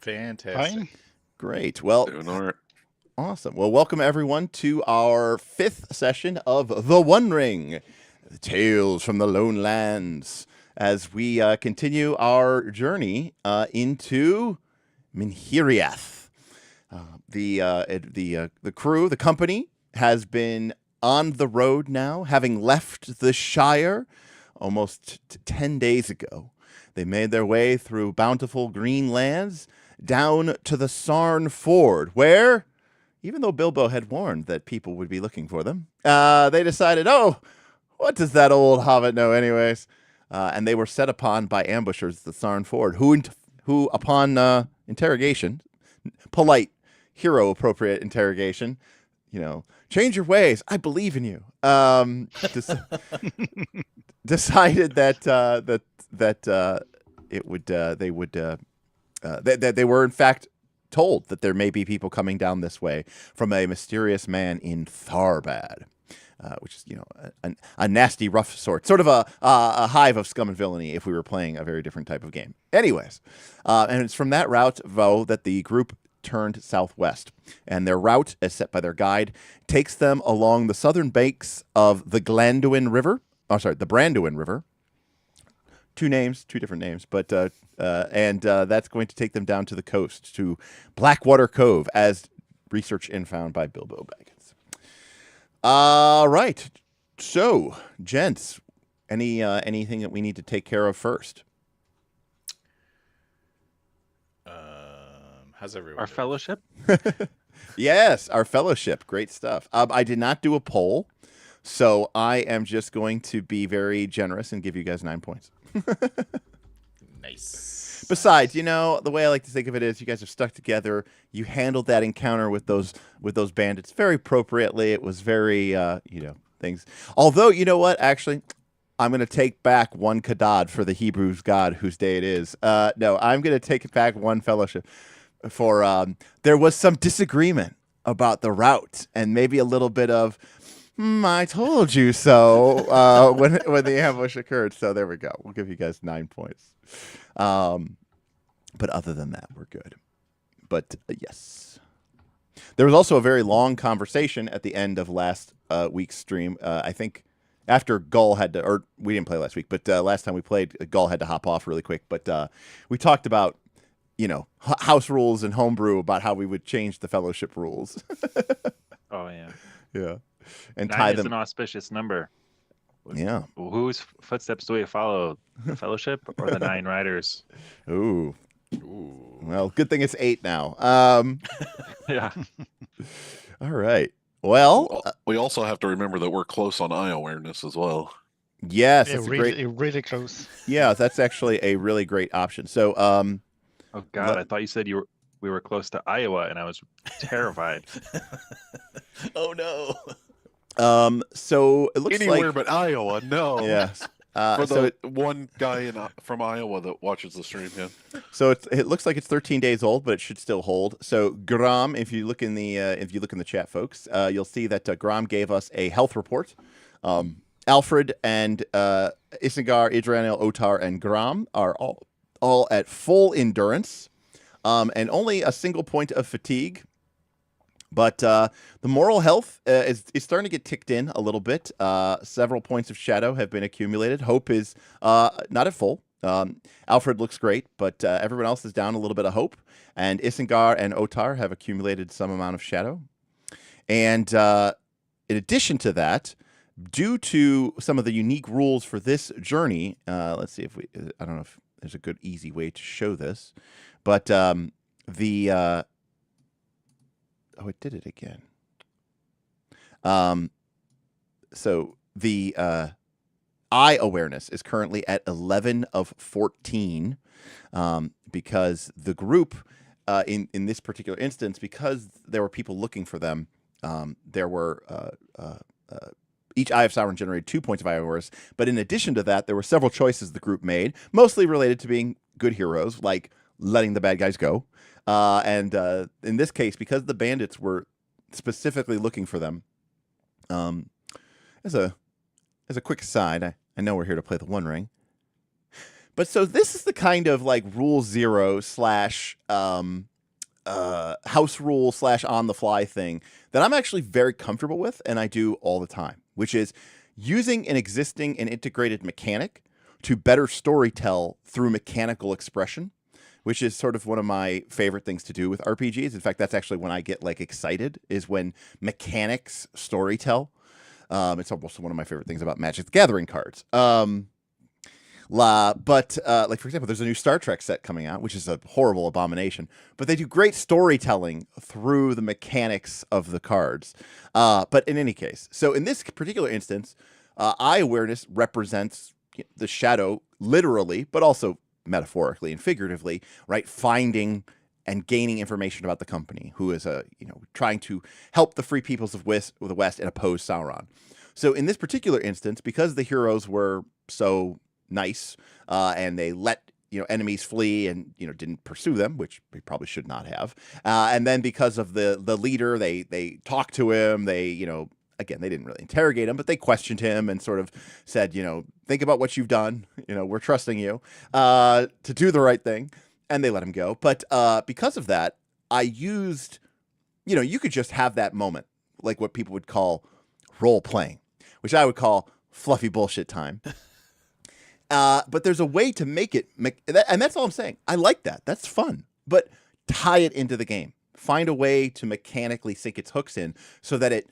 Fantastic. Fine. Great. Well, Doing all right. awesome. Well, welcome everyone to our 5th session of The One Ring, Tales from the Lone Lands, as we continue our journey into Minhiriath. The crew, the company, has been on the road now, having left the Shire almost 10 days ago. They made their way through bountiful green lands down to the Sarn Ford, where, even though Bilbo had warned that people would be looking for them, they decided, oh, what does that old hobbit know anyways? And they were set upon by ambushers at the Sarn Ford, who upon interrogation, polite, hero-appropriate interrogation, change your ways, I believe in you, decided that they were in fact told that there may be people coming down this way from a mysterious man in Tharbad, which is a nasty, rough sort of a hive of scum and villainy if we were playing a very different type of game. Anyways, and it's from that route, that the group turned southwest, and their route, as set by their guide, takes them along the southern banks of the Branduin River. Two different names, but that's going to take them down to the coast to Blackwater Cove, as research and found by Bilbo Baggins. All right, so gents, anything that we need to take care of first? How's everyone? Our doing? fellowship? Yes, our fellowship. Great stuff. I did not do a poll, so I am just going to be very generous and give you guys 9 points. Nice. Besides, the way I like to think of it is you guys have stuck together. You handled that encounter with those bandits very appropriately. It was very, things. Although, you know what? Actually, I'm going to take back one Kadad for the Hebrews God whose day it is. No, I'm going to take it back one fellowship for there was some disagreement about the route and maybe a little bit of, I told you so, when the ambush occurred. So there we go. We'll give you guys 9 points. But other than that, we're good. But yes. There was also a very long conversation at the end of last week's stream. I think after Gull had to, or we didn't play last week, but last time we played, Gull had to hop off really quick. But we talked about, house rules and homebrew, about how we would change the fellowship rules. Oh, yeah. Yeah. And 9 tie is them. an auspicious number. Yeah. Whose footsteps do we follow? The fellowship or the 9 riders? Ooh. Ooh. Well, good thing it's 8 now. Yeah. All right. Well, We also have to remember that we're close on eye awareness as well. yes, Yeah, that's a really, great. really close. Yeah, that's actually a really great option. So, Oh, God. I thought you said we were close to Iowa, and I was terrified. Oh no. so it looks Anywhere like but Iowa, no. yes. For So the one guy from Iowa that watches the stream, yeah. so it looks like it's 13 days old, but it should still hold. So Gram, if you look in the chat, folks, you'll see that Gram gave us a health report. Alfred and Isengard, Idranil, Otar, and Gram are all at full endurance, and only a single point of fatigue. But the moral health is starting to get ticked in a little bit. Several points of shadow have been accumulated. Hope is not at full. Alfred looks great, but everyone else is down a little bit of hope. And Isengard and Otar have accumulated some amount of shadow. And in addition to that, due to some of the unique rules for this journey, let's see if I don't know if there's a good, easy way to show this, but oh, it did it again. So the eye awareness is currently at 11 of 14, because the group, in this particular instance, because there were people looking for them, there were each Eye of Sauron generated 2 points of eye awareness. But in addition to that, there were several choices the group made, mostly related to being good heroes, like letting the bad guys go. And in this case, because the bandits were specifically looking for them, as a quick aside, I know we're here to play the One Ring, But so this is the kind of like rule zero slash house rule slash on the fly thing that I'm actually very comfortable with, and I do all the time, which is using an existing and integrated mechanic to better storytell through mechanical expression, which is sort of one of my favorite things to do with RPGs. In fact, that's actually when I get like excited, is when mechanics storytell. It's almost one of my favorite things about Magic the Gathering cards. But like, for example, there's a new Star Trek set coming out, which is a horrible abomination, but they do great storytelling through the mechanics of the cards. But in any case, so in this particular instance, eye awareness represents the shadow literally, but also metaphorically and figuratively, right? Finding and gaining information about the company, who is trying to help the free peoples of the West and oppose Sauron. So in this particular instance, because the heroes were so nice and they let enemies flee and didn't pursue them, which they probably should not have, and then because of the leader, they talked to him, they again, they didn't really interrogate him, but they questioned him and sort of said, think about what you've done, we're trusting you to do the right thing, and they let him go. But because of that, I used, you could just have that moment, like what people would call role playing, which I would call fluffy bullshit time. But there's a way to make it, and that's all I'm saying. I like that. That's fun. But tie it into the game. Find a way to mechanically sink its hooks in so that it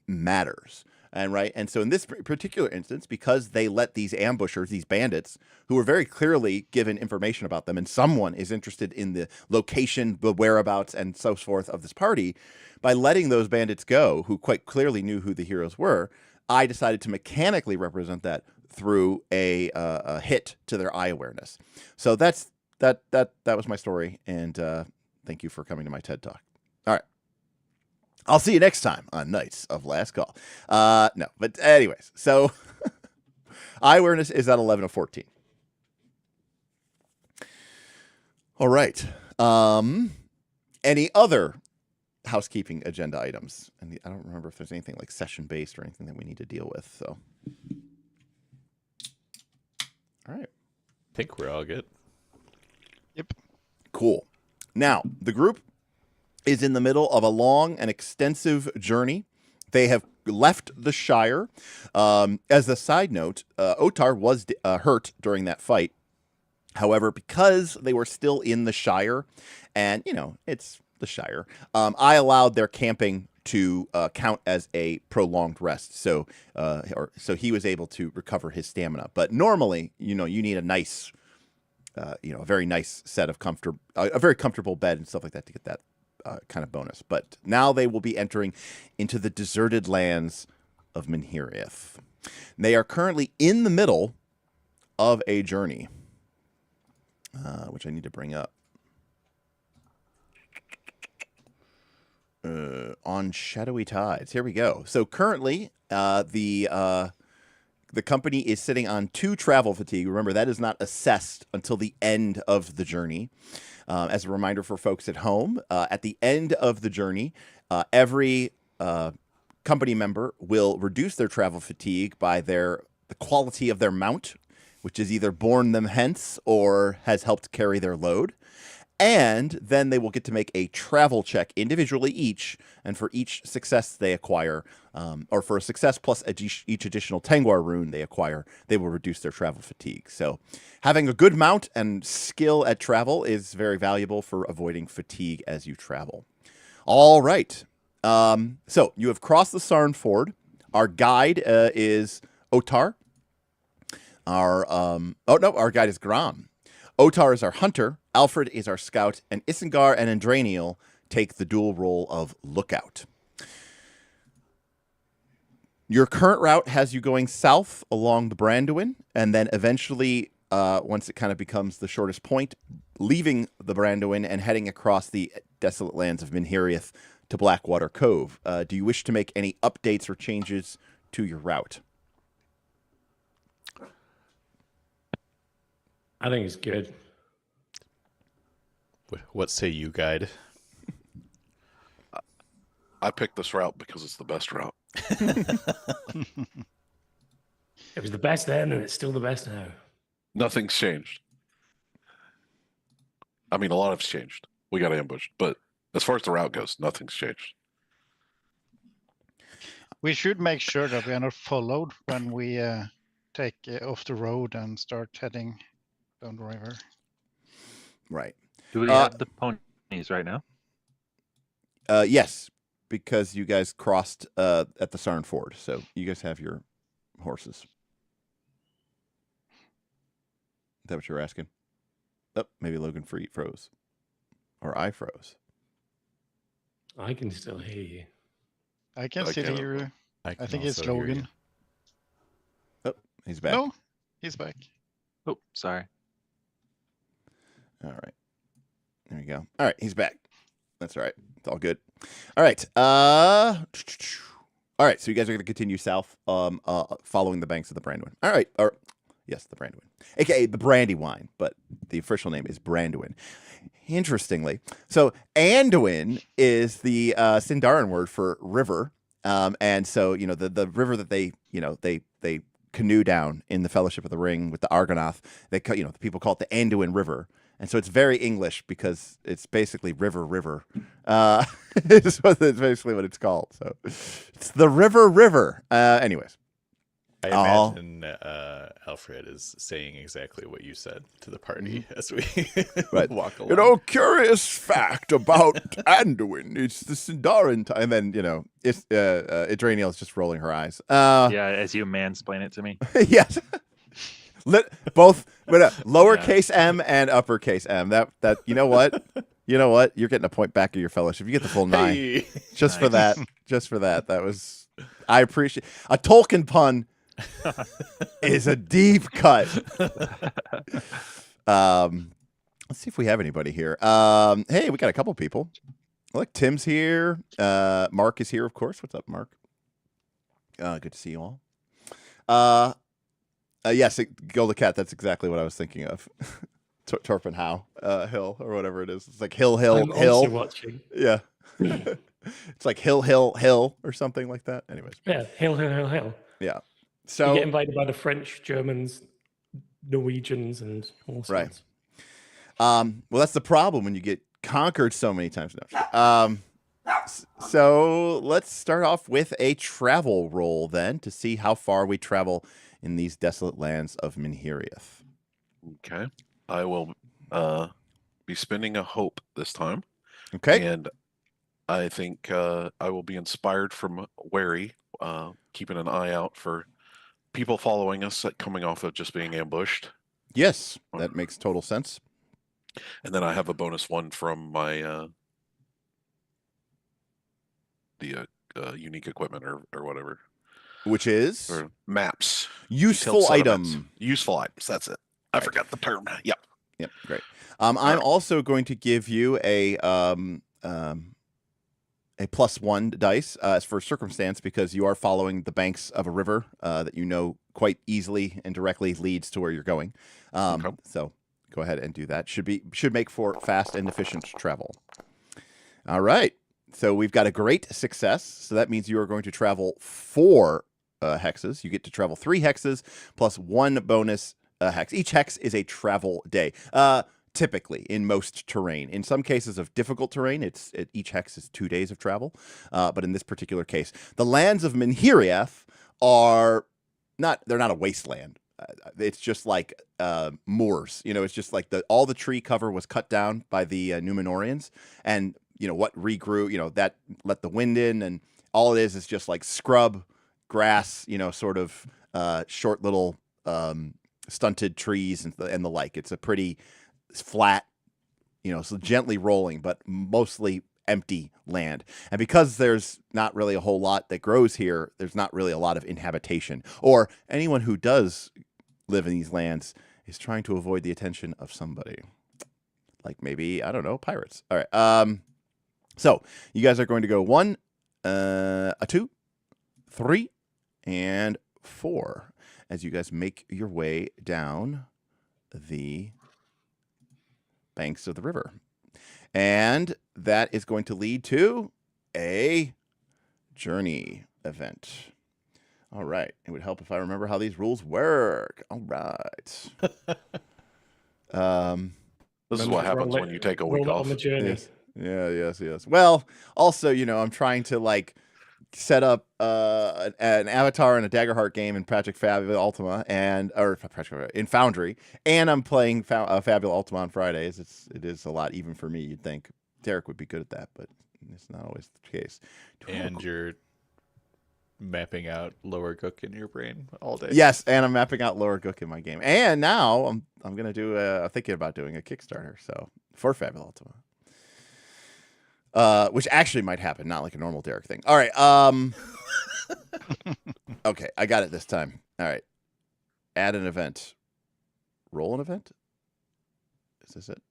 matters. And so in this particular instance, because they let these ambushers, these bandits, who were very clearly given information about them, and someone is interested in the location, the whereabouts, and so forth of this party, by letting those bandits go, who quite clearly knew who the heroes were, I decided to mechanically represent that through a hit to their eye awareness. So that was my story, and thank you for coming to my TED Talk. All right. I'll see you next time on Knights of Last Call. No, but anyways, so eye awareness is at 11 of 14. All right. Any other housekeeping agenda items? And I don't remember if there's anything like session-based or anything that we need to deal with, so... All right. I think we're all good. Yep. Cool. Now, the group is in the middle of a long and extensive journey. They have left the Shire. As a side note, Otar was hurt during that fight. However, because they were still in the Shire, and, it's the Shire, I allowed their camping to count as a prolonged rest, so he was able to recover his stamina. But normally, you need a nice, a very nice set of a very comfortable bed and stuff like that to get that kind of bonus. But now they will be entering into the deserted lands of Minhirith. They are currently in the middle of a journey, which I need to bring up. On Shadowy Tides. Here we go. So currently, the company is sitting on 2 travel fatigue. Remember, that is not assessed until the end of the journey. As a reminder for folks at home, at the end of the journey, every company member will reduce their travel fatigue by the quality of their mount, which is either borne them hence or has helped carry their load. And then they will get to make a travel check individually each, and for each success they acquire, or for a success plus each additional Tengwar rune they acquire, they will reduce their travel fatigue. So having a good mount and skill at travel is very valuable for avoiding fatigue as you travel. All right. So you have crossed the Sarn Ford. Our guide is Otar. Our guide is Gram. Otar is our hunter, Alfred is our scout, and Isengard and Andraniel take the dual role of lookout. Your current route has you going south along the Branduin, and then eventually, once it kind of becomes the shortest point, leaving the Branduin and heading across the desolate lands of Minhirith to Blackwater Cove. Do you wish to make any updates or changes to your route? I think it's good. What say you, guide? I picked this route because it's the best route. It was the best then, and it's still the best now. Nothing's changed. I mean, a lot has changed. We got ambushed, but as far as the route goes, nothing's changed. We should make sure that we are not followed when we take off the road and start heading down the river. Right. Do we have the ponies right now? Yes, because you guys crossed at the Sarn Ford, so you guys have your horses. Is that what you're asking? Oh, maybe Logan froze. Or I froze. I can still hear you. I can I still cannot. hear you. I can think it's also hear you. Logan. Oh, he's back. No, he's back. Oh, sorry. All right. There you go. All right, he's back. That's all right. It's all good. All right. All right, so you guys are going to continue south following the banks of the Brandywine. All right. Yes, the Brandywine. AKA the Brandywine, but the official name is Brandywine. Interestingly, so Anduin is the Sindarin word for river. And so, the river that they canoe down in the Fellowship of the Ring with the Argonath, the people call it the Anduin River. And so it's very English because it's basically river. It's basically what it's called. So it's the river. Anyways. I imagine Alfred is saying exactly what you said to the party as we Right. walk along. Curious fact about Anduin. It's the Sindarin time. And then, it's Idraniel is just rolling her eyes. Yeah, as you mansplain it to me. Yes. Both lowercase m and uppercase m. That you know what? You're getting a point back of your fellowship. You get the full 9 Hey. just for that. Just for that. That was I appreciate a Tolkien pun is a deep cut. Let's see if we have anybody here. Hey, we got a couple people. Look, Tim's here. Mark is here, of course. What's up, Mark? Good to see you all. Yes, Golda Cat. That's exactly what I was thinking of. Torpenhow Hill or whatever it is. It's like Hill. I'm also watching. Yeah. It's like Hill or something like that. Anyways. Yeah, hill. Yeah. You So get invited by the French, Germans, Norwegians, and all sorts. Right. Well, that's the problem when you get conquered so many times. No. So let's start off with a travel roll then to see how far we travel in these desolate lands of Minhiriath. Okay. I will be spending a hope this time. Okay. And I think I will be inspired from Wary, keeping an eye out for people following us coming off of just being ambushed. Yes, that makes total sense. And then I have a bonus 1 from my the unique equipment or whatever. Which is Or maps. useful Detailed set of maps. item. Useful items. That's it. I forgot the term. Yep. Yep, great. I'm also going to give you a +1 dice as for circumstance because you are following the banks of a river that quite easily and directly leads to where you're going. Okay. So go ahead and do that. Should make for fast and efficient travel. All right. So we've got a great success. So that means you are going to travel 4 hexes. You get to travel 3 hexes plus 1 bonus hex. Each hex is a travel day. Typically, in most terrain. In some cases of difficult terrain, each hex is 2 days of travel. But in this particular case, the lands of Minhiriath they're not a wasteland. It's just like moors. It's just like all the tree cover was cut down by the Numenorians, and what regrew. That let the wind in, and all it is just like scrub, grass. Sort of short little stunted trees and the like. It's a pretty flat, so gently rolling, but mostly empty land. And because there's not really a whole lot that grows here, there's not really a lot of inhabitation. Or anyone who does live in these lands is trying to avoid the attention of somebody. Like maybe, I don't know, pirates. All right. So you guys are going to go 1, a 2, 3, and 4 as you guys make your way down the banks of the river. And that is going to lead to a journey event. All right. It would help if I remember how these rules work. All right. This is Remember what to happens roll when it- you take a roll week it off. on the journey. Yes. Well, also, I'm trying to like set up an Avatar and a Daggerheart game in Project Fabula Ultima in Foundry, and I'm playing Fabula Ultima on Fridays. It is a lot even for me. You'd think Derek would be good at that, but it's not always the case. And you're mapping out Lower Gook in your brain all day. Yes, and I'm mapping out Lower Gook in my game, and now I'm gonna do thinking about doing a Kickstarter for Fabula Ultima. Which actually might happen, not like a normal Derek thing. All right. Okay, I got it this time. All right. Add an event. Roll an event? Is this it?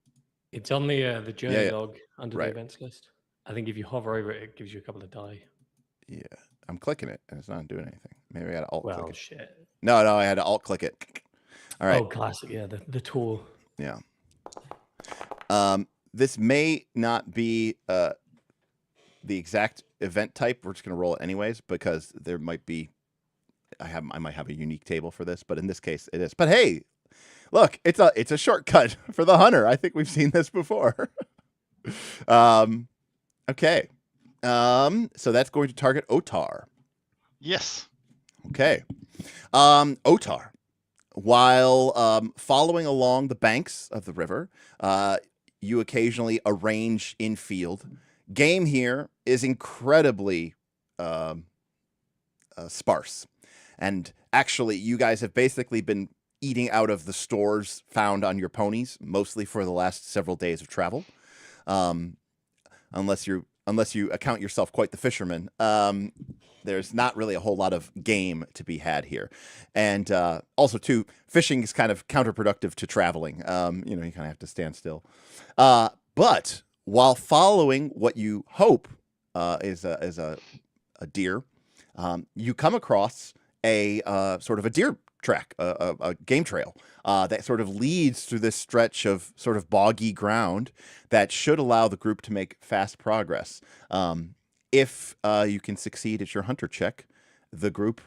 It's on the journey Yeah. log under Right. the events list. I think if you hover over it, it gives you a couple of die. Yeah. I'm clicking it, and it's not doing anything. Maybe I got to alt-click Well, it. shit. No, I had to alt-click it. All right. Oh, classic. Yeah, the tool. Yeah. This may not be the exact event type. We're just going to roll it anyways because there might be I might have a unique table for this, but in this case it is. But hey, look, it's a shortcut for the hunter. I think we've seen this before. Okay. So that's going to target Otar. Yes. Okay. Otar, while following along the banks of the river, you occasionally arrange in field. Game here is incredibly sparse. And actually, you guys have basically been eating out of the stores found on your ponies, mostly for the last several days of travel. Unless you account yourself quite the fisherman. There's not really a whole lot of game to be had here. And also, too, fishing is kind of counterproductive to traveling. You kind of have to stand still. But while following what you hope is a deer, you come across a sort of a deer track, a game trail that sort of leads through this stretch of sort of boggy ground that should allow the group to make fast progress. If you can succeed at your hunter check, the group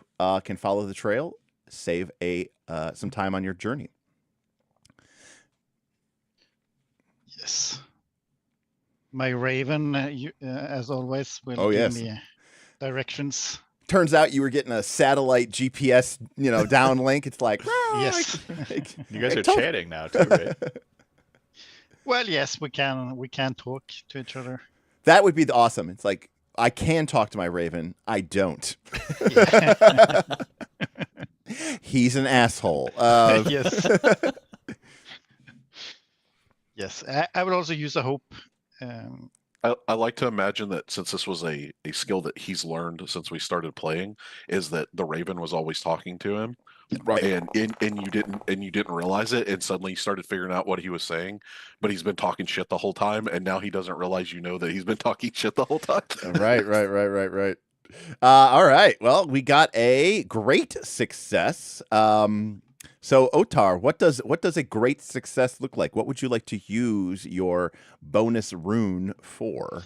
can follow the trail, save some time on your journey. Yes. My raven, as always, will give me directions. Turns out you were getting a satellite GPS, downlink. It's like, Yes. You guys are chatting now too, right? Well, yes, we can talk to each other. That would be awesome. It's like, I can talk to my raven. I don't. He's an asshole. Yes. Yes. I would also use a hope. I like to imagine that since this was a skill that he's learned since we started playing, is that the Raven was always talking to him, Right. and you didn't realize it, and suddenly you started figuring out what he was saying, but he's been talking shit the whole time, and now he doesn't realize that he's been talking shit the whole time. Right. All right. Well, we got a great success. So Otar, what does a great success look like? What would you like to use your bonus rune for?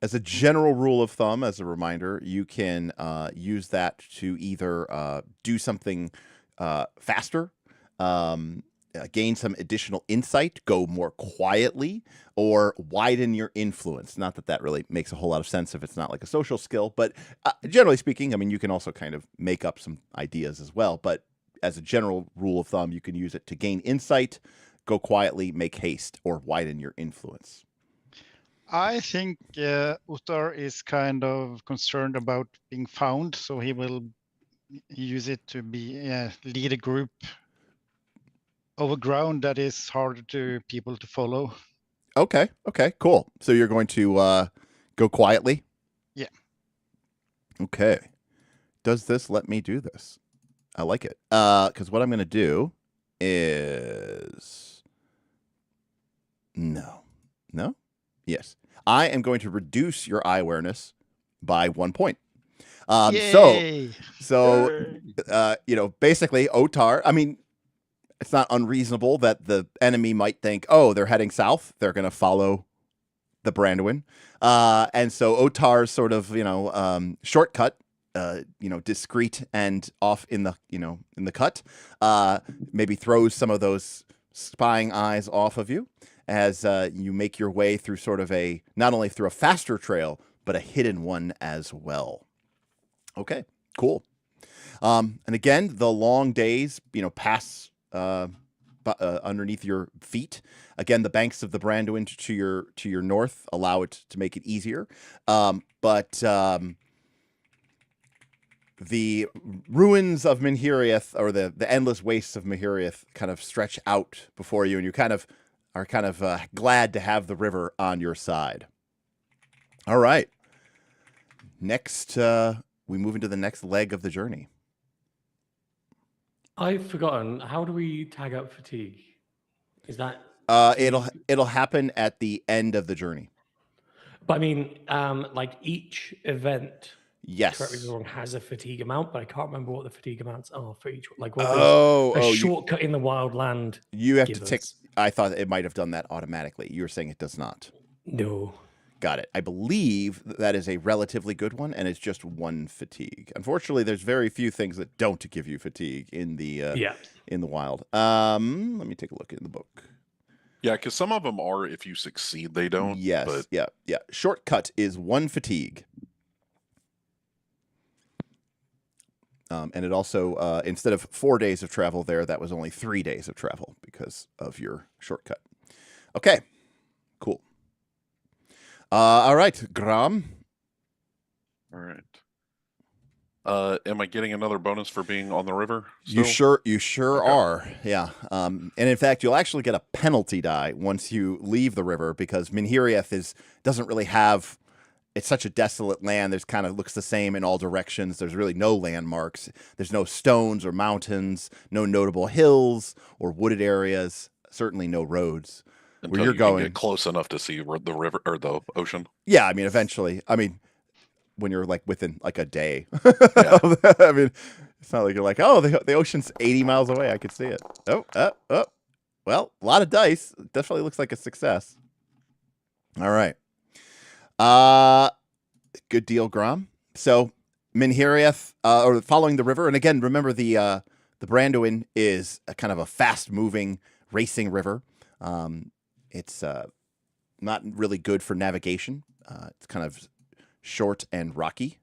As a general rule of thumb, as a reminder, you can use that to either do something faster, gain some additional insight, go more quietly, or widen your influence. Not that really makes a whole lot of sense if it's not like a social skill, but generally speaking, I mean, you can also kind of make up some ideas as well. But as a general rule of thumb, you can use it to gain insight, go quietly, make haste, or widen your influence. I think Uttar is kind of concerned about being found, so he will use it to lead a group over ground that is harder to people to follow. Okay, cool. So you're going to go quietly? Yeah. Okay. Does this let me do this? I like it. Because what I'm going to do is... No? Yes. I am going to reduce your eye awareness by 1 point. Yay! So basically, Otar, I mean, it's not unreasonable that the enemy might think, oh, they're heading south. They're going to follow the Branduin. And so Otar's sort of, shortcut discreet and off in the cut, maybe throws some of those spying eyes off of you as you make your way through sort of not only through a faster trail, but a hidden one as well. Okay, cool. And again, the long days, pass underneath your feet. Again, the banks of the Branduin to your north allow it to make it easier. But the ruins of Minhiriath, or the endless wastes of Minhiriath, kind of stretch out before you, and you are glad to have the river on your side. All right. Next, we move into the next leg of the journey. I've forgotten. How do we tag up fatigue? Is that it'll happen at the end of the journey. But I mean, like each event, Yes. correct me if I'm wrong, has a fatigue amount, but I can't remember what the fatigue amounts are for each. Like, what a shortcut in the wild land. You have to take. I thought it might have done that automatically. You were saying it does not. No. Got it. I believe that is a relatively good one, and it's just 1 fatigue. Unfortunately, there's very few things that don't give you fatigue in the in the wild. Let me take a look in the book. Yeah, because some of them are, if you succeed, they don't. Yes. But... Yeah. Shortcut is 1 fatigue. And it also, instead of 4 days of travel there, that was only 3 days of travel because of your shortcut. Okay, cool. All right, Gram. All right. Am I getting another bonus for being on the river still? You sure are. Yeah. And in fact, you'll actually get a penalty die once you leave the river, because Minhiriath doesn't really have. It's such a desolate land. There's kind of looks the same in all directions. There's really no landmarks. There's no stones or mountains, no notable hills or wooded areas. Certainly no roads. Until where you're you going can get close enough to see the river or the ocean. Yeah, I mean, eventually. I mean, when you're like within like a day. Yeah. I mean, it's not like you're like, oh, the ocean's 80 miles away. I could see it. Oh. Well, a lot of dice. Definitely looks like a success. All right. Good deal, Grom. So Minhiriath, or following the river, and again, remember the Branduin is a kind of a fast-moving, racing river. It's not really good for navigation. It's kind of short and rocky.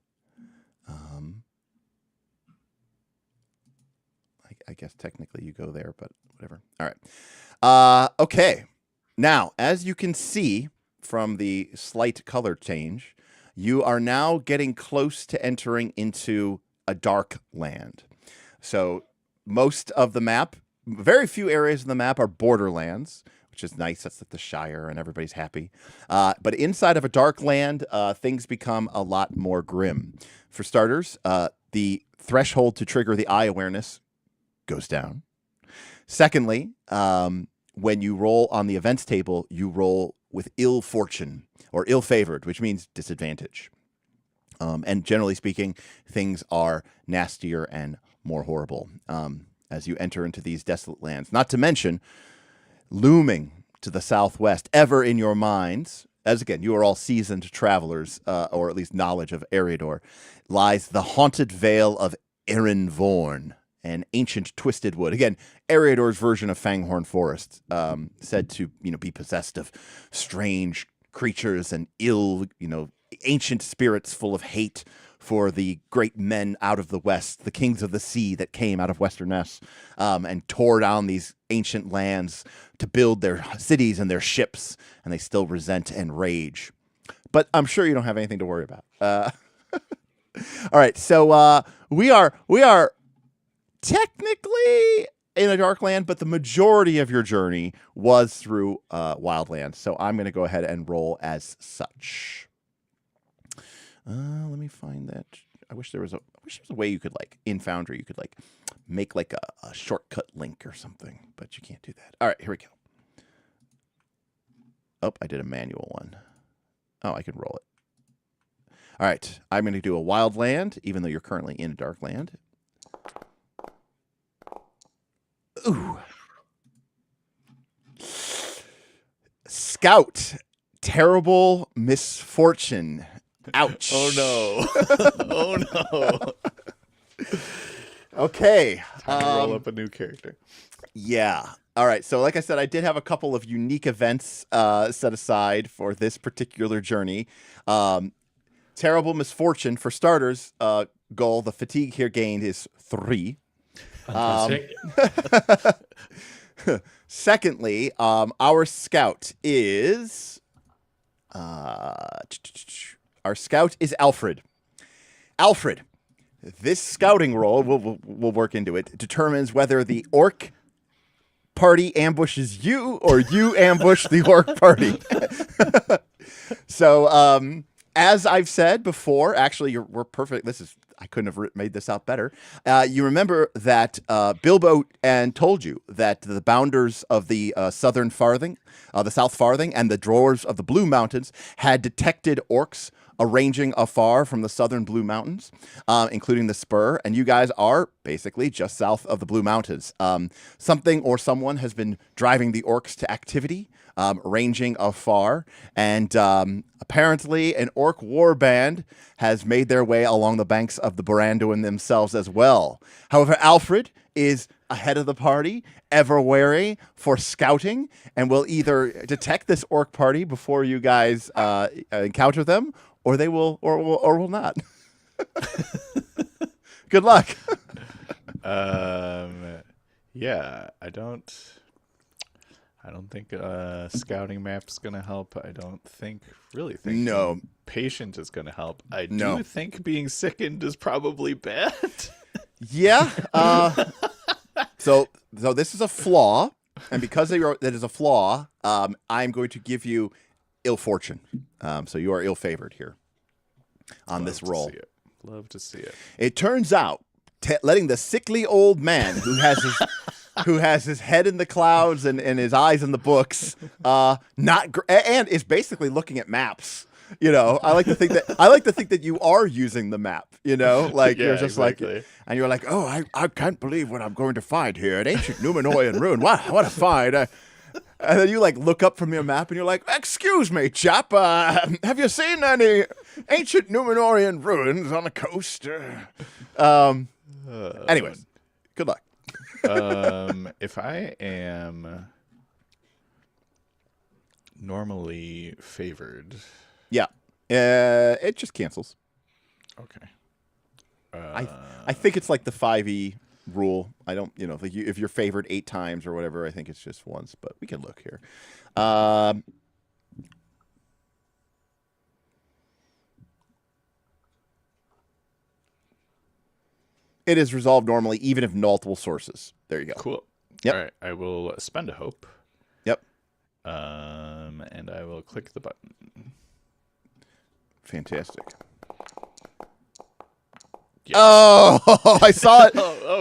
I guess technically you go there, but whatever. All right. Okay. Now, as you can see from the slight color change, you are now getting close to entering into a dark land. So most of the map, very few areas of the map are borderlands, which is nice. That's like the Shire and everybody's happy. But inside of a dark land, things become a lot more grim. For starters, the threshold to trigger the eye awareness goes down. Secondly, when you roll on the events table, you roll with ill fortune or ill-favored, which means disadvantage. And generally speaking, things are nastier and more horrible as you enter into these desolate lands. Not to mention, looming to the southwest, ever in your minds, as again, you are all seasoned travelers, or at least knowledge of Eriador, lies the haunted vale of Erinvorn, an ancient twisted wood. Again, Eriador's version of Fanghorn Forest, said to be possessed of strange creatures and ill, ancient spirits full of hate for the great men out of the west, the kings of the sea that came out of Westerness, and tore down these ancient lands to build their cities and their ships, and they still resent and rage. But I'm sure you don't have anything to worry about. All right, so we are technically in a dark land, but the majority of your journey was through wildlands. So I'm going to go ahead and roll as such. Let me find that. I wish there was a way you could in Foundry you could make a shortcut link or something, but you can't do that. All right, here we go. Oh, I did a manual one. Oh, I can roll it. All right, I'm going to do a wild land, even though you're currently in a dark land. Ooh. Scout, terrible misfortune. Ouch. Oh no. Oh no. Okay. Time to roll up a new character. Yeah. All right. So, like I said, I did have a couple of unique events set aside for this particular journey. Terrible misfortune for starters. Goal. The fatigue here gained is 3. Fantastic. Secondly, our scout is Alfred. Alfred, this scouting roll, we'll work into it, determines whether the orc party ambushes you or you ambush the orc party. So, as I've said before, actually, we're perfect. I couldn't have made this out better. You remember that Bilbo told you that the bounders of the southern farthing, the south farthing, and the drawers of the Blue Mountains had detected orcs arranging afar from the southern Blue Mountains, including the spur, and you guys are basically just south of the Blue Mountains. Something or someone has been driving the orcs to activity, ranging afar, and apparently an orc war band has made their way along the banks of the Branduin themselves as well. However, Alfred is ahead of the party, ever wary for scouting, and will either detect this orc party before you guys encounter them, or they will, or will not. Good luck. Yeah, I don't think scouting map's gonna help. I don't really think No. patient is gonna help. I No. do think being sickened is probably bad. Yeah. So this is a flaw, and because that is a flaw, I'm going to give you ill fortune. So you are ill-favored here on this roll. Love to see it. It turns out letting the sickly old man who has his head in the clouds and his eyes in the books, and is basically looking at maps. You know, I like to think that you are using the map. You know, like Yeah, you're just exactly. like, and you're like, oh, I can't believe what I'm going to find here, an ancient Numenorean ruin. What a find! And then you like look up from your map and you're like, excuse me, chap, have you seen any ancient Numenorean ruins on the coast? Anyways, good luck. If I am normally favored, Yeah, it just cancels. okay. I think it's like the 5e rule. I don't, if you're favored 8 times or whatever, I think it's just once. But we can look here. It is resolved normally, even if multiple sources. There you go. Cool. Yep. All right, I will spend a hope. Yep. And I will click the button. Fantastic. Yes. Oh, I saw it.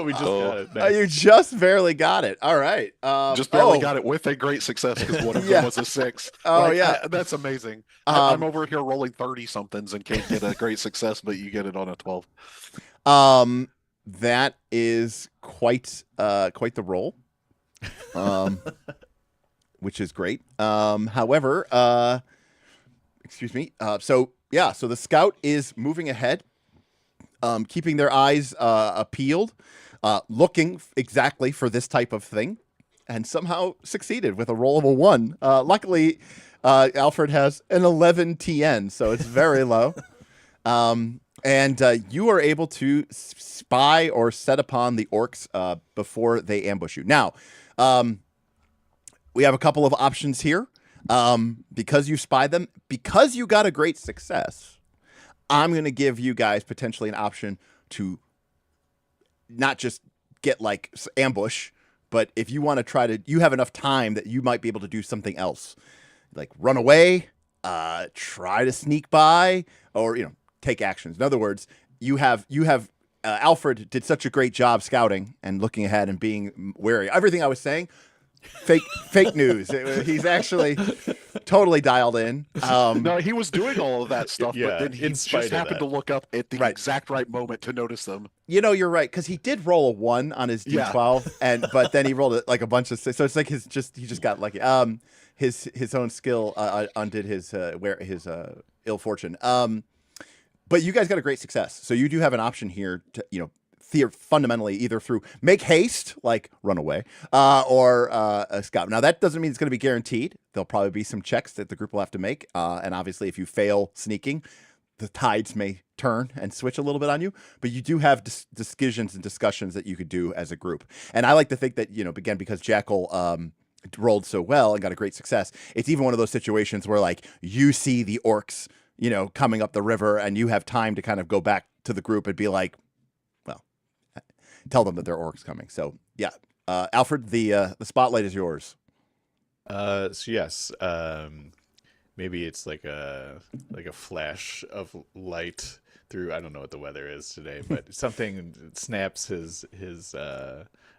We just got it. Nice. You just barely got it. All right. Just barely got it with a great success because one of Yeah. them was a 6. Oh, yeah. That's amazing. Um, I'm over here rolling 30 somethings and can't get a great success, but you get it on a 12. That is quite the roll. Which is great. However, excuse me. So the scout is moving ahead, keeping their eyes peeled, looking exactly for this type of thing, and somehow succeeded with a roll of a 1. Luckily, Alfred has an 11 TN, so it's very low. And you are able to spy or set upon the orcs before they ambush you. Now, we have a couple of options here. Because you spy them, because you got a great success, I'm going to give you guys potentially an option to not just get like ambush, but if you want to try to, you have enough time that you might be able to do something else, like run away, try to sneak by, or take actions. In other words, you have Alfred did such a great job scouting and looking ahead and being wary. Everything I was saying, fake news. He's actually totally dialed in. No, he was doing all of that stuff, Yeah, but then he in spite just of happened to that. look up at the Right. exact right moment to notice them. You're right, because he did roll a 1 on his D12, but then he rolled it like a bunch of 6. So it's like he just got lucky. His own skill undid his ill fortune. But you guys got a great success, so you do have an option here to, you know, fundamentally either through make haste, like run away, or a scout. Now that doesn't mean it's going to be guaranteed. There'll probably be some checks that the group will have to make, and obviously if you fail sneaking, the tides may turn and switch a little bit on you. But you do have decisions and discussions that you could do as a group. And I like to think that, you know, again, because Jackal rolled so well and got a great success, it's even one of those situations where like you see the orcs, you know, coming up the river, and you have time to kind of go back to the group and be like, tell them that there are orcs coming. So yeah, Alfred, the spotlight is yours. So yes, maybe it's like a flash of light through. I don't know what the weather is today, but something snaps his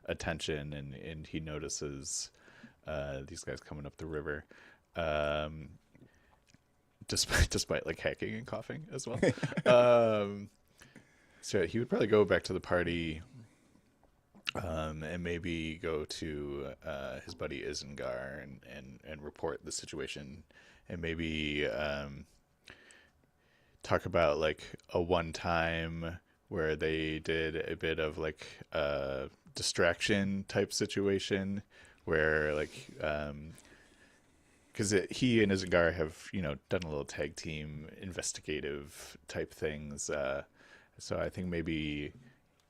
attention, and he notices these guys coming up the river. Despite like hacking and coughing as well. So he would probably go back to the party. And maybe go to his buddy Isengard and report the situation, and maybe talk about like a one time where they did a bit of like a distraction type situation where like because he and Isengard have, you know, done a little tag team investigative type things, so I think maybe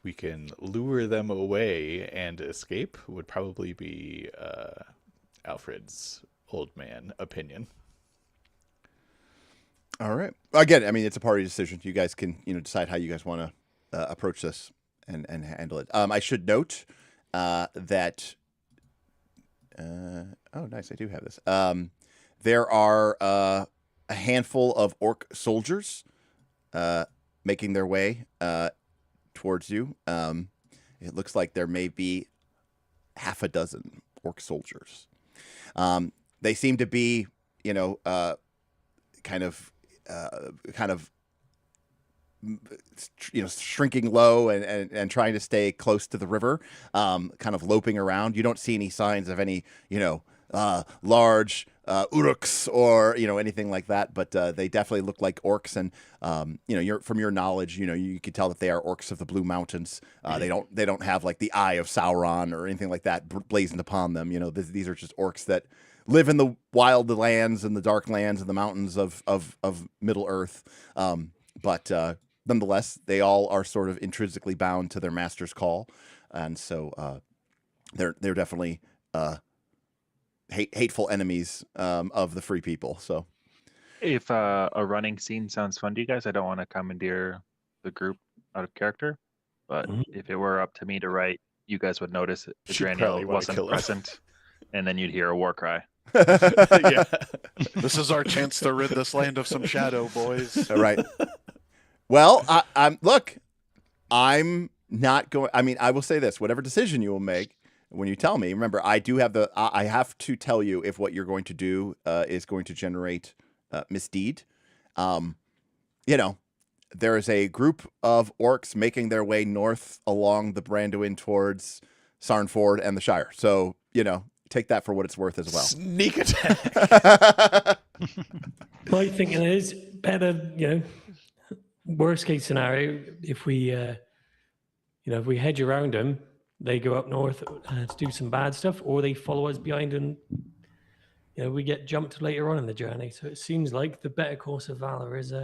we can lure them away and escape would probably be Alfred's old man opinion. All right. Again, I mean, it's a party decision. You guys can, you know, decide how you guys want to approach this and handle it. I should note that. Oh, nice! I do have this. There are a handful of orc soldiers making their way towards you. It looks like there may be half a dozen orc soldiers. They seem to be, you know, kind of, you know, shrinking low and trying to stay close to the river, kind of loping around. You don't see any signs of any, you know, large uruks or, you know, anything like that, but they definitely look like orcs. And you know, from your knowledge, you know, you can tell that they are orcs of the Blue Mountains. They don't have like the eye of Sauron or anything like that blazoned upon them. You know, these are just orcs that live in the wild lands and the dark lands and the mountains of Middle Earth. But nonetheless, they all are sort of intrinsically bound to their master's call, and so they're definitely hateful enemies of the free people. So If a running scene sounds fun to you guys, I don't want to commandeer the group out of character, but if it were up to me to write, you guys would notice Adrenial wasn't present, and then you'd hear a war cry. Yeah. This is our chance to rid this land of some shadow, boys. All right. Well, I'm not going. I mean, I will say this: whatever decision you will make, when you tell me, remember, I have to tell you if what you're going to do is going to generate misdeed. You know, there is a group of orcs making their way north along the Branduin towards Sarnford and the Shire. So, you know, take that for what it's worth as well. Sneak attack. My thinking is better, you know, worst case scenario, if we, you know, if we hedge around them, they go up north to do some bad stuff, or they follow us behind and, you know, we get jumped later on in the journey. So it seems like the better course of valor is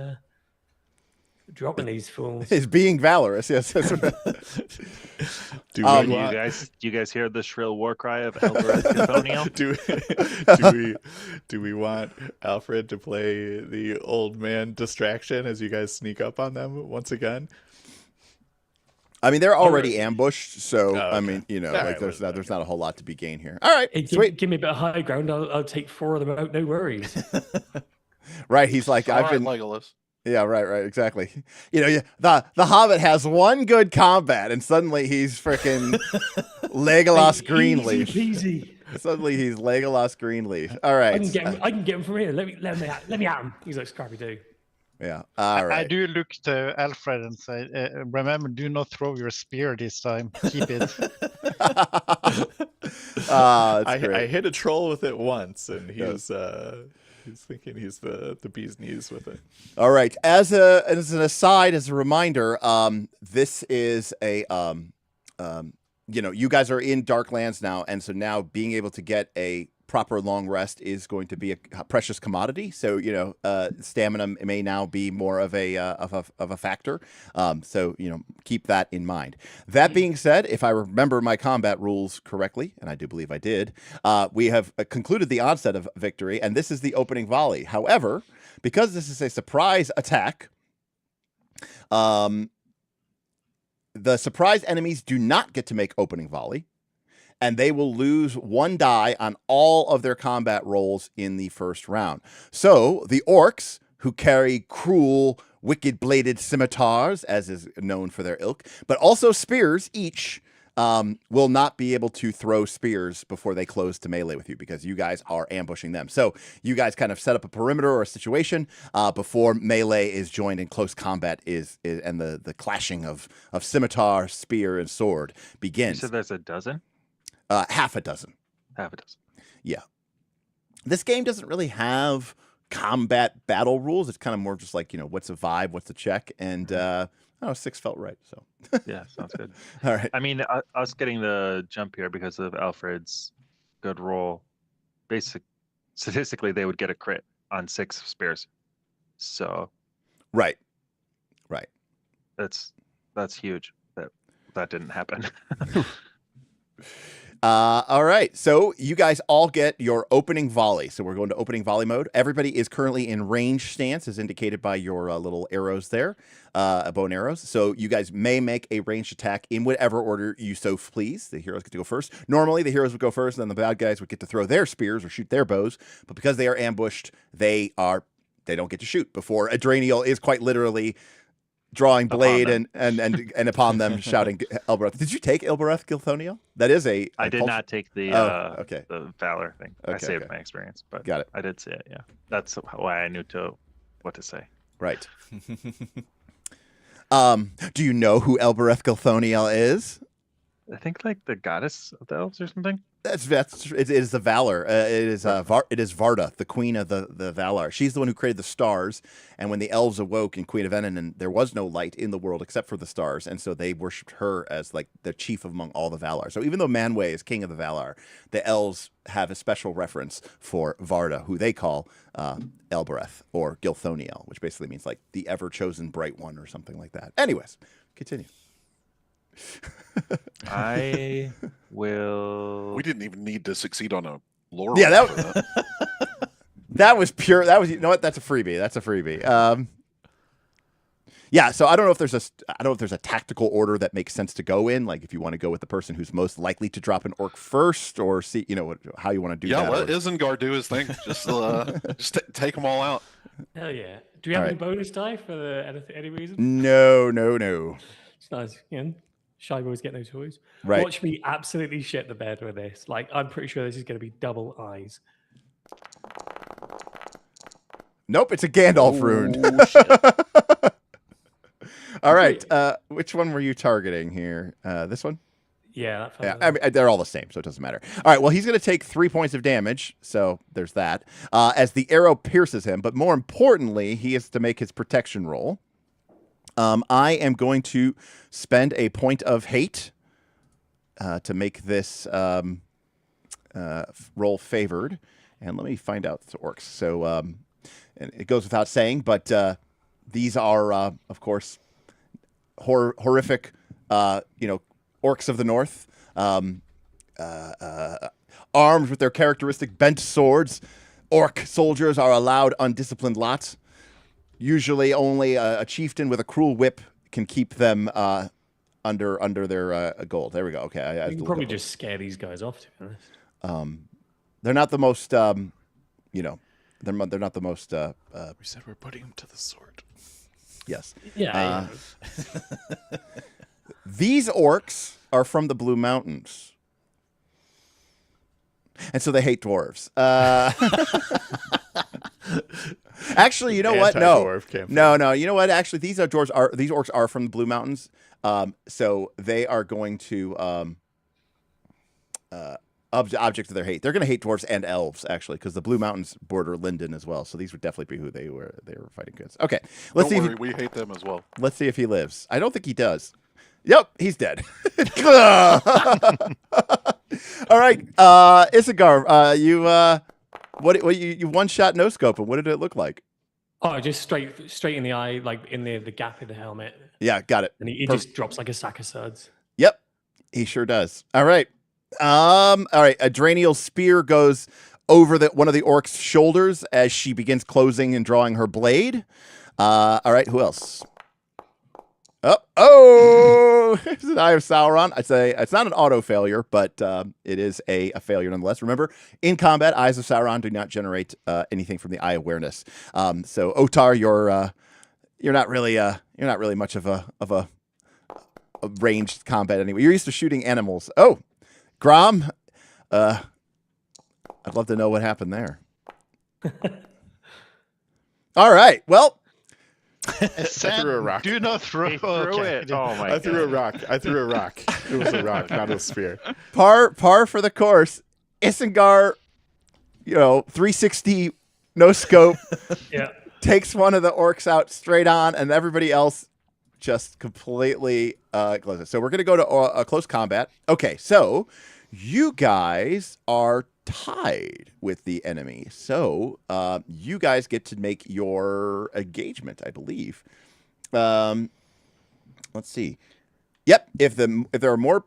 dropping these fools. Is being valorous, yes. That's right. Do you guys hear the shrill war cry of Alvarez Cantoniel? do we want Alfred to play the old man distraction as you guys sneak up on them once again? I mean, they're already ambushed, so okay. I mean, you know, All like right, there's well, not a whole lot to be gained here. All right, Hey, sweet. give me a bit of high ground. I'll take 4 of them out. No worries. Right, he's like, All I've right, been. Legolas. Yeah, right, exactly. You know, the Hobbit has one good combat, and suddenly he's freaking Legolas Greenleaf. Easy peasy. Suddenly he's Legolas Greenleaf. All right. I can get him from here. Let me at him. He's like Scrappy Doo. Yeah. All right. I do look to Alfred and say, remember, do not throw your spear this time. Keep it. I hit a troll with it once, and he's thinking he's the bee's knees with it. All right. As an aside, as a reminder, this is a you guys are in Darklands now, and so now being able to get a proper long rest is going to be a precious commodity. So stamina may now be more of a factor. So keep that in mind. That being said, if I remember my combat rules correctly, and I do believe I did, we have concluded the onset of victory, and this is the opening volley. However, because this is a surprise attack, the surprise enemies do not get to make opening volley, and they will lose 1 die on all of their combat rolls in the first round. So the orcs, who carry cruel, wicked-bladed scimitars, as is known for their ilk, but also spears each, will not be able to throw spears before they close to melee with you, because you guys are ambushing them. So you guys kind of set up a perimeter or a situation before melee is joined and close combat is and the clashing of scimitar, spear, and sword begins. So there's a dozen? Half a dozen. Half a dozen. Yeah. This game doesn't really have combat battle rules. It's kind of more just like, what's a vibe, what's a check, and 6 felt right. So yeah, sounds good. All right. I mean, us getting the jump here because of Alfred's good roll, statistically, they would get a crit on 6 spears. So Right. That's huge. That didn't happen. All right. So you guys all get your opening volley. So we're going to opening volley mode. Everybody is currently in range stance, as indicated by your little arrows there, bow and arrows. So you guys may make a ranged attack in whatever order you so please. The heroes get to go first. Normally, the heroes would go first, and then the bad guys would get to throw their spears or shoot their bows. But because they are ambushed, they don't get to shoot before Adraniel is quite literally drawing blade and upon them, shouting Elbereth. Did you take Elbereth Gilthoniel? That is I did not take the the valor thing. I saved my experience, but got it. I did see it. Yeah, that's why I knew what to say. Right. Do you know who Elbereth Gilthoniel is? I think like the goddess of the elves or something. It is the Valor. It is Varda, the queen of the Valar. She's the one who created the stars. And when the elves awoke in Queen of Ennen, there was no light in the world except for the stars, and so they worshipped her as like the chief among all the Valar. So even though Manwë is king of the Valar, the elves have a special reference for Varda, who they call Elbereth or Gilthoniel, which basically means like the ever chosen bright one or something like that. Anyways, continue. I will. We didn't even need to succeed on a lore. Yeah, that was pure. That was, you know what? That's a freebie. Yeah, so I don't know if there's a tactical order that makes sense to go in. Like if you want to go with the person who's most likely to drop an orc first, or see how you want to do that. Yeah, let Isengard do his thing. Just take them all out. Hell yeah! Do we have any bonus die for any reason? No. It's nice. Shibo's getting those toys. Right. Watch me absolutely shit the bed with this. Like, I'm pretty sure this is going to be double eyes. Nope, it's a Gandalf rune. All right. Which one were you targeting here? This one? Yeah. I mean, they're all the same, so it doesn't matter. All right. Well, he's going to take 3 points of damage. So there's that. As the arrow pierces him. But more importantly, he has to make his protection roll. I am going to spend a point of hate to make this roll favored. And let me find out if it works. So and it goes without saying, but these are, of course, horrific, orcs of the north, armed with their characteristic bent swords. Orc soldiers are allowed undisciplined lot. Usually only a chieftain with a cruel whip can keep them under their gold. There we go. Okay. You can probably just scare these guys off, to be honest. They're not the most, they're not the most... we said we're putting them to the sword. Yes. Yeah. These orcs are from the Blue Mountains. And so they hate dwarves. Actually, you know what? No. You know what? Actually, these orcs are from the Blue Mountains. So they are going to object of their hate. They're going to hate dwarves and elves actually, because the Blue Mountains border Linden as well. So these would definitely be who they were fighting against. Okay, let's see. Don't worry, we hate them as well. Let's see if he lives. I don't think he does. Yep, he's dead. All right, Isagar, you one shot no scope, and what did it look like? Oh, just straight in the eye, like in the gap in the helmet. Yeah, got it. And he just drops like a sack of suds. Yep, he sure does. All right. All right. Adraniel's spear goes over one of the orc's shoulders as she begins closing and drawing her blade. All right. Who else? Oh, it's an Eye of Sauron. I'd say it's not an auto failure, but it is a failure nonetheless. Remember, in combat, Eyes of Sauron do not generate anything from the eye awareness. So Otar, you're not really much of a ranged combat anyway. You're used to shooting animals. Oh, Grom, I'd love to know what happened there. All right. Well, I threw a rock. Do not throw. He threw it. Oh my I threw a rock. It was a rock, not a spear. Par for the course. Isengard, 360 no scope. Yeah. Takes one of the orcs out straight on, and everybody else just completely closes. So we're going to go to a close combat. Okay, so you guys are tied with the enemy. So you guys get to make your engagement, I believe. Let's see. Yep, if there are more...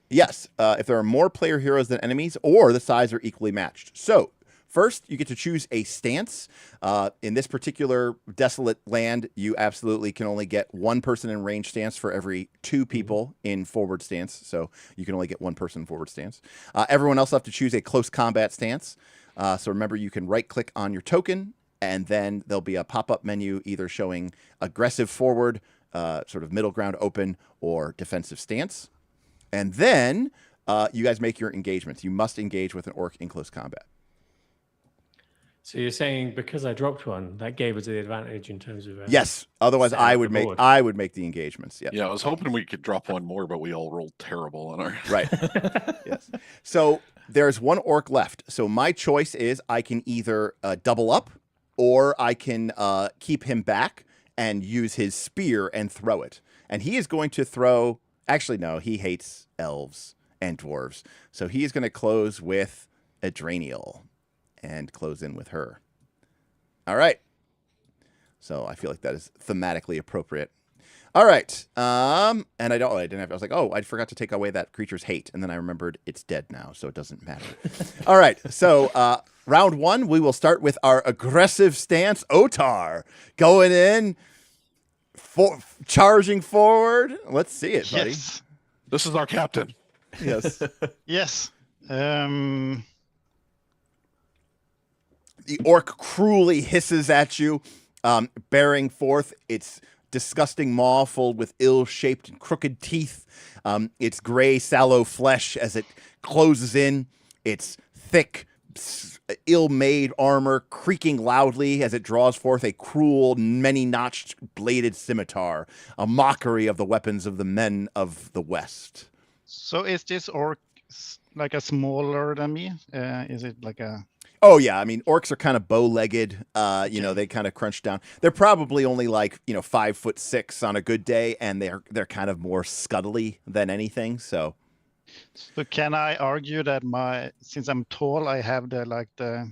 Yes, if there are more player heroes than enemies, or the sides are equally matched. So first, you get to choose a stance. In this particular desolate land, you absolutely can only get one person in range stance for every 2 people in forward stance. So you can only get one person in forward stance. Everyone else will have to choose a close combat stance. So remember, you can right-click on your token, and then there'll be a pop-up menu either showing aggressive forward, sort of middle ground open, or defensive stance. And then you guys make your engagements. You must engage with an orc in close combat. So you're saying because I dropped one, that gave us the advantage in terms of yes. Otherwise, I would board. make the engagements. Yes. Yeah, I was hoping we could drop one more, but we all rolled terrible on our. Right. Yes. So there's one orc left. So my choice is I can either double up, or I can keep him back and use his spear and throw it. And he is going to throw. Actually, no, he hates elves and dwarves. So he is going to close with Adraniel and close in with her. All right. So I feel like that is thematically appropriate. All right. And I was like, I forgot to take away that creature's hate. And then I remembered it's dead now, so it doesn't matter. All right. So round 1, we will start with our aggressive stance. Otar going in, charging forward. Let's see it, buddy. Yes. This is our captain. Yes. Yes. The orc cruelly hisses at you, bearing forth its disgusting maw filled with ill-shaped and crooked teeth, its gray, sallow flesh as it closes in, its thick, ill-made armor creaking loudly as it draws forth a cruel, many-notched bladed scimitar, a mockery of the weapons of the men of the West. So is this orc like a smaller than me? Is it like a... Oh, yeah. I mean, orcs are kind of bow-legged. They kind of crunch down. They're probably only 5'6" on a good day, and they're kind of more scuttly than anything. So can I argue that since I'm tall, I have the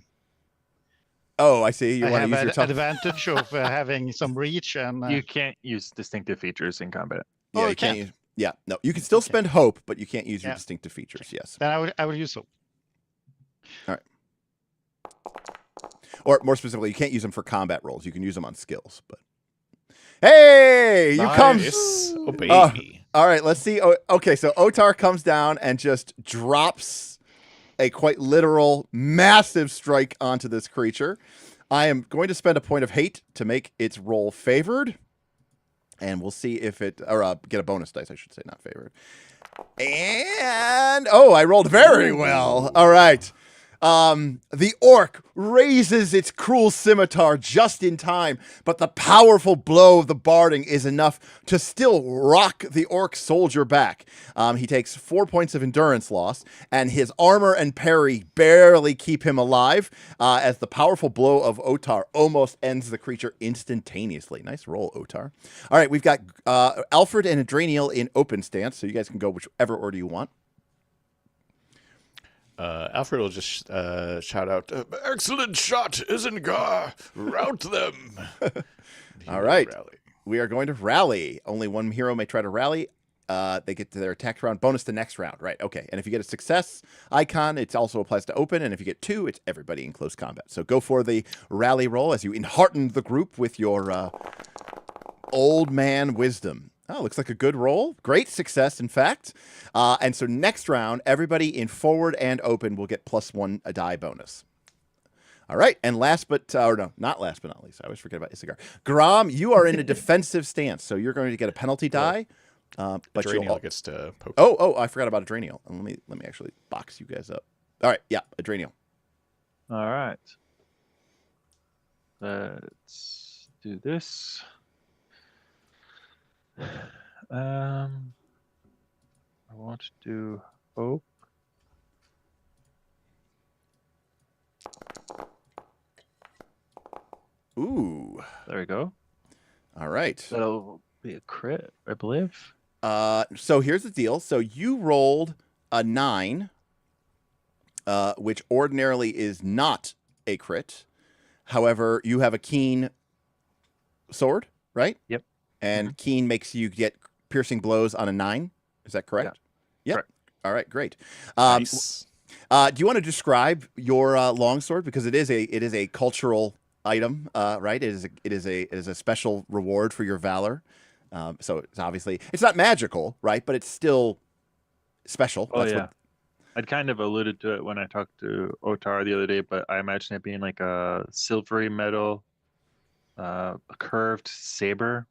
Oh, I see. You I want to have use your advantage of having some reach and. You can't use distinctive features in combat. Yeah, you can't use. Yeah, no. You can still spend hope, but you can't use your distinctive features. Yes. Then I would use hope. All right. Or more specifically, you can't use them for combat rolls. You can use them on skills. But hey, you come. Oh, baby. All right, let's see. Okay, so Otar comes down and just drops a quite literal, massive strike onto this creature. I am going to spend a point of hate to make its roll favored. And we'll see if it, or get a bonus dice, I should say, not favored. And, I rolled very well. All right. The orc raises its cruel scimitar just in time, but the powerful blow of the barding is enough to still rock the orc soldier back. He takes 4 points of endurance loss, and his armor and parry barely keep him alive, as the powerful blow of Otar almost ends the creature instantaneously. Nice roll, Otar. All right, we've got Alfred and Adraniel in open stance, so you guys can go whichever order you want. Alfred will just shout out, "Excellent shot, Isengard! Rout them!" All right. We are going to rally. Only one hero may try to rally. They get to their attack round. Bonus the next round. Right, okay. And if you get a success icon, it also applies to open. And if you get 2, it's everybody in close combat. So go for the rally roll as you enhearten the group with your old man wisdom. Oh, looks like a good roll. Great success, in fact. And so next round, everybody in forward and open will get +1 a die bonus. All right, and last but, or no, not last but not least, I always forget about Isengard. Grom, you are in a defensive stance, so you're going to get a penalty die. But Adraniel gets to poke. Oh, I forgot about Adraniel. Let me actually box you guys up. All right, yeah, Adraniel. All right. Let's do this. I want to do hope. Ooh. There we go. All right. That'll be a crit, I believe. So here's the deal. So you rolled a 9, which ordinarily is not a crit. However, you have a keen sword, right? Yep. And keen makes you get piercing blows on a 9. Is that correct? Yeah. Yep. Correct. All right, great. Nice. Do you want to describe your longsword, because it is a cultural item, right? It is a special reward for your valor. So it's obviously it's not magical, right? But it's still special. Oh, yeah. I'd kind of alluded to it when I talked to Otar the other day, but I imagine it being like a silvery metal, a curved saber.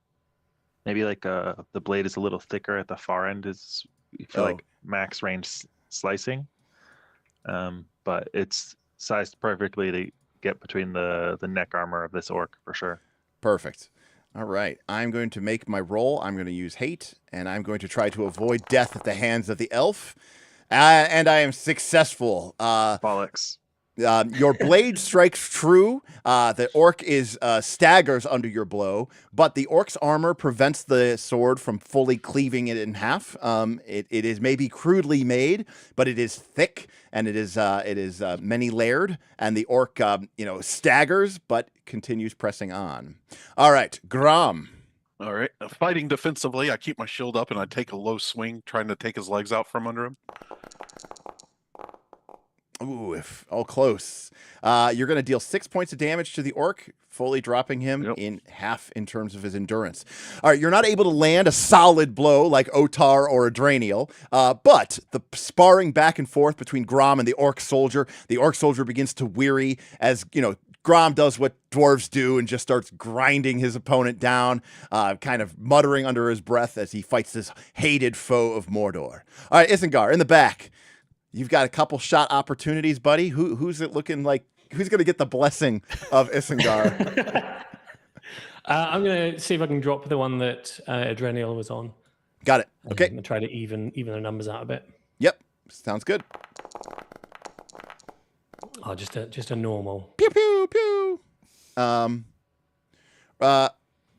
Maybe like the blade is a little thicker at the far end. You feel like max range slicing. But it's sized perfectly to get between the neck armor of this orc for sure. Perfect. All right. I'm going to make my roll. I'm going to use hate, and I'm going to try to avoid death at the hands of the elf. And I am successful. Bollocks. Your blade strikes true. The orc staggers under your blow, but the orc's armor prevents the sword from fully cleaving it in half. It is maybe crudely made, but it is thick and it is many layered. And the orc, staggers but continues pressing on. All right, Grom. All right. Fighting defensively, I keep my shield up and I take a low swing, trying to take his legs out from under him. Ooh, close. You're going to deal 6 points of damage to the orc, fully dropping him in half in terms of his endurance. All right, you're not able to land a solid blow like Otar or Adraniel, but the sparring back and forth between Grom and the orc soldier begins to weary as, Grom does what dwarves do and just starts grinding his opponent down, kind of muttering under his breath as he fights this hated foe of Mordor. All right, Isengard, in the back. You've got a couple shot opportunities, buddy. Who's it looking like? Who's going to get the blessing of Isengard? I'm going to see if I can drop the one that Adraniel was on. Got it. Okay. I'm going to try to even the numbers out a bit. Yep. Sounds good. Oh, just a normal. Pew pew pew.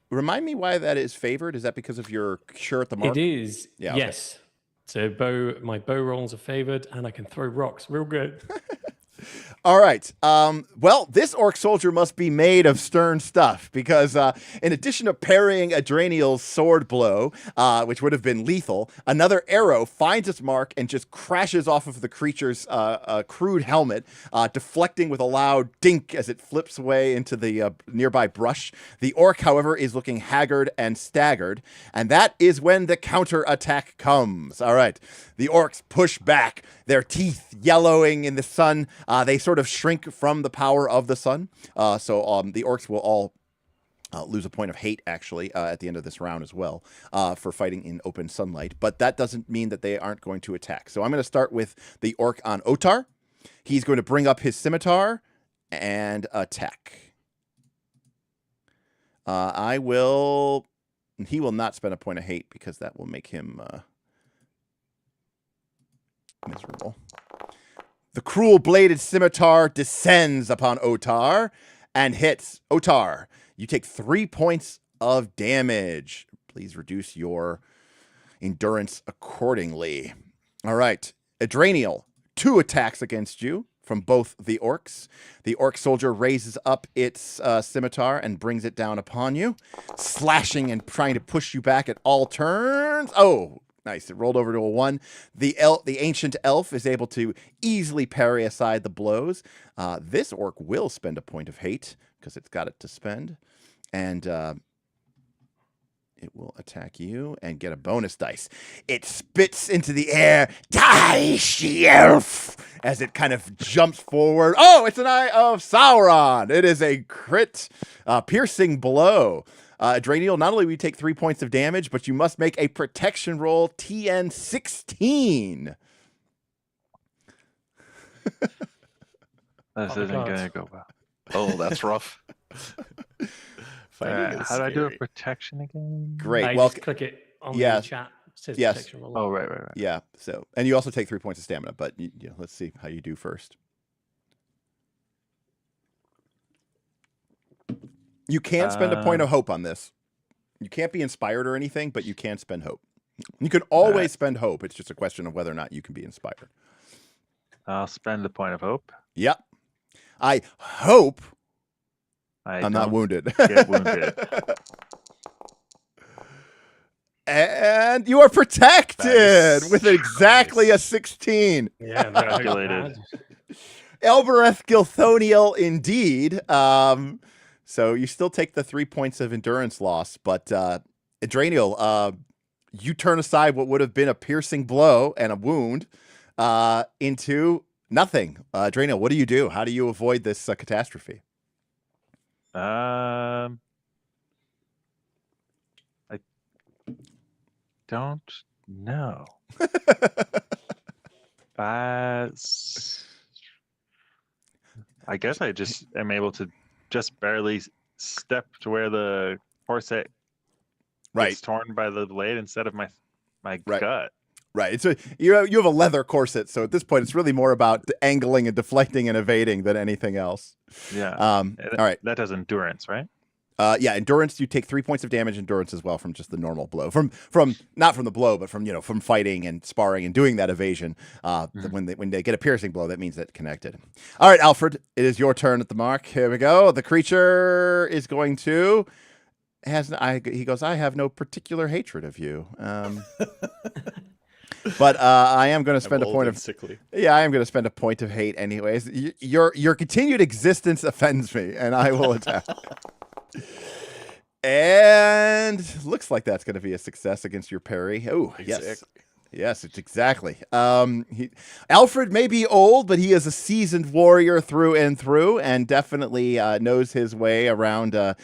Remind me why that is favored. Is that because of your sure at the mark? It is. Yeah. Yes. So my bow rolls are favored, and I can throw rocks real good. All right. Well, this orc soldier must be made of stern stuff because in addition to parrying Adraniel's sword blow, which would have been lethal, another arrow finds its mark and just crashes off of the creature's crude helmet, deflecting with a loud dink as it flips away into the nearby brush. The orc, however, is looking haggard and staggered, and that is when the counterattack comes. All right. The orcs push back, their teeth yellowing in the sun. They sort of shrink from the power of the sun. So the orcs will all lose a point of hate, actually, at the end of this round as well, for fighting in open sunlight. But that doesn't mean that they aren't going to attack. So I'm going to start with the orc on Otar. He's going to bring up his scimitar and attack. He will not spend a point of hate because that will make him miserable. The cruel-bladed scimitar descends upon Otar and hits. Otar, you take 3 points of damage. Please reduce your endurance accordingly. All right. Adraniel, 2 attacks against you from both the orcs. The orc soldier raises up its scimitar and brings it down upon you, slashing and trying to push you back at all turns. Oh, nice. It rolled over to a 1. The ancient elf is able to easily parry aside the blows. This orc will spend a point of hate because it's got it to spend. And it will attack you and get a bonus dice. It spits into the air, die, she elf, as it kind of jumps forward. Oh, it's an Eye of Sauron. It is a crit, piercing blow. Adraniel, not only will you take 3 points of damage, but you must make a protection roll TN 16. This isn't going to go well. Oh, that's rough. How do I do a protection again? Great. Well, just click it on the chat. It says protection roll. Oh, right. Yeah. So, and you also take 3 points of stamina, but let's see how you do first. You can spend a point of hope on this. You can't be inspired or anything, but you can spend hope. You can always spend hope. It's just a question of whether or not you can be inspired. I'll spend the point of hope. Yep. I hope I'm not don't wounded. Get wounded. And you are protected Nice. with exactly a 16. Yeah, Calculated. Elbereth Gilthoniel indeed. So you still take the 3 points of endurance loss, but Adraniel, you turn aside what would have been a piercing blow and a wound into nothing. Adraniel, what do you do? How do you avoid this catastrophe? I don't know. I guess I just am able to just barely step to where the corset gets torn by the blade instead of my gut. Right. So you have a leather corset, so at this point it's really more about angling and deflecting and evading than anything else. Yeah. All right. That does endurance, right? Yeah, endurance. You take 3 points of damage endurance as well from just the normal blow. From not from the blow, but from from fighting and sparring and doing that evasion. When they get a piercing blow, that means that connected. All right, Alfred, it is your turn at the mark. Here we go. The creature is going to he goes, I have no particular hatred of you. But I am going to spend a point of sickly. Yeah, I am going to spend a point of hate anyways. Your continued existence offends me, and I will attack. And looks like that's going to be a success against your parry. Oh, yes. Yes, it's exactly. Alfred may be old, but he is a seasoned warrior through and through, and definitely knows his way around a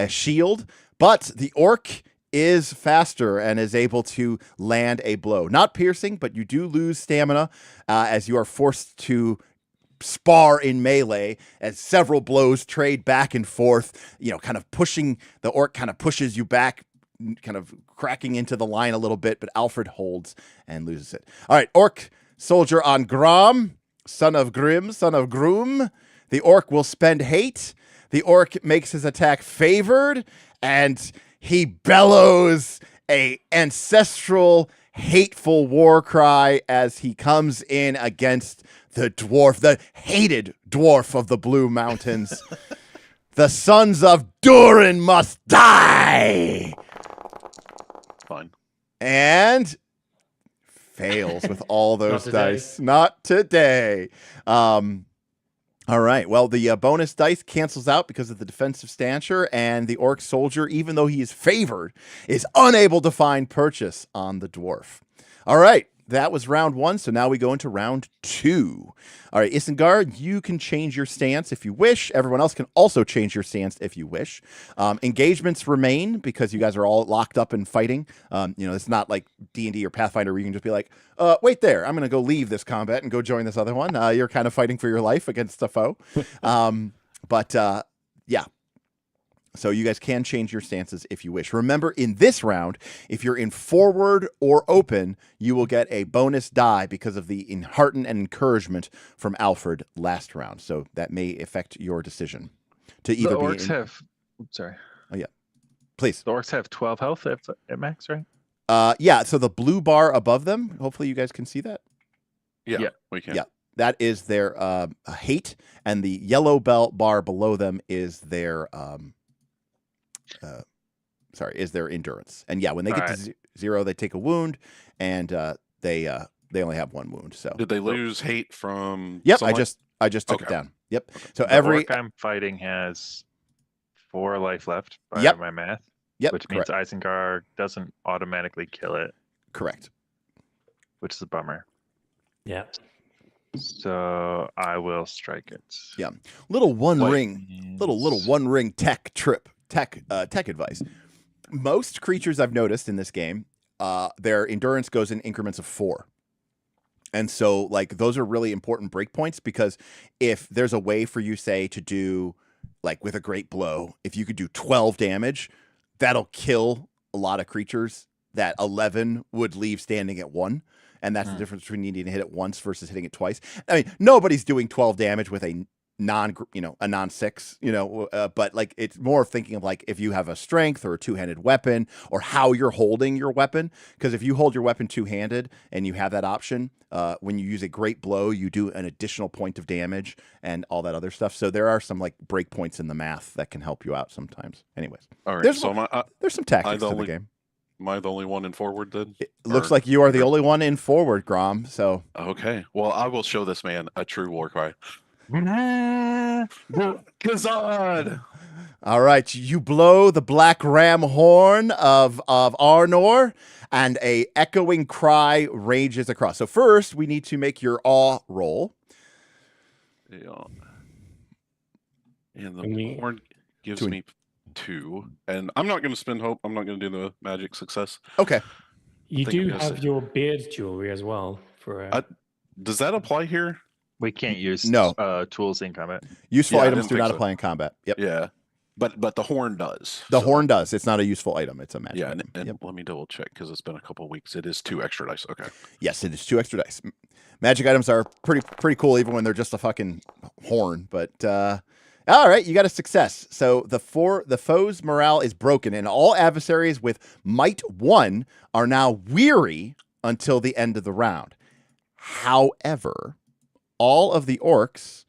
shield. But the orc is faster and is able to land a blow. Not piercing, but you do lose stamina as you are forced to spar in melee as several blows trade back and forth, kind of pushing, the orc kind of pushes you back, kind of cracking into the line a little bit, but Alfred holds and loses it. All right, orc soldier on Grom, son of Grim, son of Groom. The orc will spend hate. The orc makes his attack favored, and he bellows a ancestral, hateful war cry as he comes in against the dwarf, the hated dwarf of the Blue Mountains. The sons of Durin must die! Fine. And fails with all those dice. Not today. All right. Well, the bonus dice cancels out because of the defensive stature, and the orc soldier, even though he is favored, is unable to find purchase on the dwarf. All right. that was round 1, so now we go into round 2. All right, Isengard, you can change your stance if you wish. Everyone else can also change your stance if you wish. Engagements remain because you guys are all locked up and fighting. It's not like D&D or Pathfinder where you can just be like, wait there, I'm going to go leave this combat and go join this other one. You're kind of fighting for your life against a foe. Yeah. So you guys can change your stances if you wish. Remember, in this round, if you're in forward or open, you will get a bonus die because of the hearten and encouragement from Alfred last round. So that may affect your decision to either The orcs have. Sorry. Oh yeah, please. The orcs have 12 health at max, right? Yeah. So the blue bar above them. Hopefully, you guys can see that. Yeah, we can. Yeah, that is their hate, and the yellow belt bar below them is their is their endurance. And yeah, when they get to 0, they take a wound, and they only have 1 wound. So did they lose hate from? Yep, sunlight? I just took it down. Yep. Okay. So The orc I'm fighting has 4 life left by my math. Yep, Which means Isengard doesn't automatically kill it. Correct. Which is a bummer. Yeah. So I will strike it. Yeah. Little one ring tech advice. Most creatures I've noticed in this game, their endurance goes in increments of 4. And so like those are really important breakpoints, because if there's a way for you, say, to do like with a great blow, if you could do 12 damage, that'll kill a lot of creatures that 11 would leave standing at 1. And that's the difference between needing to hit it once versus hitting it twice. I mean, nobody's doing 12 damage with a non-6, but like it's more of thinking of like if you have a strength or a 2-handed weapon, or how you're holding your weapon. Because if you hold your weapon 2-handed and you have that option, when you use a great blow, you do an additional point of damage and all that other stuff. So there are some like breakpoints in the math that can help you out sometimes. Anyways, all right. There's some tactics to the game. Am I the only one in forward then? It looks like you are the only one in forward, Grom. So okay. Well, I will show this man a true war cry. Kazad! All right, you blow the black ram horn of Arnor, and a echoing cry rages across. So first, we need to make your awe roll. Yeah. And the horn gives me 2, and I'm not going to spend hope. I'm not going to do the magic success. Okay. You do have your beard jewelry as well for. Does that apply here? We can't use tools in combat. Useful items do not apply in combat. Yep. Yeah, but the horn does. The horn does. It's not a useful item. It's a magic. Yeah, item. and let me double check because it's been a couple of weeks. It is 2 extra dice. Okay. Yes, it is 2 extra dice. Magic items are pretty cool, even when they're just a fucking horn. But all right, you got a success. So the foe's morale is broken, and all adversaries with might 1 are now weary until the end of the round. However, all of the orcs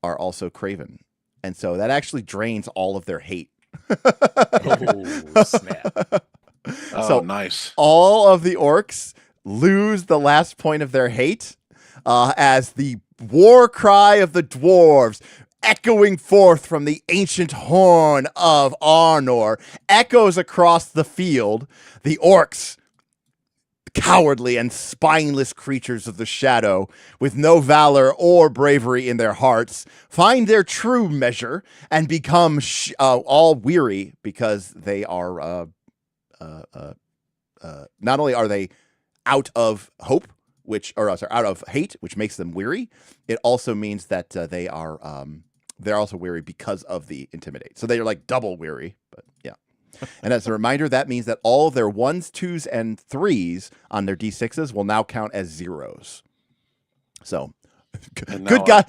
are also craven, and so that actually drains all of their hate. Oh, snap. So nice. All of the orcs lose the last point of their hate as the war cry of the dwarves, echoing forth from the ancient horn of Arnor, echoes across the field. The orcs, cowardly and spineless creatures of the shadow, with no valor or bravery in their hearts, find their true measure and become all weary, because they are not only are they out of hope, out of hate, which makes them weary. It also means that they're also weary because of the intimidate. So they are like double weary, but yeah. And as a reminder, that means that all of their 1s, 2s, and 3s on their D6s will now count as 0s. So good guy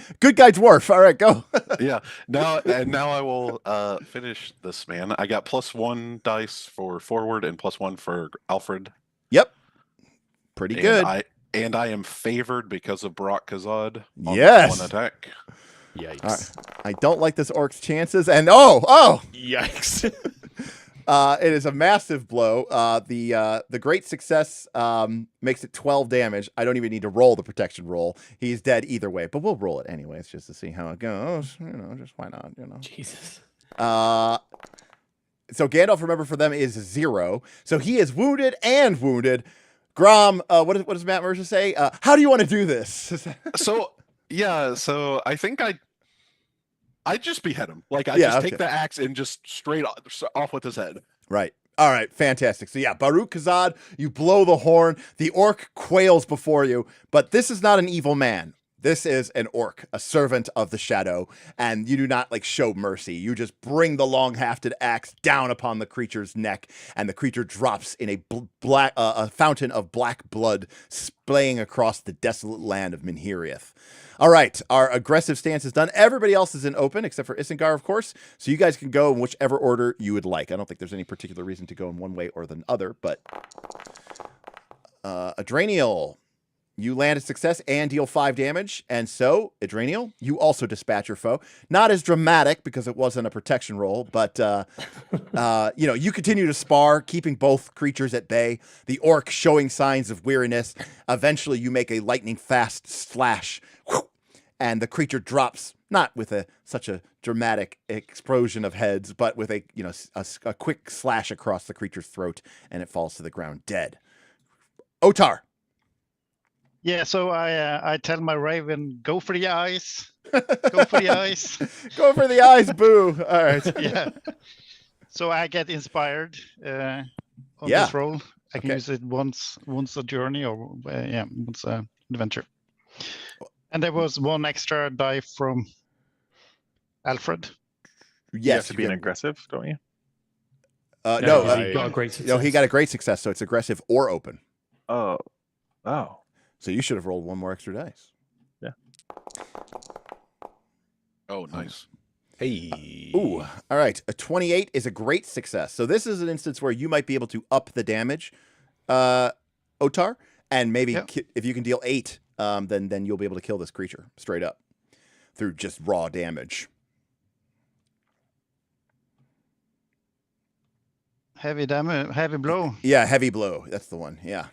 dwarf. All right, go. Yeah. Now I will finish this man. I got +1 dice for forward and +1 for Alfred. Yep. Pretty good. And I am favored because of Brock Kazad on yes. 1 attack. Yikes. Right. I don't like this orc's chances. And oh! Yikes. It is a massive blow. The great success makes it 12 damage. I don't even need to roll the protection roll. He's dead either way, but we'll roll it anyways just to see how it goes. Just why not? Jesus. So Gandalf, remember, for them is 0. So he is wounded and wounded. Grom, what does Matt Mercer say? How do you want to do this? So I think I'd just behead him. Like, I take the axe and just straight off with his head. Right. All right, fantastic. So yeah, Baruch Kazad, you blow the horn. The orc quails before you, but this is not an evil man. This is an orc, a servant of the shadow, and you do not show mercy. You just bring the long-hafted axe down upon the creature's neck, and the creature drops in a fountain of black blood splaying across the desolate land of Minhiriath. All right, our aggressive stance is done. Everybody else is in open, except for Isengard, of course. So you guys can go in whichever order you would like. I don't think there's any particular reason to go in one way or the other, but Adraniel, you land a success and deal 5 damage. And so, Adraniel, you also dispatch your foe. Not as dramatic because it wasn't a protection roll, but you continue to spar, keeping both creatures at bay. The orc showing signs of weariness. Eventually, you make a lightning fast slash, and the creature drops, not with such a dramatic explosion of heads, but with a quick slash across the creature's throat, and it falls to the ground dead. Otar. Yeah, so I tell my raven, go for the eyes. Go for the eyes. Go for the eyes, boo. All right. Yeah. So I get inspired on this roll. I can use it once a journey or once an adventure. And there was 1 extra die from Alfred. Yes, you have to be an aggressive, don't you? No, he got a great success. No, he got a great success, so it's aggressive or open. Oh. So you should have rolled 1 more extra dice. Yeah. Oh, nice. Hey. Ooh, all right. A 28 is a great success. So this is an instance where you might be able to up the damage, Otar, and maybe if you can deal 8, then you'll be able to kill this creature straight up through just raw damage. Heavy damage, heavy blow. Yeah, heavy blow. That's the one. Yeah.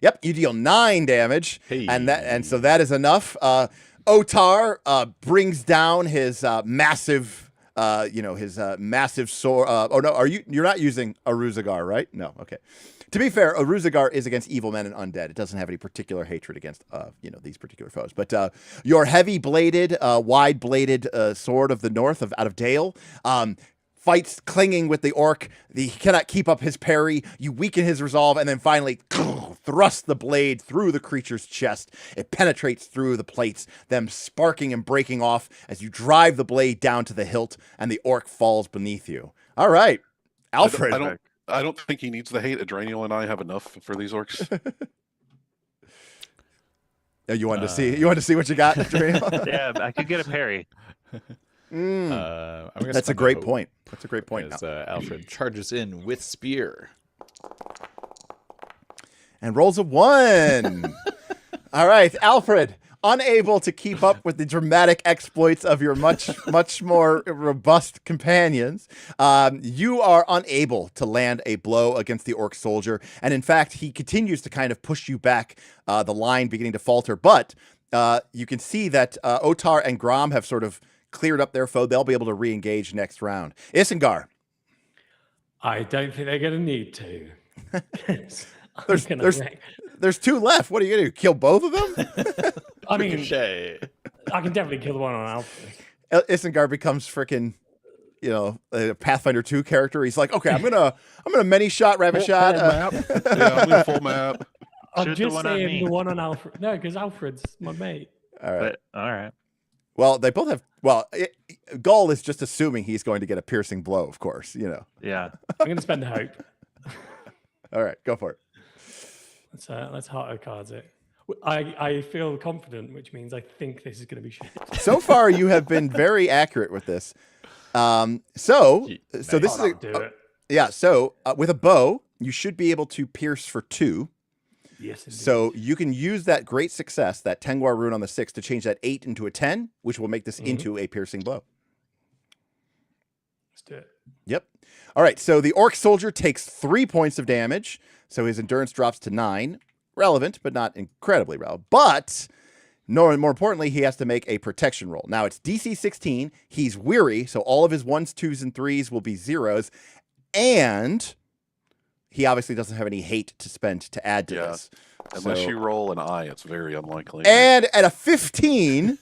Yep, you deal 9 damage, and so that is enough. Otar brings down his massive, massive sword. Oh no, you're not using Aruzagar, right? No, okay. To be fair, Aruzagar is against evil men and undead. It doesn't have any particular hatred against, these particular foes. But your heavy-bladed, wide-bladed sword of the north out of Dale. Fights clinging with the orc. He cannot keep up his parry. You weaken his resolve, and then finally thrust the blade through the creature's chest. It penetrates through the plates, them sparking and breaking off as you drive the blade down to the hilt, and the orc falls beneath you. All right, Alfred. I don't think he needs the hate. Adraniel and I have enough for these orcs. You wanted to see? You wanted to see what you got, Adraniel? Yeah, I could get a parry. That's a great point. That's a great point. As Alfred charges in with spear. And rolls a 1. All right, Alfred, unable to keep up with the dramatic exploits of your much more robust companions, you are unable to land a blow against the orc soldier. And in fact, he continues to kind of push you back, the line beginning to falter. But you can see that Otar and Grom have sort of cleared up their foe. They'll be able to re-engage next round. Isengard. I don't think they're going to need to. There's 2 left. What are you going to do? Kill both of them? I mean, I can definitely kill the one on Alfred. Isengard becomes freaking, a Pathfinder 2 character. He's like, okay, I'm gonna many shot, rapid shot. I'm gonna full map. I'm just saying the one on Alfred. No, because Alfred's my mate. All right. All right. Well, they both have. Well, Gull is just assuming he's going to get a piercing blow, of course. Yeah. I'm going to spend the hope. All right, go for it. Let's heart cards it. I feel confident, which means I think this is going to be shit. So far, you have been very accurate with this. So this is So with a bow, you should be able to pierce for 2. Yes, indeed. So you can use that great success, that Tengwar rune on the 6, to change that 8 into a 10, which will make this into a piercing blow. Let's do it. Yep. All right. So the orc soldier takes 3 points of damage. So his endurance drops to 9. Relevant, but not incredibly relevant. But more importantly, he has to make a protection roll. Now it's DC 16. He's weary, so all of his 1s, 2s, and 3s will be 0s. And he obviously doesn't have any hate to spend to add to this. Unless So- you roll an eye, it's very unlikely. And at a 15,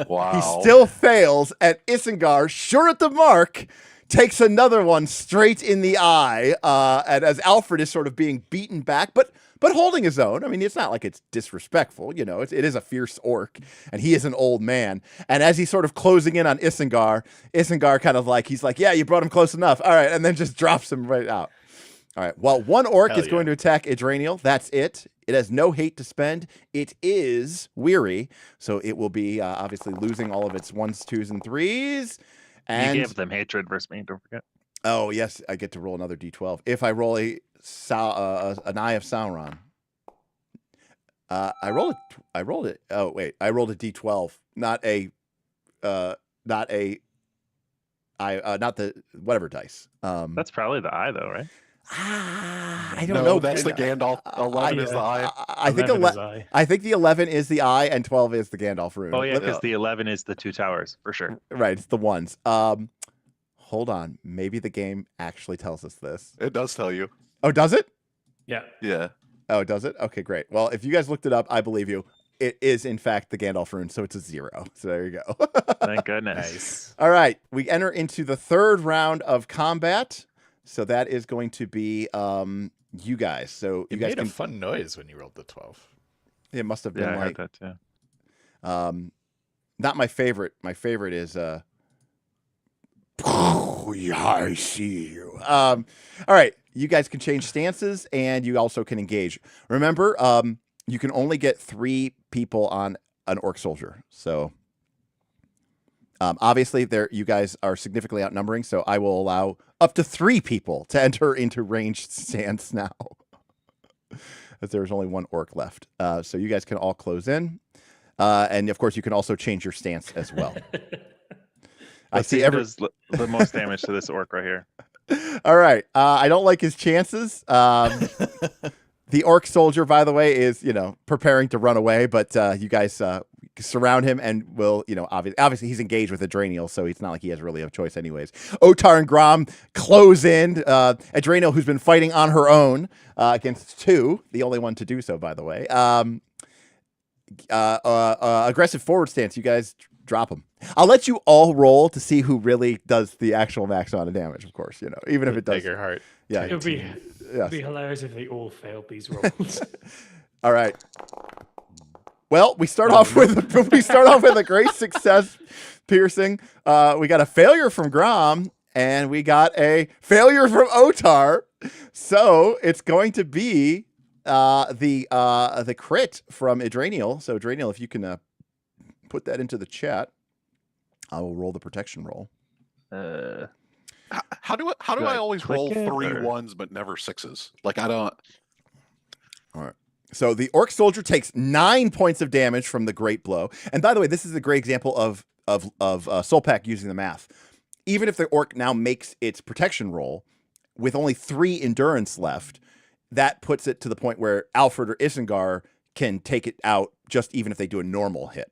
wow. he still fails, and Isengard, sure at the mark, takes another one straight in the eye. And as Alfred is sort of being beaten back, but holding his own. I mean, it's not like it's disrespectful, you know. It is a fierce orc, and he is an old man. And as he's sort of closing in on Isengard kind of like, he's like, yeah, you brought him close enough. All right, and then just drops him right out. All right, well, one orc Hell is going to attack Idraniel. That's it. It has no hate to spend. It is weary, so it will be obviously losing all of its 1s, 2s, and 3s. And You gave them hatred versus me, don't forget. oh, yes, I get to roll another d12. If I roll an Eye of Sauron. I rolled it. Oh, wait, I rolled a d12, not the whatever dice. That's probably the eye, though, right? I don't No, know. that's the Gandalf. 11 is the eye. I think 11 is eye. I think the 11 is the eye and 12 is the Gandalf rune. Oh, yeah, because the 11 is the 2 towers, for sure. Right, it's the ones. Hold on. Maybe the game actually tells us this. It does tell you. Oh, does it? Yeah. Yeah. Oh, does it? Okay, great. Well, if you guys looked it up, I believe you. It is, in fact, the Gandalf rune, so it's a 0. So there you go. Thank goodness. Nice. All right, we enter into the third round of combat. So that is going to be you guys. So you You guys made can. a fun noise when you rolled the 12. It must have been Yeah, I like heard that, too. not my favorite. My favorite is I see you. All right, you guys can change stances, and you also can engage. Remember, you can only get 3 people on an orc soldier. So obviously, you guys are significantly outnumbering. So I will allow up to 3 people to enter into ranged stance now, as there's only 1 orc left. So you guys can all close in, and of course, you can also change your stance as well. I Let's see who every. does the most damage to this orc right here. All right. I don't like his chances. The orc soldier, by the way, is, preparing to run away, but you guys surround him and will, obviously he's engaged with Adraniel, so it's not like he has really a choice anyways. Otar and Grom close in. Adraniel, who's been fighting on her own against 2, the only one to do so, by the way. Aggressive forward stance. You guys drop him. I'll let you all roll to see who really does the actual max amount of damage, of course, even if it does. Dagger heart. Yeah. It would be, Yes. be hilarious if they all failed these rolls. All right. Well, we start off with a great success, piercing. We got a failure from Grom, and we got a failure from Otar. So it's going to be the crit from Adraniel. So Adraniel, if you can put that into the chat, I will roll the protection roll. How do Do I I always click roll it, 3 or- 1s but never 6s? Like I don't. All right. So the orc soldier takes 9 points of damage from the great blow. And by the way, this is a great example of Soulpack using the math. Even if the orc now makes its protection roll with only 3 endurance left, that puts it to the point where Alfred or Isengard can take it out just even if they do a normal hit.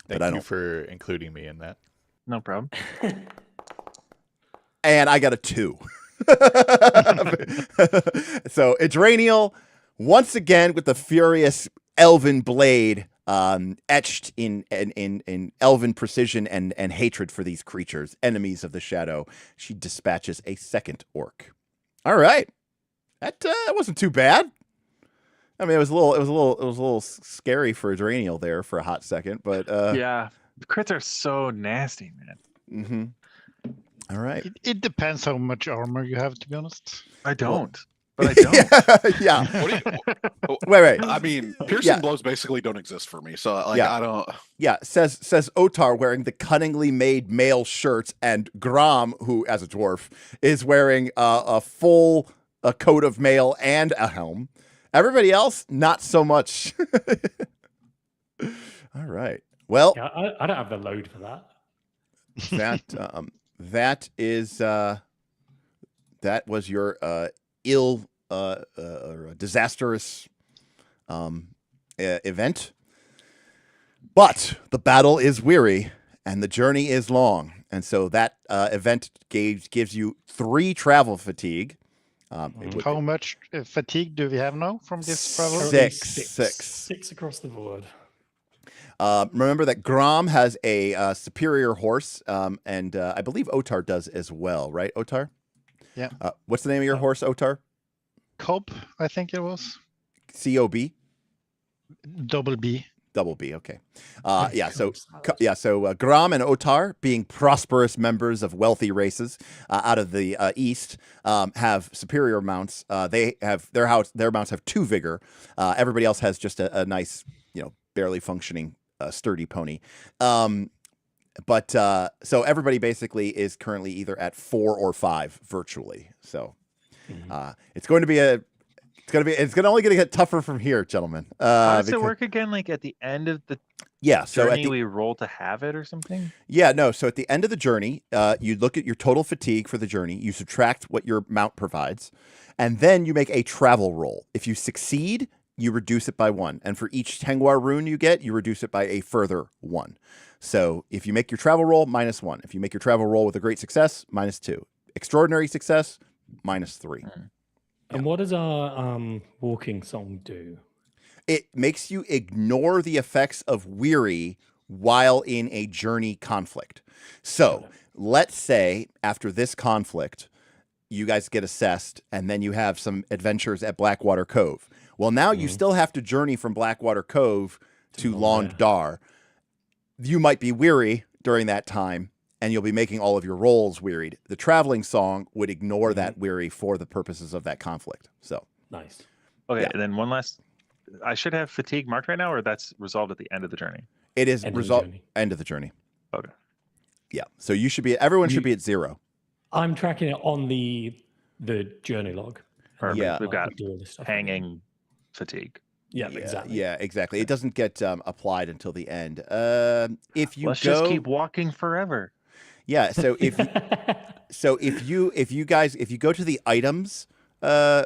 Thank I you don't- for including me in that. No problem. And I got a 2. So Adraniel, once again with the furious elven blade, etched in elven precision and hatred for these creatures, enemies of the shadow, she dispatches a second orc. All right, that wasn't too bad. I mean, it was a little scary for Adraniel there for a hot second, but Yeah. Crits are so nasty, man. Mm-hmm. All right. It depends how much armor you have, to be honest. I don't. But I don't. Yeah. What do you, Wait. I mean, piercing Yeah. blows basically don't exist for me. So like Yeah. I don't. Yeah, says Otar, wearing the cunningly made male shirt, and Grom, who as a dwarf is wearing a full coat of mail and a helm. Everybody else, not so much. All right. Well, Yeah, I don't have the load for that. that was your ill or disastrous event. But the battle is weary and the journey is long, and so that event gives you 3 travel fatigue. How much fatigue do we have now from this travel? Currently Six. Six across the board. Remember that Grom has a superior horse, and I believe Otar does as well, right, Otar? Yeah. What's the name of your horse, Otar? Cobb, I think it was. C-O-B? Double B. Double B, okay. So Grom and Otar, being prosperous members of wealthy races out of the east, have superior mounts. They have their mounts have 2 vigor. Everybody else has just a nice, barely functioning, sturdy pony. But so everybody basically is currently either at 4 or 5 virtually. So it's going to only get tougher from here, gentlemen. How does it work again? Like at the end of the journey, we roll to have it or something? Yeah, no. So at the end of the journey, you look at your total fatigue for the journey. You subtract what your mount provides, and then you make a travel roll. If you succeed, you reduce it by 1, and for each Tengwar rune you get, you reduce it by a further 1. So if you make your travel roll, -1. If you make your travel roll with a great success, -2. Extraordinary success, -3. And what does our walking song do? It makes you ignore the effects of weary while in a journey conflict. So let's say after this conflict, you guys get assessed, and then you have some adventures at Blackwater Cove. Well, now you still have to journey from Blackwater Cove to Long Dar. You might be weary during that time, and you'll be making all of your rolls wearied. The traveling song would ignore that weary for the purposes of that conflict. So nice. Okay, and then one last. I should have fatigue marked right now, or that's resolved at the end of the journey? It is resolved end of the journey. Okay. Yeah. So everyone should be at 0. I'm tracking it on the journey log. Perfect. Yeah. We've got do all this stuff hanging fatigue. Yeah, exactly. Yeah, exactly. It doesn't get applied until the end. If you Let's just keep walking forever. Yeah. So if you go to the items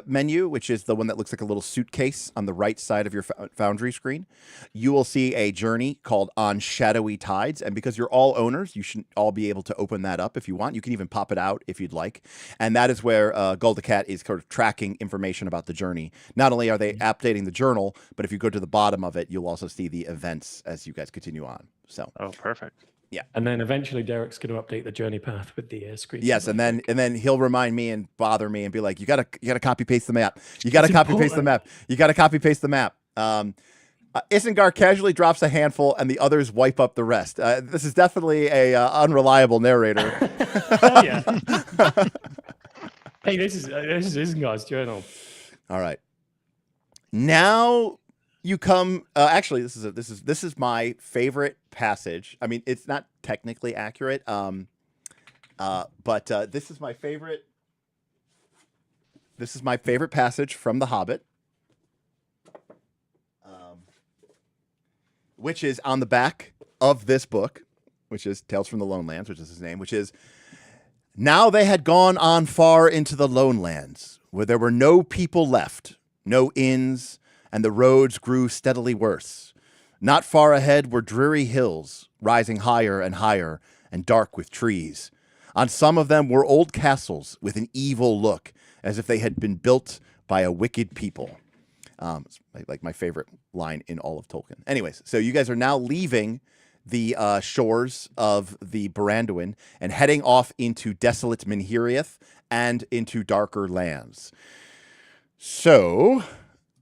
menu, which is the one that looks like a little suitcase on the right side of your Foundry screen, you will see a journey called On Shadowy Tides. And because you're all owners, you should all be able to open that up if you want. You can even pop it out if you'd like. And that is where Goldacat is sort of tracking information about the journey. Not only are they updating the journal, but if you go to the bottom of it, you'll also see the events as you guys continue on. So. Oh, perfect. Yeah. And then eventually Derek's going to update the journey path with the screen. Yes, and then he'll remind me and bother me and be like, you gotta copy paste the map. You gotta copy paste the map. You gotta copy paste the map. Isengard casually drops a handful and the others wipe up the rest. This is definitely a unreliable narrator. Yeah. Hey, this is Isengard's journal. All right. Now you come. Actually, this is my favorite passage. I mean, it's not technically accurate. But this is my favorite. This is my favorite passage from The Hobbit, which is on the back of this book, which is Tales from the Lone Lands, which is his name, which is, now they had gone on far into the Lone Lands, where there were no people left, no inns, and the roads grew steadily worse. Not far ahead were dreary hills, rising higher and higher, and dark with trees. On some of them were old castles with an evil look, as if they had been built by a wicked people. It's like my favorite line in all of Tolkien. Anyways, so you guys are now leaving the shores of the Baranduin and heading off into desolate Minhiriath and into darker lands. So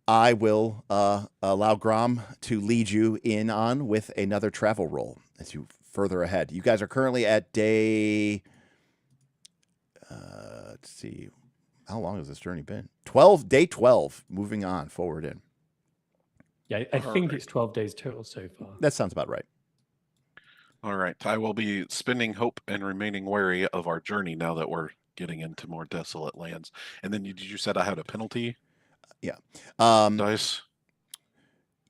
I will allow Grom to lead you in on with another travel roll as you further ahead. You guys are currently at day... let's see. How long has this journey been? Day 12, moving on, forward in. Yeah, I think it's 12 days total so far. That sounds about right. All right. I will be spending hope and remaining wary of our journey now that we're getting into more desolate lands. And then you said I had a penalty? Yeah. Dice?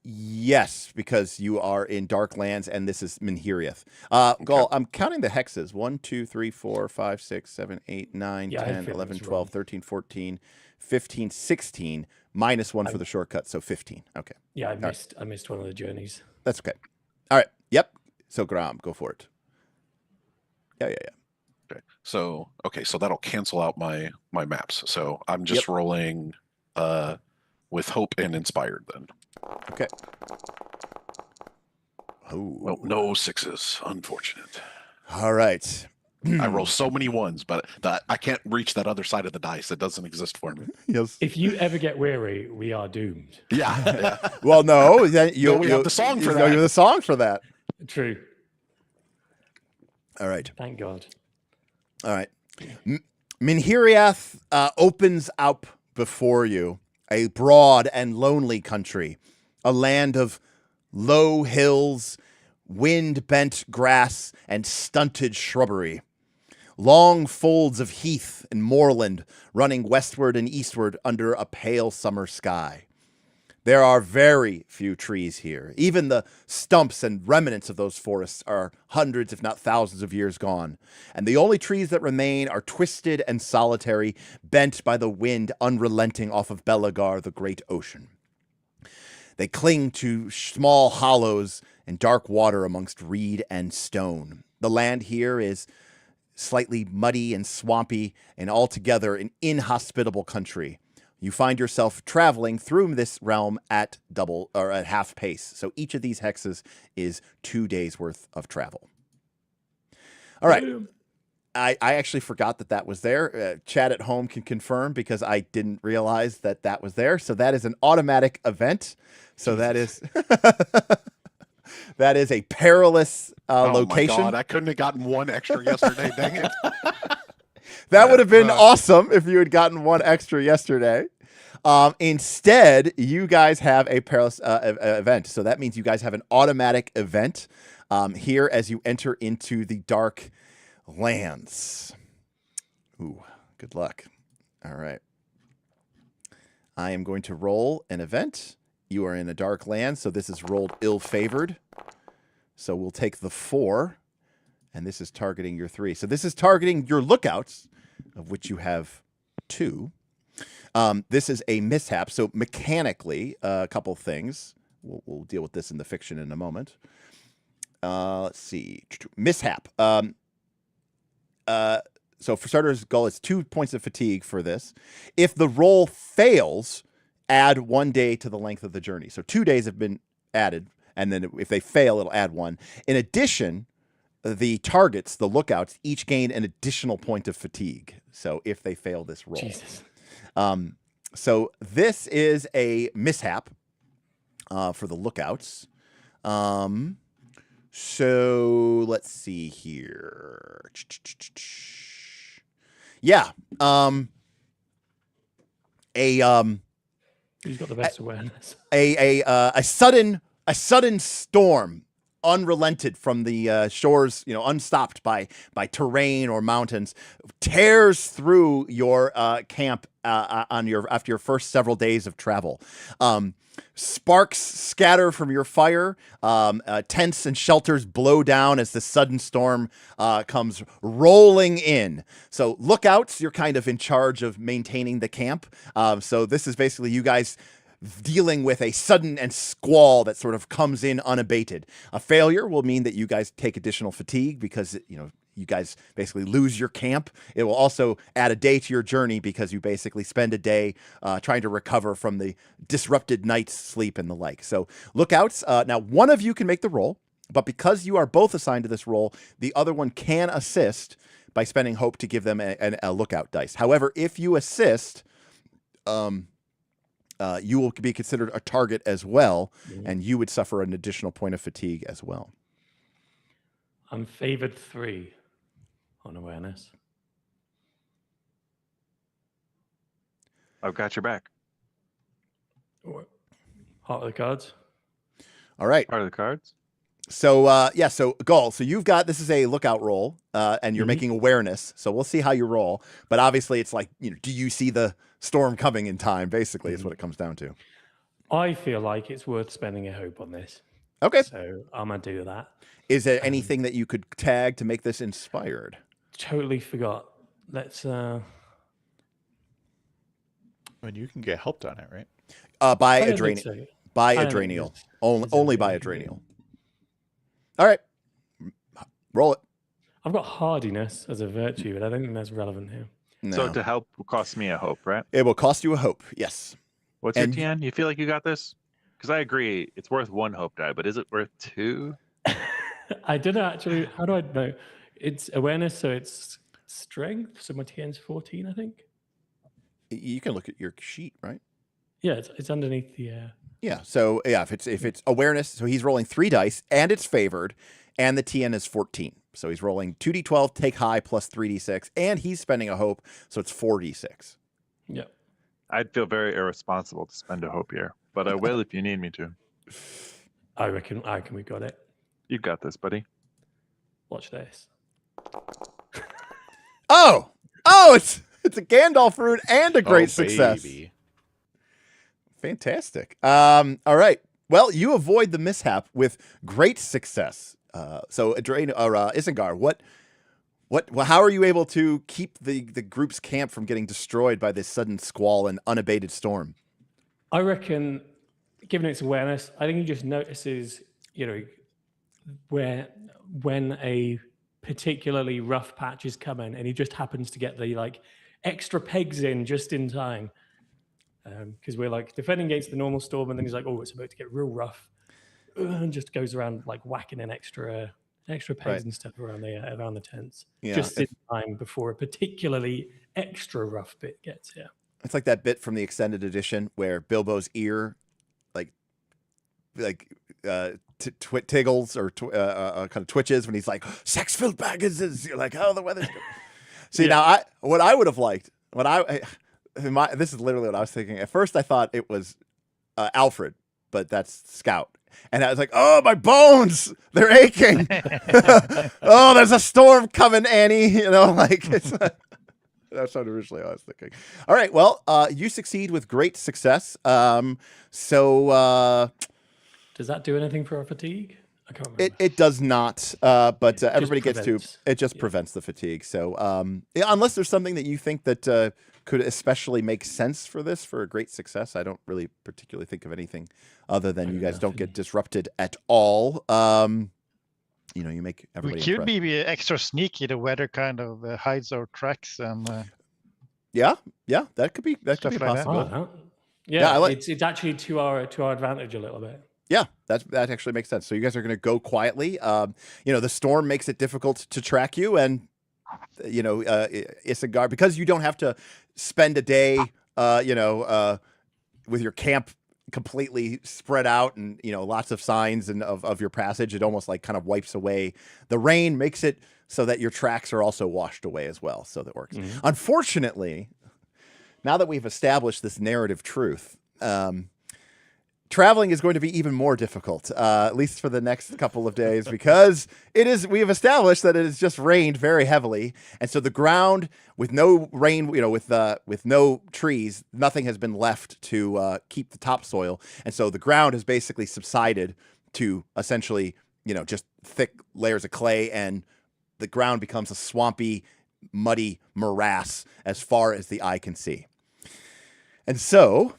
Yes, because you are in dark lands and this is Minhiriath. Gol, I'm counting the hexes. 1, 2, 3, 4, 5, 6, 7, 8, 9, 10, 11, 12, 13, 14, 15, 16, minus 1 for the shortcut, so 15. Okay. Yeah, I missed one of the journeys. That's okay. All right. Yep. So Grom, go for it. Yeah. Okay. So that'll cancel out my maps. So I'm just rolling with hope and inspired then. Okay. Oh. Well, no sixes. Unfortunate. All right. I roll so many ones, but I can't reach that other side of the dice. It doesn't exist for me. Yes. If you ever get weary, we are doomed. Yeah. Well, no. Then we have the song for that. You have the song for that. True. All right. Thank God. All right. Minhiriath opens up before you a broad and lonely country, a land of low hills, wind-bent grass, and stunted shrubbery. Long folds of heath and moorland running westward and eastward under a pale summer sky. There are very few trees here. Even the stumps and remnants of those forests are hundreds, if not thousands of years gone. And the only trees that remain are twisted and solitary, bent by the wind unrelenting off of Belagar, the great ocean. They cling to small hollows and dark water amongst reed and stone. The land here is slightly muddy and swampy, and altogether an inhospitable country. You find yourself traveling through this realm at half pace. So each of these hexes is 2 days worth of travel. All right. I actually forgot that was there. Chat at home can confirm because I didn't realize that was there. So that is an automatic event. So that is that is a perilous location. Oh my God, I couldn't have gotten one extra yesterday. Dang it. That would have been awesome if you had gotten one extra yesterday. Instead, you guys have a perilous event. So that means you guys have an automatic event here as you enter into the dark lands. Ooh, good luck. All right. I am going to roll an event. You are in a dark land, so this is rolled ill-favored. So we'll take the 4, and this is targeting your 3. So this is targeting your lookouts, of which you have 2. This is a mishap. So mechanically, a couple things. We'll deal with this in the fiction in a moment. Let's see. Mishap. So for starters, goal is 2 points of fatigue for this. If the roll fails, add 1 day to the length of the journey. So 2 days have been added, and then if they fail, it'll add 1. In addition, the targets, the lookouts, each gain an additional point of fatigue. So if they fail this roll. Jesus. So this is a mishap for the lookouts. So let's see here. Yeah. Who's got the best awareness? A sudden storm, unrelented from the shores, unstopped by terrain or mountains, tears through your camp after your first several days of travel. Sparks scatter from your fire. Tents and shelters blow down as the sudden storm comes rolling in. So lookouts, you're kind of in charge of maintaining the camp. So this is basically you guys dealing with a sudden and squall that sort of comes in unabated. A failure will mean that you guys take additional fatigue because, you guys basically lose your camp. It will also add a day to your journey because you basically spend a day trying to recover from the disrupted night's sleep and the like. So lookouts. Now, one of you can make the roll, but because you are both assigned to this roll, the other one can assist by spending hope to give them a lookout dice. However, if you assist, you will be considered a target as well, and you would suffer an additional point of fatigue as well. I'm favored 3 on awareness. I've got your back. Heart of the cards. All right. Part of the cards. So, so Gaul, so you've got, this is a lookout roll, and you're making awareness. So we'll see how you roll. But obviously it's like, do you see the storm coming in time, basically, is what it comes down to. I feel like it's worth spending a hope on this. Okay. So I'm going to do that. Is there anything that you could tag to make this inspired? Totally forgot. Let's... And you can get helped on it, right? By I don't think Adraniel. so. By I don't think Adraniel. it's- Only by Adraniel. All right. Roll it. I've got hardiness as a virtue, but I don't think that's relevant here. No. So to help will cost me a hope, right? It will cost you a hope. Yes. What's your TN? You feel like you got this? Because I agree, it's worth 1 hope die, but is it worth 2? I didn't actually. How do I know? It's awareness, so it's strength. So my TN's 14, I think. You can look at your sheet, right? Yeah, it's underneath the. Yeah. So yeah, if it's awareness, so he's rolling 3 dice and it's favored, and the TN is 14. So he's rolling 2d12, take high plus 3d6, and he's spending a hope, so it's 4d6. Yeah. I'd feel very irresponsible to spend a hope here, but I will if you need me to. I reckon we got it. You got this, buddy. Watch this. Oh, it's a Gandalf rune and a great success. Baby. Fantastic. All right. Well, you avoid the mishap with great success. So, Isengard, how are you able to keep the group's camp from getting destroyed by this sudden squall and unabated storm? I reckon, given its awareness, I think he just notices, when a particularly rough patch is coming, and he just happens to get the extra pegs in just in time. Because we're defending against the normal storm, and then he's like, "Oh, it's about to get real rough," and just goes around whacking in extra pegs and stuff around the tents, just in time before a particularly extra rough bit gets here. It's like that bit from the extended edition where Bilbo's ear, tiggles or kind of twitches when he's like, "Sex-filled baggages." You're like, "Oh, the weather's good." See, now what I would have liked, this is literally what I was thinking. At first, I thought it was Alfred, but that's Scout. And I was like, "Oh, my bones, they're aching." "Oh, there's a storm coming, Annie." That's what originally I was thinking. All right, well, you succeed with great success. Does that do anything for our fatigue? I can't remember. It does not, but everybody gets to. It just prevents the fatigue. So, unless there's something that you think that could especially make sense for a great success, I don't really particularly think of anything other than you guys don't get disrupted at all. You make everybody. We could be extra sneaky. The weather kind of hides our tracks, and yeah, that could be possible. Oh, yeah, it's actually to our advantage a little bit. Yeah, that actually makes sense. So you guys are going to go quietly. The storm makes it difficult to track you, and Isengard, because you don't have to spend a day, with your camp completely spread out and lots of signs and of your passage. It almost kind of wipes away the rain, makes it so that your tracks are also washed away as well. So that works. Mm-hmm. Unfortunately, now that we've established this narrative truth, traveling is going to be even more difficult, at least for the next couple of days, because we have established that it has just rained very heavily. And so the ground, with no rain, with no trees, nothing has been left to keep the topsoil. And so the ground has basically subsided to essentially, just thick layers of clay, and the ground becomes a swampy, muddy morass as far as the eye can see. And so,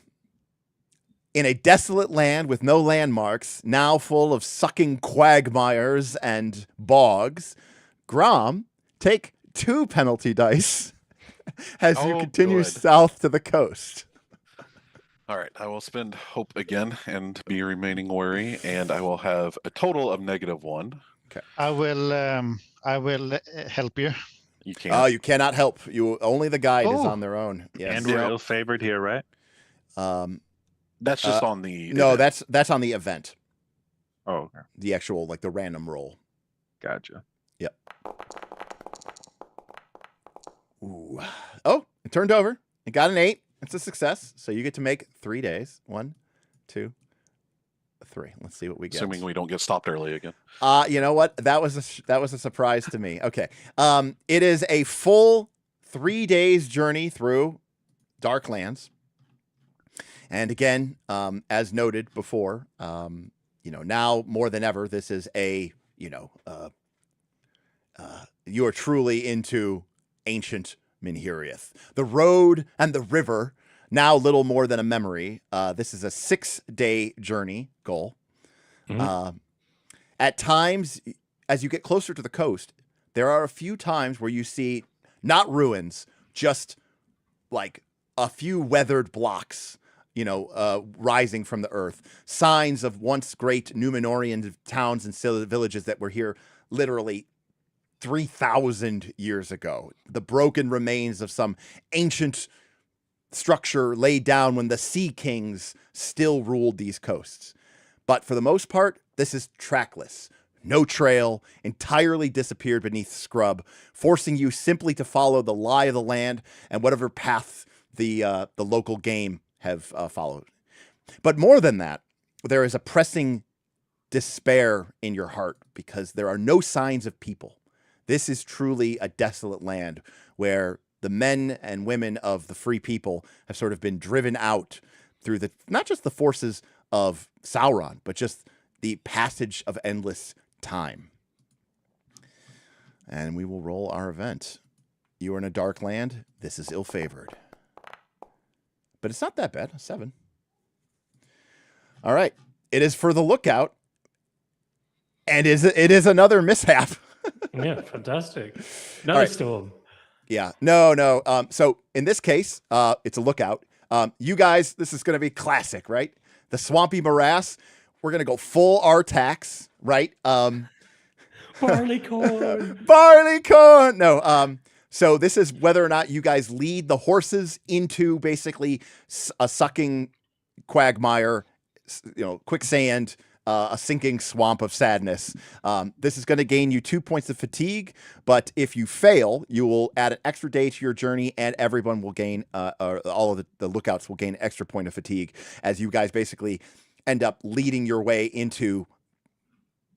in a desolate land with no landmarks, now full of sucking quagmires and bogs, Grom, take 2 penalty dice as you continue south to the coast. All right, I will spend hope again and be remaining wary, and I will have a total of -1. Okay. I will help you. You can't. Oh, you cannot help. Only the guide is on their own. Yes. And we're ill-favored here, right? That's just on the... No, that's on the event. Oh, okay. The actual, the random roll. Gotcha. Yep. Ooh. Oh, it turned over. It got an 8. It's a success. So you get to make 3 days. 1, 2, 3. Let's see what we get. Assuming we don't get stopped early again. You know what? That was a surprise to me. Okay. It is a full 3 days journey through Darklands. And again, as noted before, now more than ever, this is you are truly into ancient Minhiriath. The road and the river, now little more than a memory. This is a 6-day journey goal. Mm-hmm. At times, as you get closer to the coast, there are a few times where you see not ruins, just like a few weathered blocks, rising from the earth. Signs of once great Numenorian towns and villages that were here literally 3,000 years ago. The broken remains of some ancient structure laid down when the Sea Kings still ruled these coasts. But for the most part, this is trackless. No trail, entirely disappeared beneath scrub, forcing you simply to follow the lie of the land and whatever path the local game have followed. But more than that, there is a pressing despair in your heart because there are no signs of people. This is truly a desolate land where the men and women of the free people have sort of been driven out through not just the forces of Sauron, but just the passage of endless time. And we will roll our event. You are in a dark land. This is ill-favored. But it's not that bad. A 7. All right. It is for the lookout. And it is another mishap. Yeah, fantastic. Another right. storm. Yeah. No. So in this case, it's a lookout. You guys, this is going to be classic, right? The swampy morass. We're going to go full Artax, right? Barleycorn. Barleycorn. No. So this is whether or not you guys lead the horses into basically a sucking quagmire, quicksand, a sinking swamp of sadness. This is going to gain you 2 points of fatigue, but if you fail, you will add an extra day to your journey, and everyone will gain, all of the lookouts will gain an extra point of fatigue as you guys basically end up leading your way into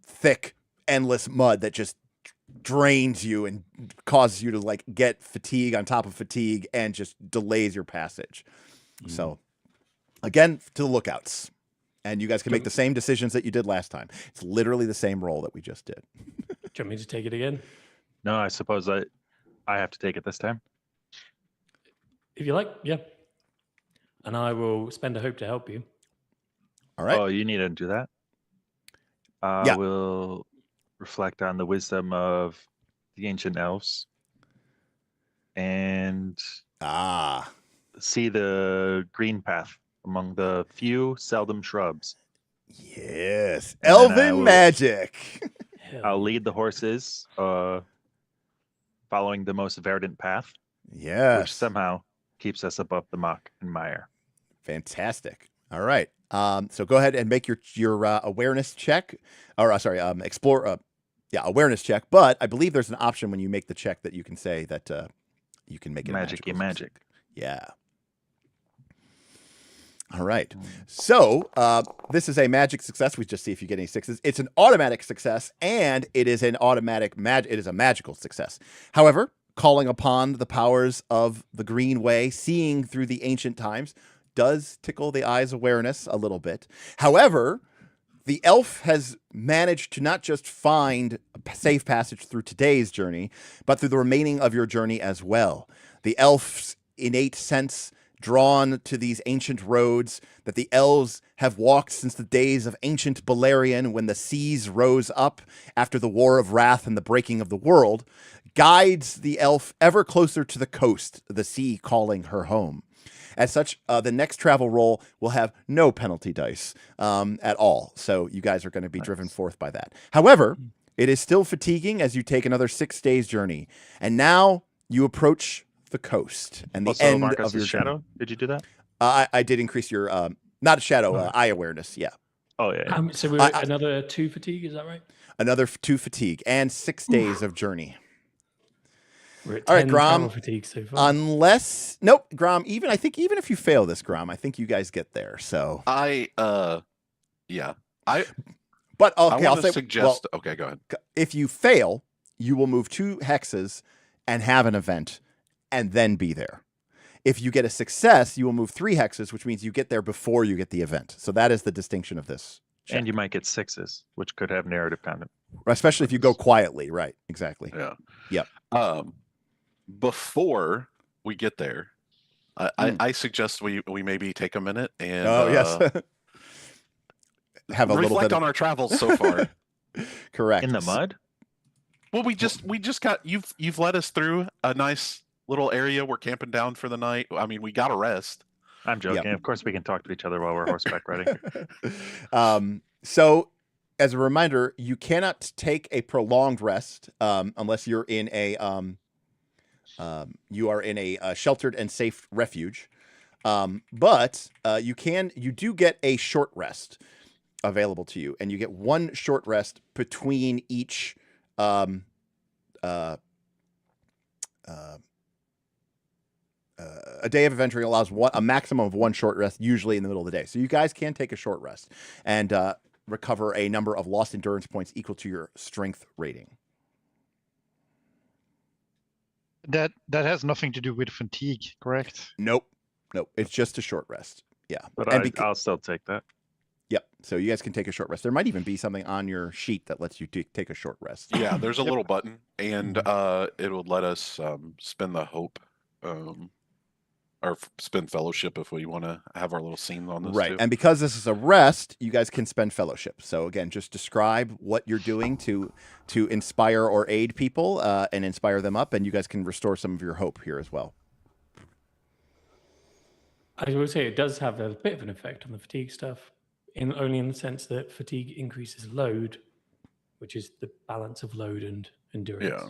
thick, endless mud that just drains you and causes you to get fatigue on top of fatigue and just delays your passage. So again, to the lookouts. And you guys can make the same decisions that you did last time. It's literally the same roll that we just did. Do you want me to take it again? No, I suppose I have to take it this time. If you like, yeah. And I will spend a hope to help you. All right. Oh, you need to do that? Yeah. I will reflect on the wisdom of the ancient elves and see the green path among the few seldom shrubs. Yes. Elven magic. I'll lead the horses following the most verdant path. Yes. Which somehow keeps us above the muck and mire. Fantastic. All right. So go ahead and make your awareness check, or awareness check. But I believe there's an option when you make the check that you can say that you can make it magic. Yeah. All right. So this is a magic success. We just see if you get any 6s. It's an automatic success, and it is an automatic it is a magical success. However, calling upon the powers of the Green Way, seeing through the ancient times, does tickle the eye's awareness a little bit. However, the elf has managed to not just find a safe passage through today's journey, but through the remaining of your journey as well. The elf's innate sense drawn to these ancient roads that the elves have walked since the days of ancient Beleriand, when the seas rose up after the War of Wrath and the breaking of the world, guides the elf ever closer to the coast, the sea calling her home. As such, the next travel roll will have no penalty dice at all. So you guys are going to be driven forth by that. However, it is still fatiguing as you take another 6 days journey. And now you approach the coast and the end of your shadow. journey. Did you do that? I did increase your, not a shadow, eye awareness. Yeah. Oh, yeah. So we're another 2 fatigue, is that right? Another 2 fatigue and 6 days of journey. We're at All right, 10 Grom. travel fatigue so far. Nope, Grom. I think even if you fail this, Grom, I think you guys get there. So yeah. But I okay, I'll say. suggest. Okay, go ahead. If you fail, you will move 2 hexes and have an event, and then be there. If you get a success, you will move 3 hexes, which means you get there before you get the event. So that is the distinction of this check. And you might get 6s, which could have narrative content. Especially if you go quietly, right? Exactly. Yeah. Yep. Before we get there, I suggest we maybe take a minute and have a little bit on our travels so far. Correct. In the mud? Well, we just got you've led us through a nice little area. We're camping down for the night. I mean, we got to rest. I'm joking. Of course, we can talk to each other while we're horseback riding. So, as a reminder, you cannot take a prolonged rest unless you're in a sheltered and safe refuge. But you do get a short rest available to you, and you get one short rest between each a day of adventuring allows a maximum of one short rest, usually in the middle of the day. So you guys can take a short rest and recover a number of lost endurance points equal to your strength rating. That has nothing to do with fatigue, correct? Nope. It's just a short rest. Yeah, but I'll still take that. Yep. So you guys can take a short rest. There might even be something on your sheet that lets you take a short rest. Yeah, there's a little button, and it will let us spend the hope, or spend fellowship if we want to have our little scene on this. Right. Too. And because this is a rest, you guys can spend fellowship. So again, just describe what you're doing to inspire or aid people and inspire them up, and you guys can restore some of your hope here as well. I would say it does have a bit of an effect on the fatigue stuff, only in the sense that fatigue increases load, which is the balance of load and endurance. Yeah.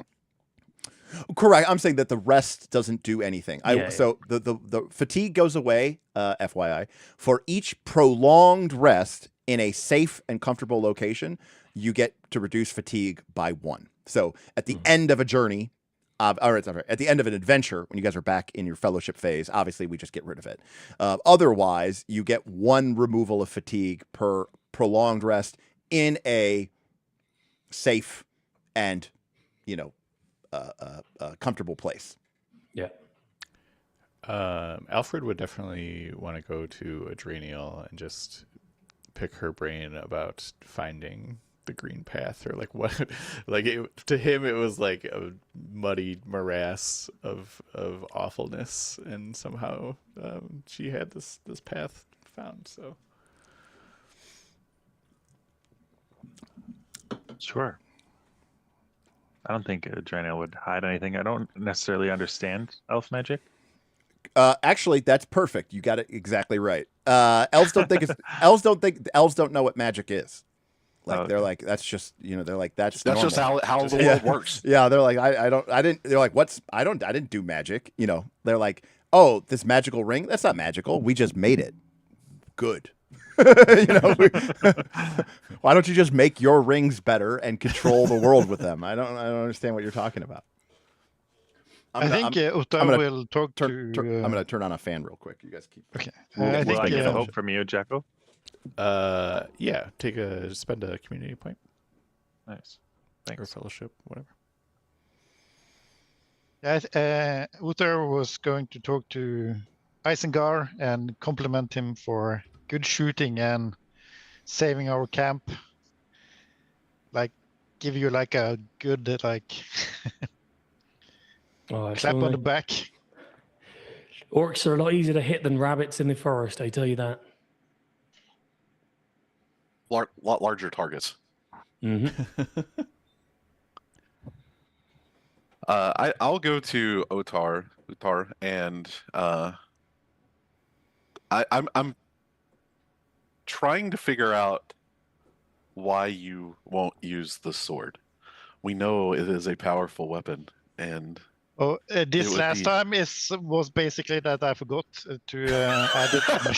Correct. I'm saying that the rest doesn't do anything. So the fatigue goes away, FYI. For each prolonged rest in a safe and comfortable location, you get to reduce fatigue by 1. So at the end of a journey, at the end of an adventure, when you guys are back in your fellowship phase, obviously we just get rid of it. Otherwise, you get 1 removal of fatigue per prolonged rest in a safe and, comfortable place. Yeah. Alfred would definitely want to go to Adrenial and just pick her brain about finding the green path, or like what, to him it was like a muddy morass of awfulness, and somehow she had this path found. So Sure. I don't think Adrena would hide anything. I don't necessarily understand elf magic. Actually, that's perfect. You got it exactly right. Elves don't know what magic is. Like they're like, that's just, they're like, that's normal. Just how the world works. Yeah, they're like, they're like, I didn't do magic. They're like, oh, this magical ring, that's not magical. We just made it. Good. Why don't you just make your rings better and control the world with them? I don't understand what you're talking about. I think Uta will talk to. I'm going to turn on a fan real quick. You guys keep. Okay. Will I get a hope from you, Jacko? Yeah. Spend a community point. Nice. Thanks. Or fellowship, whatever. Uther was going to talk to Isengard and compliment him for good shooting and saving our camp. Like, give you like a good clap on the back. Orcs are a lot easier to hit than rabbits in the forest, I tell you that. Lot larger targets. Mm-hmm. I'll go to Utar, and I'm trying to figure out why you won't use the sword. We know it is a powerful weapon, and this last time was basically that I forgot to add it to my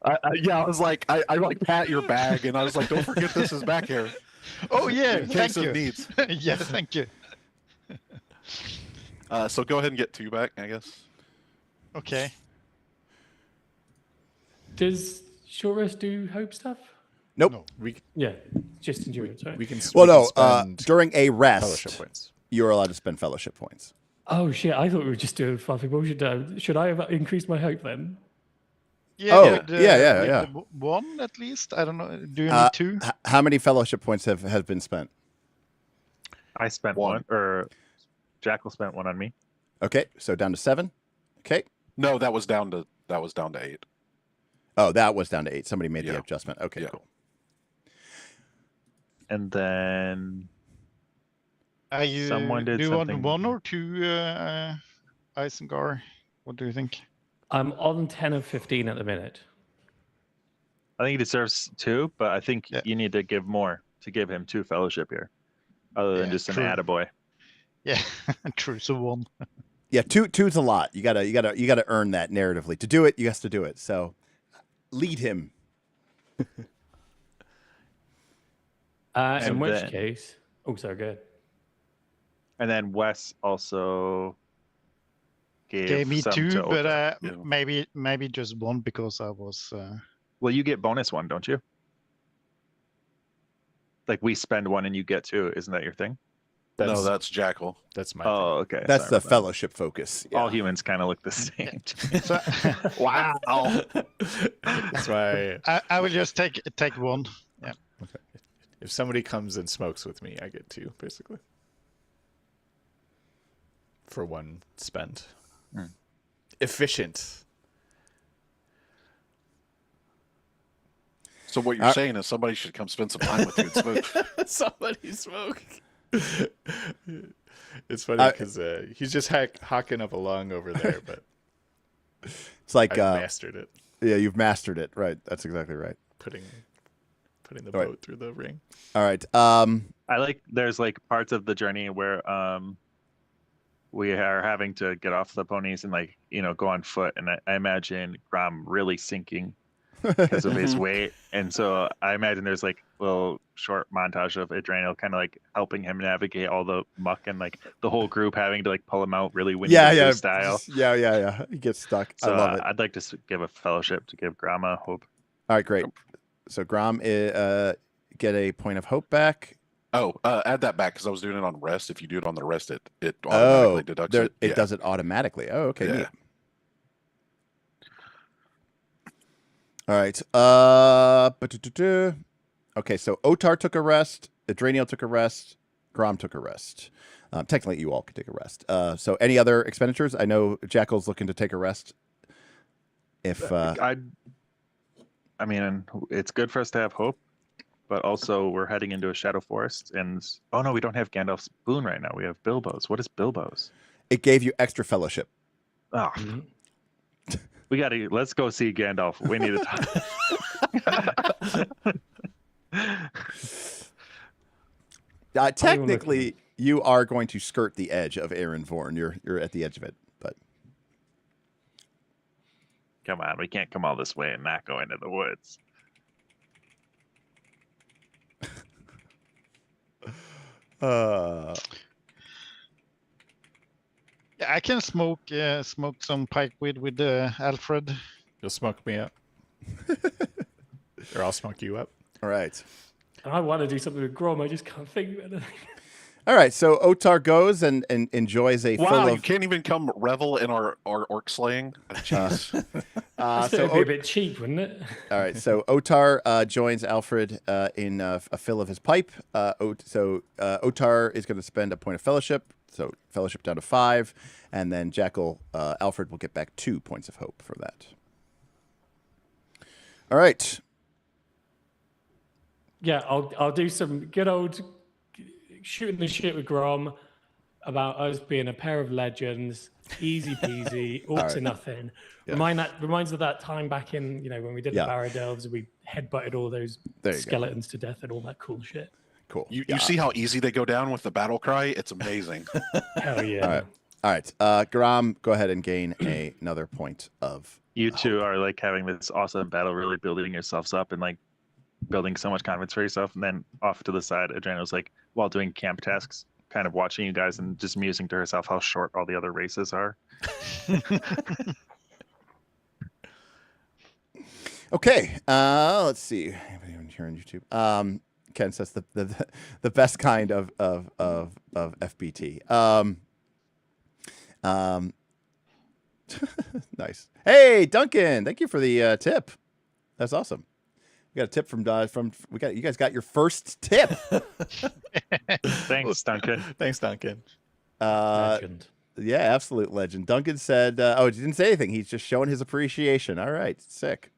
I was like, I like pat your bag, and I was like, don't forget this is back here. Oh yeah, in case of needs. Yeah, thank you. So go ahead and get 2 back, I guess. Okay. Does short rest do hope stuff? Nope. No, just endurance, right? we can. During a fellowship rest, points. you're allowed to spend fellowship points. Oh shit! I thought we were just doing fluffy bullshit. Should I have increased my hope then? Yeah. Yeah. 1 at least. I don't know. Do you need 2? How many fellowship points have been spent? I spent 1, or Jackal spent 1 on me. Okay, so down to 7. Okay. No, that was down to 8. Oh, that was down to 8. Somebody made the adjustment. Okay, Yeah. cool. And then do someone did you want something. 1 or 2 Isengard? What do you think? I'm on 10 of 15 at the minute. I think he deserves 2, but I think Yeah. you need to give more to give him 2 fellowship here, other than Yeah, just true. an attaboy. Yeah, true. So 1. Yeah, two's a lot. You gotta earn that narratively. To do it, you have to do it. So lead him. In which then- case, oh, sorry, good. And then Wes also Gave me some 2, to but Otar. maybe just 1 because I was. Well, you get bonus 1, don't you? Like we spend 1 and you get 2. Isn't that your thing? No, that's Jackal. That's my Oh, okay. That's sorry the about that. fellowship focus. Yeah. All humans kind of look the same. So, Wow. That's why I will just take 1. Yeah. if somebody comes and smokes with me, I get 2, basically. For 1 spent. Efficient. So what you're saying is somebody should come spend some time with you and smoke. Somebody smoke. It's funny because he's just hawking up a lung over there, but It's like I mastered it. Yeah, you've mastered it. Right. That's exactly right. Putting the All right. boat through the ring. All right. I like there's like parts of the journey where we are having to get off the ponies and like, go on foot, and I imagine Grom really sinking because of his weight. And so I imagine there's like a little short montage of Adrenal kind of like helping him navigate all the muck, and like the whole group having to like pull him out really Winnie the Pooh style. Yeah. He gets stuck. So I love it. I'd like to give a fellowship to give Grom a hope. All right, great. So Grom get a point of hope back. Oh, add that back because I was doing it on rest. If you do it on the rest, it automatically deducts it. It does it automatically. Oh, okay. Yeah. Neat. All right. Okay, so Otar took a rest. Adrenial took a rest. Grom took a rest. Technically, you all could take a rest. So any other expenditures? I know Jackal's looking to take a rest. If I mean, it's good for us to have hope, but also we're heading into a shadow forest, and oh no, we don't have Gandalf's boon right now. We have Bilbo's. What is Bilbo's? it gave you extra fellowship. Oh, let's go see Gandalf. We need to talk. Technically, you are going to skirt the edge of Erenvorn. You're at the edge of it, but Come on, we can't come all this way and not go into the woods. Yeah, I can smoke some pikeweed with Alfred. You'll smoke me up. Or I'll smoke you up. all right. I want to do something with Grom. I just can't think of anything. All right, so Otar goes and enjoys a Wow, full you of. can't even come revel in our orc slaying. Jeez. So it'd be a bit cheap, wouldn't it? All right, so Otar joins Alfred in a fill of his pipe. Otar is going to spend a point of fellowship, so fellowship down to 5, and then Alfred will get back 2 points of hope for that. All right. Yeah, I'll do some good old shooting the shit with Grom about us being a pair of legends, easy peasy, all All to right. nothing. Yeah. Reminds of that time back in, when we did Yeah. the Barad Elves and we headbutted all those There you go. skeletons to death and all that cool shit. Cool. You see how easy they go down with the battle cry? It's amazing. Hell yeah. All right. Grom, go ahead and gain another point of. You two are like having this awesome battle, really building yourselves up and like building so much confidence for yourself. And then off to the side, Adriana's like, while doing camp tasks, kind of watching you guys and just musing to herself how short all the other races are. Okay. Let's see. Anybody here on YouTube? Ken says the best kind of FBT. Nice. Hey, Duncan, thank you for the tip. That's awesome. We got a tip from you guys got your first tip. Thanks, Duncan. Thanks, Duncan. Legend. Yeah, absolute legend. Duncan said, he didn't say anything. He's just showing his appreciation. All right, sick.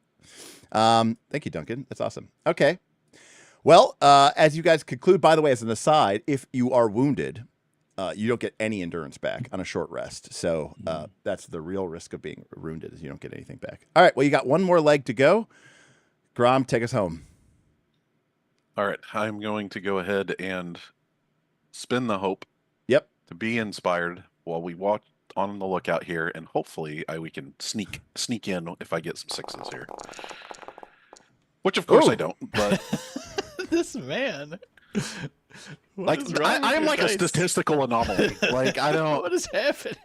Thank you, Duncan. That's awesome. Okay. Well, as you guys conclude, by the way, as an aside, if you are wounded, you don't get any endurance back on a short rest. So that's the real risk of being wounded, is you don't get anything back. All right, well, you got one more leg to go. Grom, take us home. All right, I'm going to go ahead and spin the hope. Yep. To be inspired while we walk on the lookout here, and hopefully we can sneak in if I get some 6s here. Which of course I don't, but This man. like I'm like a statistical anomaly. Like I don't. What is happening?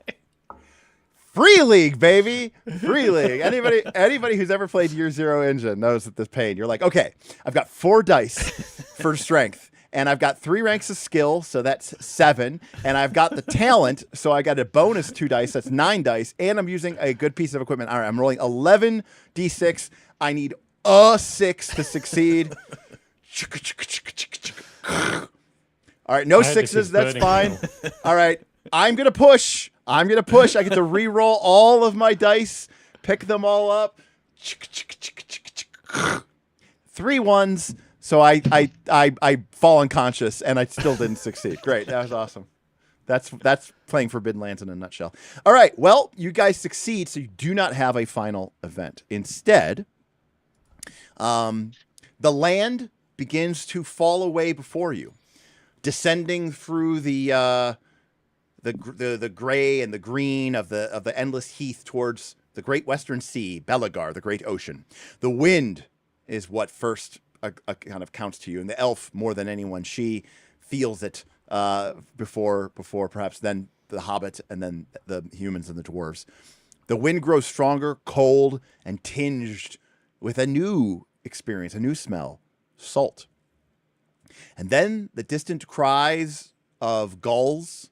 Free League, baby. Free League. Anybody who's ever played Year Zero Engine knows that this pain. You're like, okay, I've got 4 dice for strength, and I've got 3 ranks of skill, so that's 7, and I've got the talent, so I got a bonus 2 dice, that's 9 dice, and I'm using a good piece of equipment. All right, I'm rolling 11 d6. I need a 6 to succeed. All right, no 6s. That's fine. All right, I'm gonna push. I get to re-roll all of my dice, pick them all up. 3 1s. So I fall unconscious, and I still didn't succeed. Great, that was awesome. That's playing Forbidden Lands in a nutshell. All right, well, you guys succeed, so you do not have a final event. Instead, the land begins to fall away before you, descending through the gray and the green of the endless heath towards the great western sea, Belagar, the great ocean. The wind is what first kind of counts to you, and the elf, more than anyone, she feels it before perhaps then the hobbit and then the humans and the dwarves. The wind grows stronger, cold, and tinged with a new experience, a new smell, salt. And then the distant cries of gulls,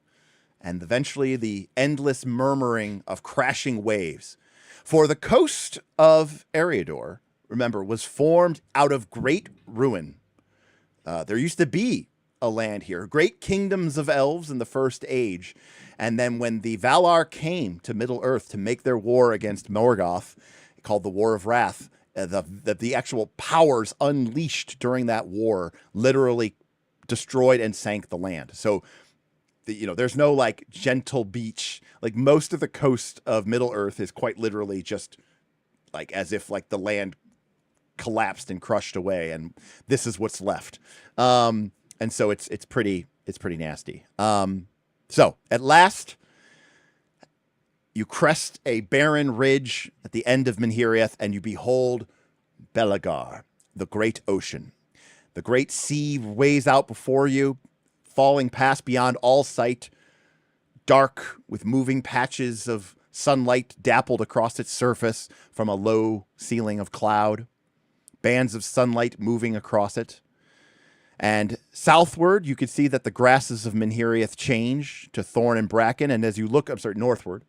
and eventually the endless murmuring of crashing waves. For the coast of Eriador, remember, was formed out of great ruin. There used to be a land here, great kingdoms of elves in the First Age. And then when the Valar came to Middle-earth to make their war against Morgoth, called the War of Wrath, the actual powers unleashed during that war literally destroyed and sank the land. So there's no like gentle beach. Like most of the coast of Middle Earth is quite literally just like as if like the land collapsed and crushed away, and this is what's left. And so it's pretty nasty. So at last, you crest a barren ridge at the end of Minhiriath, and you behold Belagar, the great ocean. The great sea weighs out before you, falling past beyond all sight, dark with moving patches of sunlight dappled across its surface from a low ceiling of cloud, bands of sunlight moving across it. And southward, you can see that the grasses of Minhiriath change to thorn and bracken, and as you look, northward,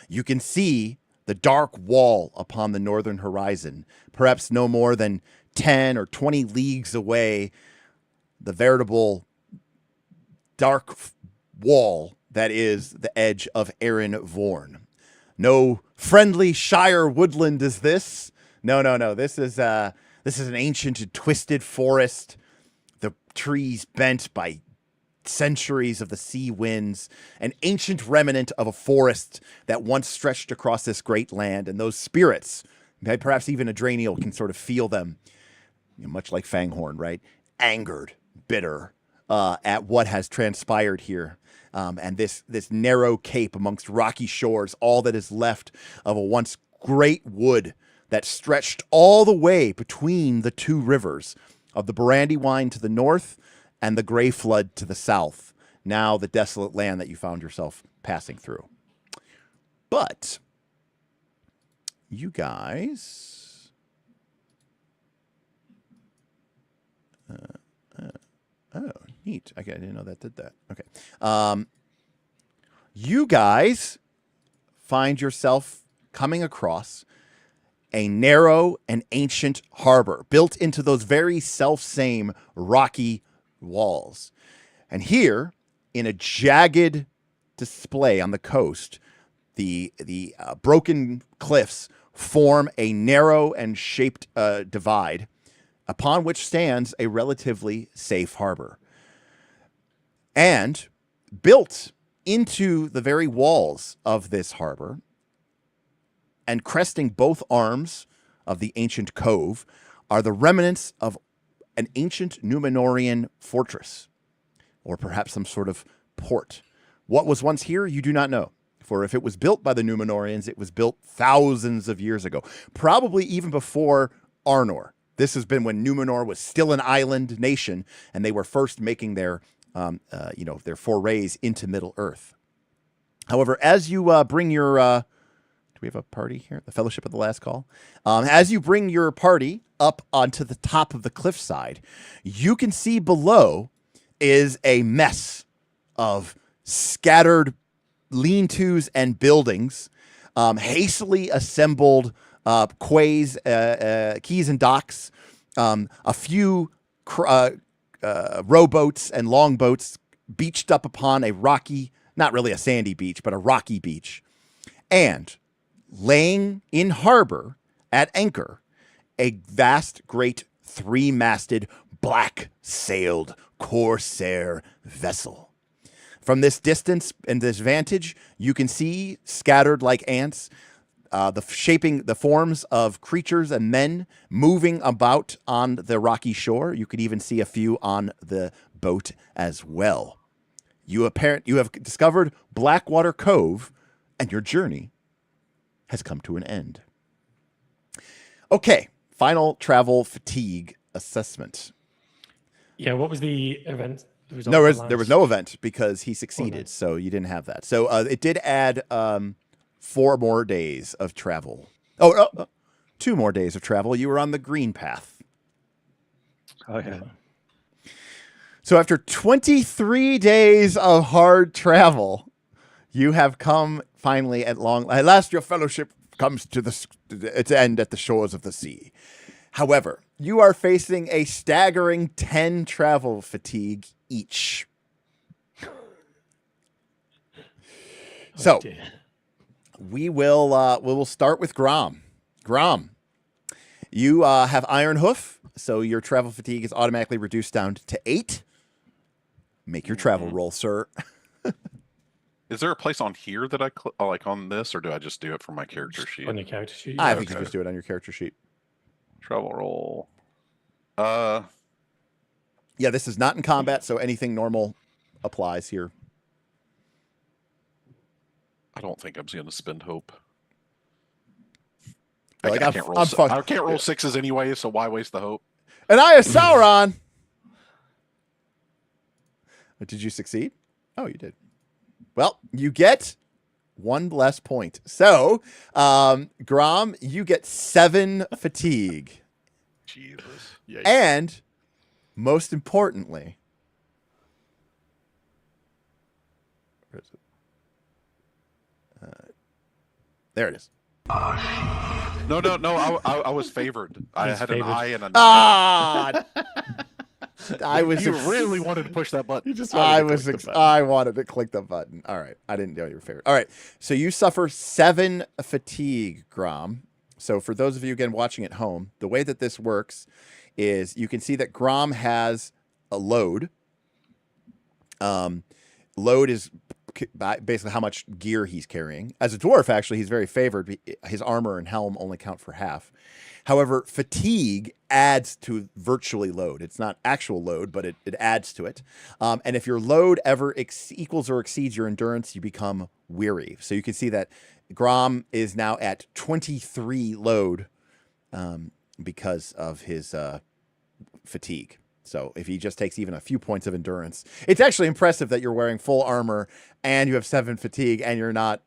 you can see the dark wall upon the northern horizon, perhaps no more than 10 or 20 leagues away, the veritable dark wall that is the edge of Erin Vorn. No friendly Shire woodland is this. No. This is an ancient and twisted forest, the trees bent by centuries of the sea winds, an ancient remnant of a forest that once stretched across this great land, and those spirits, perhaps even Adraniel can sort of feel them, much like Fanghorn, right? Angered, bitter at what has transpired here. And this narrow cape amongst rocky shores, all that is left of a once great wood that stretched all the way between the 2 rivers of the Brandywine to the north and the Grey Flood to the south, now the desolate land that you found yourself passing through. But you guys... oh, neat. Okay, I didn't know that did that. Okay. You guys find yourself coming across a narrow and ancient harbor built into those very self-same rocky walls. And here, in a jagged display on the coast, the broken cliffs form a narrow and shaped divide upon which stands a relatively safe harbor. And built into the very walls of this harbor and cresting both arms of the ancient cove are the remnants of an ancient Numenorian fortress, or perhaps some sort of port. What was once here, you do not know. For if it was built by the Numenorians, it was built thousands of years ago, probably even before Arnor. This has been when Numenor was still an island nation, and they were first making their their forays into Middle Earth. However, as you bring your, do we have a party here? The Fellowship of the Last Call. As you bring your party up onto the top of the cliffside, you can see below is a mess of scattered lean-tos and buildings, hastily assembled quays, quays and docks, a few rowboats and longboats beached up upon a rocky, not really a sandy beach, but a rocky beach. And laying in harbor at anchor, a vast, great, three-masted, black-sailed corsair vessel. From this distance and this vantage, you can see, scattered like ants, the forms of creatures and men moving about on the rocky shore. You could even see a few on the boat as well. You have discovered Blackwater Cove, and your journey has come to an end. Okay, final travel fatigue assessment. Yeah, what was the event? There was no event because he succeeded, so you didn't have that. So it did add 4 more days of travel. 2 more days of travel. You were on the green path. Oh, yeah. So after 23 days of hard travel, you have come finally at last. Your fellowship comes to its end at the shores of the sea. However, you are facing a staggering 10 travel fatigue each. So we will start with Grom. Grom, you have Iron Hoof, so your travel fatigue is automatically reduced down to 8. Make your travel roll, sir. Is there a place on here that I like on this, or do I just do it from my character sheet? On your character sheet. I think you just do it on your character sheet. Travel roll. Yeah, this is not in combat, so anything normal applies here. I don't think I'm going to spend hope. Like, I can't roll. I can't roll 6s anyway, so why waste the hope? And I is Sauron. Did you succeed? Oh, you did. Well, you get 1 less point. So, Grom, you get 7 fatigue. Jesus. Yikes. And most importantly, where is it? There it is. No. I was favored. I had favored. an I and a. Ah! You really wanted to push that button. You just I wanted to click the button. All right. I didn't know you were favored. All right. So you suffer 7 fatigue, Grom. So for those of you, again, watching at home, the way that this works is you can see that Grom has a load. Load is basically how much gear he's carrying. As a dwarf, actually, he's very favored. His armor and helm only count for half. However, fatigue adds to virtually load. It's not actual load, but it adds to it. And if your load ever equals or exceeds your endurance, you become weary. So you can see that Grom is now at 23 load because of his fatigue. So if he just takes even a few points of endurance, it's actually impressive that you're wearing full armor and you have 7 fatigue and you're not,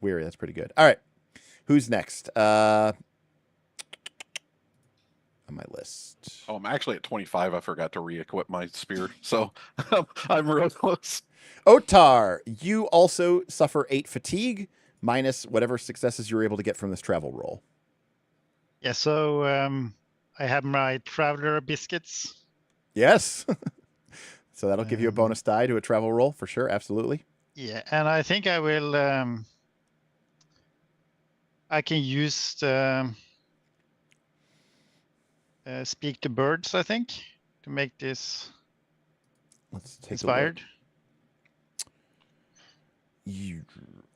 weary. That's pretty good. All right. Who's next? On my list. Oh, I'm actually at 25. I forgot to re-equip my spear, so I'm real close. Otar, you also suffer 8 fatigue minus whatever successes you're able to get from this travel roll. Yeah, so I have my traveler biscuits. Yes. So that'll give you a bonus die to a travel roll for sure. Absolutely. Yeah, and I think I will. I can use the speak to birds, I think, to make this Let's take inspired.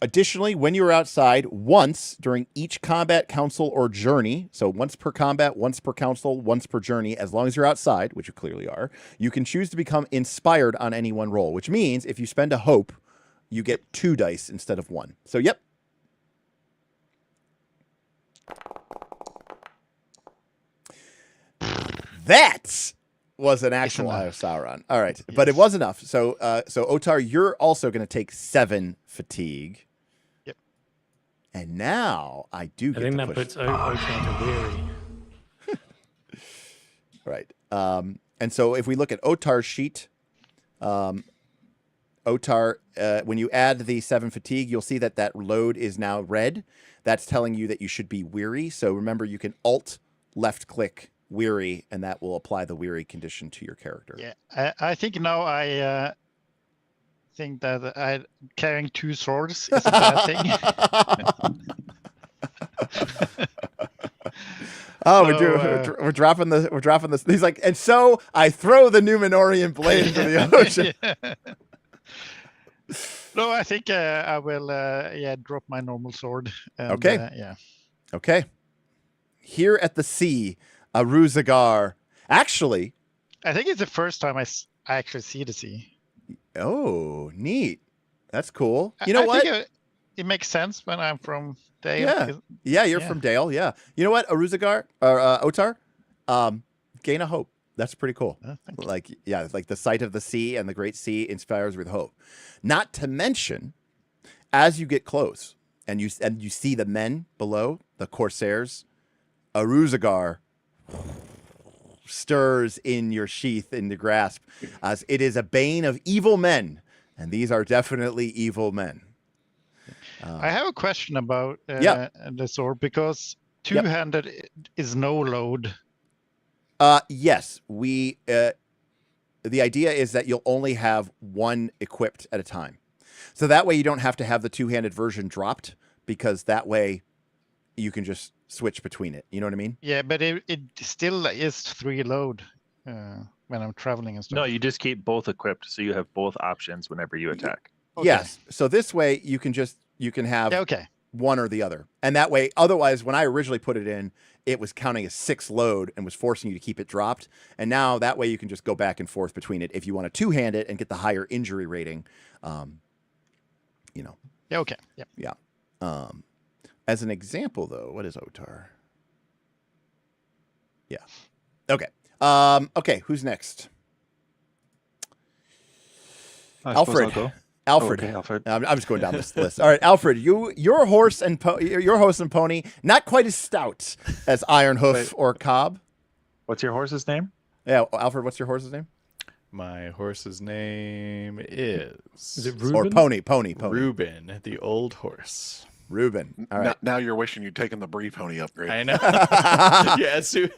Additionally, when you're outside, once during each combat, council, or journey, so once per combat, once per council, once per journey, as long as you're outside, which you clearly are, you can choose to become inspired on any one roll, which means if you spend a hope, you get 2 dice instead of 1. So, yep. That was an actual Eye of Sauron. All right, yes. But it was enough. So, so Otar, you're also going to take 7 fatigue. Yep. And now I do get I think to that push. puts Otar to weary. Right. And so if we look at Otar's sheet, Otar, when you add the 7 fatigue, you'll see that that load is now red. That's telling you that you should be weary. So remember, you can Alt left click weary, and that will apply the weary condition to your character. Yeah, I think now I think that carrying 2 swords is a bad thing. Oh, so, we're dropping this. He's like, and so I throw the Numenorian blade into the ocean. Yeah. No, I think I will drop my normal sword. And, okay. Yeah. Okay. Here at the sea, Aruzagar. Actually, I think it's the first time I actually see the sea. Oh, neat. That's cool. You know I what? think it makes sense when I'm from Dale. Yeah, you're from Dale. Yeah. You know what, Aruzagar or Otar, gain a hope. That's pretty cool. Like, yeah, like the sight of the sea and the great sea inspires with hope. Not to mention, as you get close and you see the men below, the Corsairs, Aruzagar stirs in your sheath, in the grasp, as it is a bane of evil men, and these are definitely evil men. I have a question about the sword, because two-handed is no load. Yes, we. The idea is that you'll only have 1 equipped at a time, so that way you don't have to have the 2-handed version dropped, because that way you can just switch between it. You know what I mean? Yeah, but it still is 3 load when I'm traveling and stuff. No, you just keep both equipped, so you have both options whenever you attack. Okay. Yes. So this way you can have one or the other, and that way. Otherwise, when I originally put it in, it was counting as 6 load and was forcing you to keep it dropped. And now that way you can just go back and forth between it if you want to 2-hand it and get the higher injury rating. You know. Yeah. Okay. Yeah. Yeah. As an example, though, what is Otar? Yeah. Okay. Okay. Who's next? Alfred. Alfred. Okay, Alfred. I'm just going down this list. All right, Alfred. Your horse and pony, not quite as stout as Iron Hoof or Cobb. What's your horse's name? Yeah, Alfred. What's your horse's name? My horse's name is it Reuben? Or pony. Reuben, the old horse. Reuben. All right. Now you're wishing you'd taken the Bree pony upgrade. I know. Yeah, as soon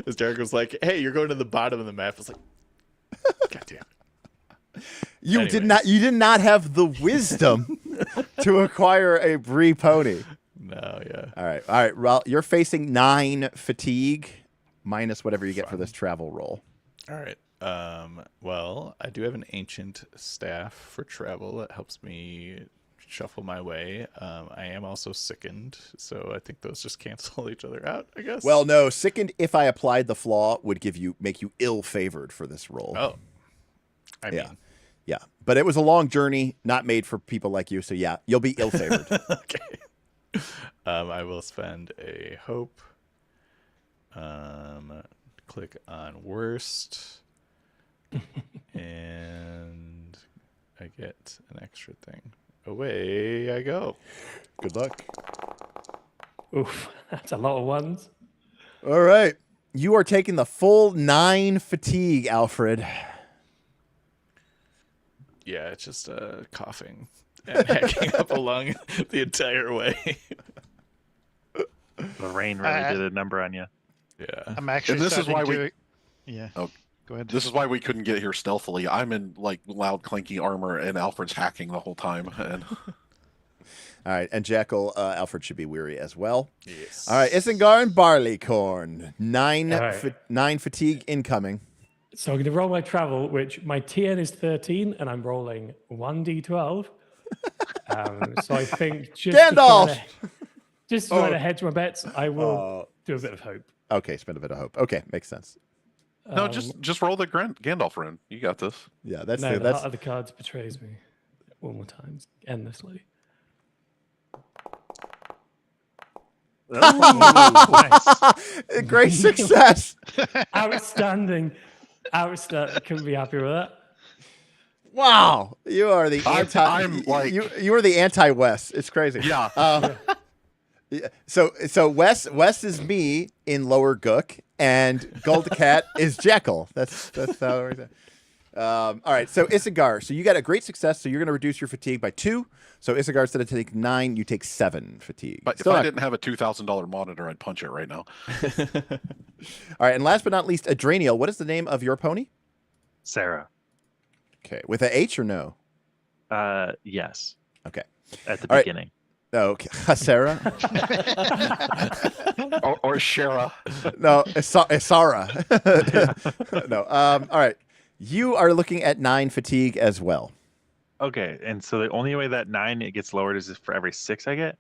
as Derek was like, "Hey, you're going to the bottom of the map," I was like, "God damn it." You did not have the wisdom to acquire a Bree pony. No, yeah. All right. Well, you're facing 9 fatigue minus whatever you get for this travel roll. All right. Well, I do have an ancient staff for travel that helps me shuffle my way. I am also sickened, so I think those just cancel each other out, I guess. Well, no, sickened, if I applied the flaw, would make you ill-favored for this roll. Oh. I mean. Yeah. But it was a long journey, not made for people like you, so yeah, you'll be ill-favored. Okay. I will spend a hope. Click on worst. And I get an extra thing. Away I go. Good luck. Oof, that's a lot of ones. All right. You are taking the full 9 fatigue, Alfred. Yeah, it's just coughing and hacking up a lung the entire way. The rain really did a number on you. Yeah. I'm actually. And this is why we. Yeah. Oh, go ahead. This is why we couldn't get here stealthily. I'm in like loud clanky armor, and Alfred's hacking the whole time. And All right, and Jackal, Alfred should be weary as well. Yes. All right, Isengard and Barleycorn. 9 All right. 9 fatigue incoming. So I'm going to roll my travel, which my TN is 13, and I'm rolling 1d12. So I think just Gandalf! to try to hedge my bets, I will do a bit of hope. Okay, spend a bit of hope. Okay, makes sense. No, just roll the Gandalf rune. You got this. Yeah, that's No, the that's heart of the cards betrays me. One more time, endlessly. Nice. a great success. Outstanding. Outstanding. Couldn't be happy with that. Wow, you are the anti. I'm like- you are the anti-Wes. It's crazy. Yeah. Yeah. So Wes is me in Lower Gook, and Gold Cat is Jekyll. That's how it works. All right, so Isengard. So you got a great success. So you're going to reduce your fatigue by 2. So Isengard, instead of taking 9, you take 7 fatigue. But if I didn't have a $2,000 monitor, I'd punch it right now. All right, and last but not least, Adraniel. What is the name of your pony? Sarah. Okay, with a H or no? Yes. Okay. At the All right. beginning. No, okay. Sarah. or Shara. No, Isara. No. All right. You are looking at 9 fatigue as well. Okay, and so the only way that 9 it gets lowered is for every 6 I get.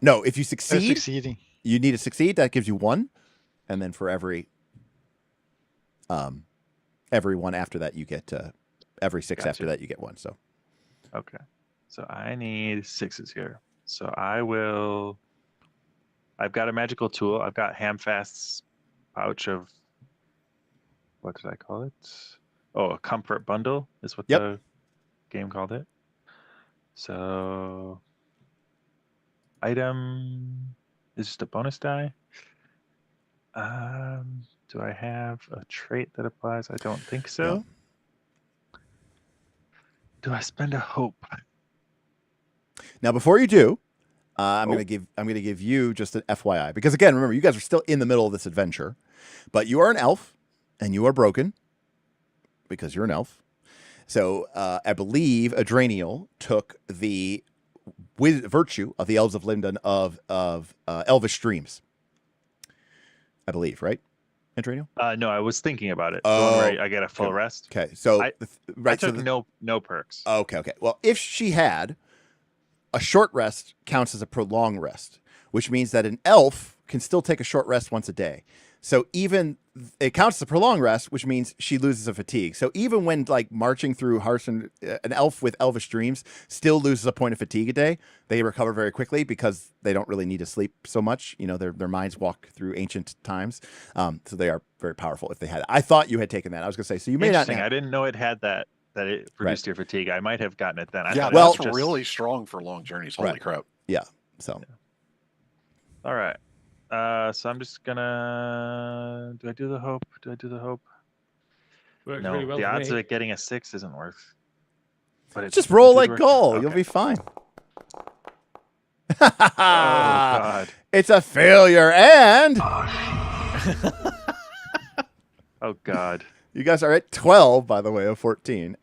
No, if you They're succeed, succeeding. you need to succeed. That gives you 1, and then for every one after that, you get every 6 Gotcha. after that, you get 1. So Okay, so I need 6s here. So I will. I've got a magical tool. I've got Hamfast's pouch of. What did I call it? Oh, a comfort bundle is what Yep. the game called it. So, item is just a bonus die. Do I have a trait that applies? I don't think so. No. Do I spend a hope? now, before you do, I'm gonna give you just an FYI, because again, remember, you guys are still in the middle of this adventure, but you are an elf and you are broken because you're an elf. So I believe Adraniel took the virtue of the elves of Linden of elvish dreams. I believe, right, Adraniel? No, I was thinking about it. The Oh, one where I get a full okay. rest. Okay, so I right, took so no perks. okay. Well, if she had, a short rest counts as a prolonged rest, which means that an elf can still take a short rest once a day. So even it counts as a prolonged rest, which means she loses a fatigue. So even when like marching through Harson, an elf with elvish dreams still loses a point of fatigue a day. They recover very quickly because they don't really need to sleep so much. You know, their minds walk through ancient times. So they are very powerful if they had it. I thought you had taken that. I was going to say, so you may not. Interesting. I didn't know it had that it reduced your fatigue. I might have gotten it then. I Yeah, thought it well- was that's just- really strong for long journeys. Holy Right. crap. So All right. So I'm just gonna. Do I do the hope? Works No, really well the for odds me. of it getting a 6 isn't worth. But just roll it did like work. goal. Okay. You'll be fine. Oh God. It's a failure, and Oh God. you guys are at 12, by the way, of 14.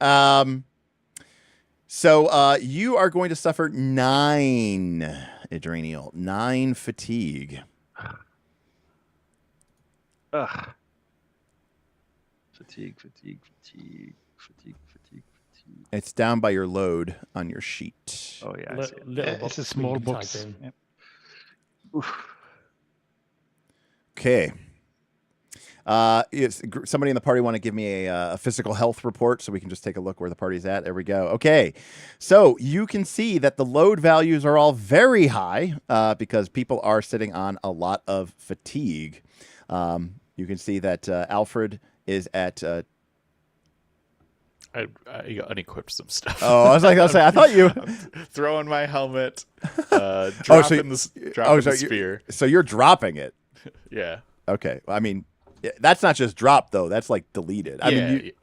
So you are going to suffer 9, Adraniel, 9 fatigue. Ugh. Fatigue. It's down by your load on your sheet. Oh yeah. I Li- see it. little It's box a we small can type box. in. Yep. Oof. Okay. Somebody in the party want to give me a physical health report so we can just take a look where the party's at? There we go. Okay. So you can see that the load values are all very high because people are sitting on a lot of fatigue. You can see that Alfred is at... I unequipped some stuff. Oh, I was like, I thought you... I'm throwing my helmet, dropping the spear. So you're dropping it. Yeah. Okay. I mean, that's not just drop though. That's like deleted.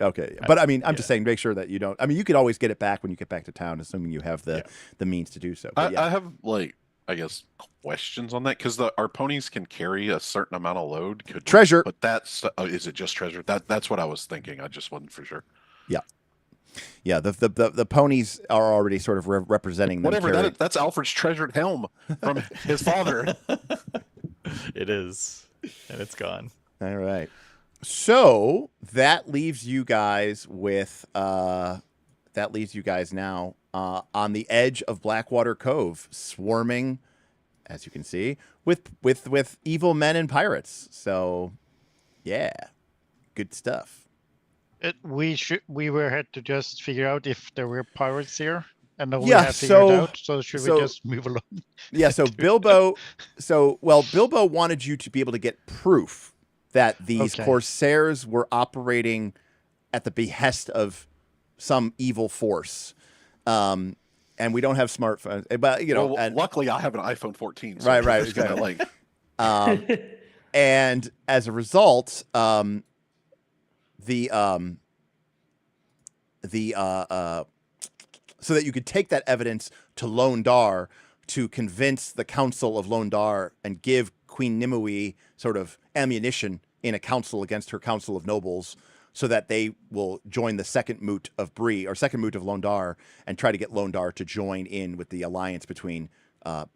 Okay. But I mean, I'm just saying, make sure that you don't. I mean, you could always get it back when you get back to town, assuming you have the means to do so. But I have I guess questions on that because our ponies can carry a certain amount of load. Treasure. But that's is it just treasure? That's what I was thinking. I just wasn't for sure. Yeah. Yeah, the ponies are already sort of representing them. Whatever. That's Alfred's treasured helm from his father. It is, and it's gone. All right. So that leaves you guys with now on the edge of Blackwater Cove, swarming, as you can see, with evil men and pirates. So, yeah, good stuff. We had to just figure out if there were pirates here, and now we Yeah, have figured it out. So should we just move along? Yeah. So Bilbo wanted you to be able to get proof that these corsairs were operating at the behest of some evil force. And we don't have smartphones, but luckily I have an iPhone 14. So right. It's kind of like, and as a result, so that you could take that evidence to Londar to convince the Council of Londar and give Queen Nimue sort of ammunition in a council against her council of nobles, so that they will join the second moot of Bree, or second moot of Londar, and try to get Londar to join in with the alliance between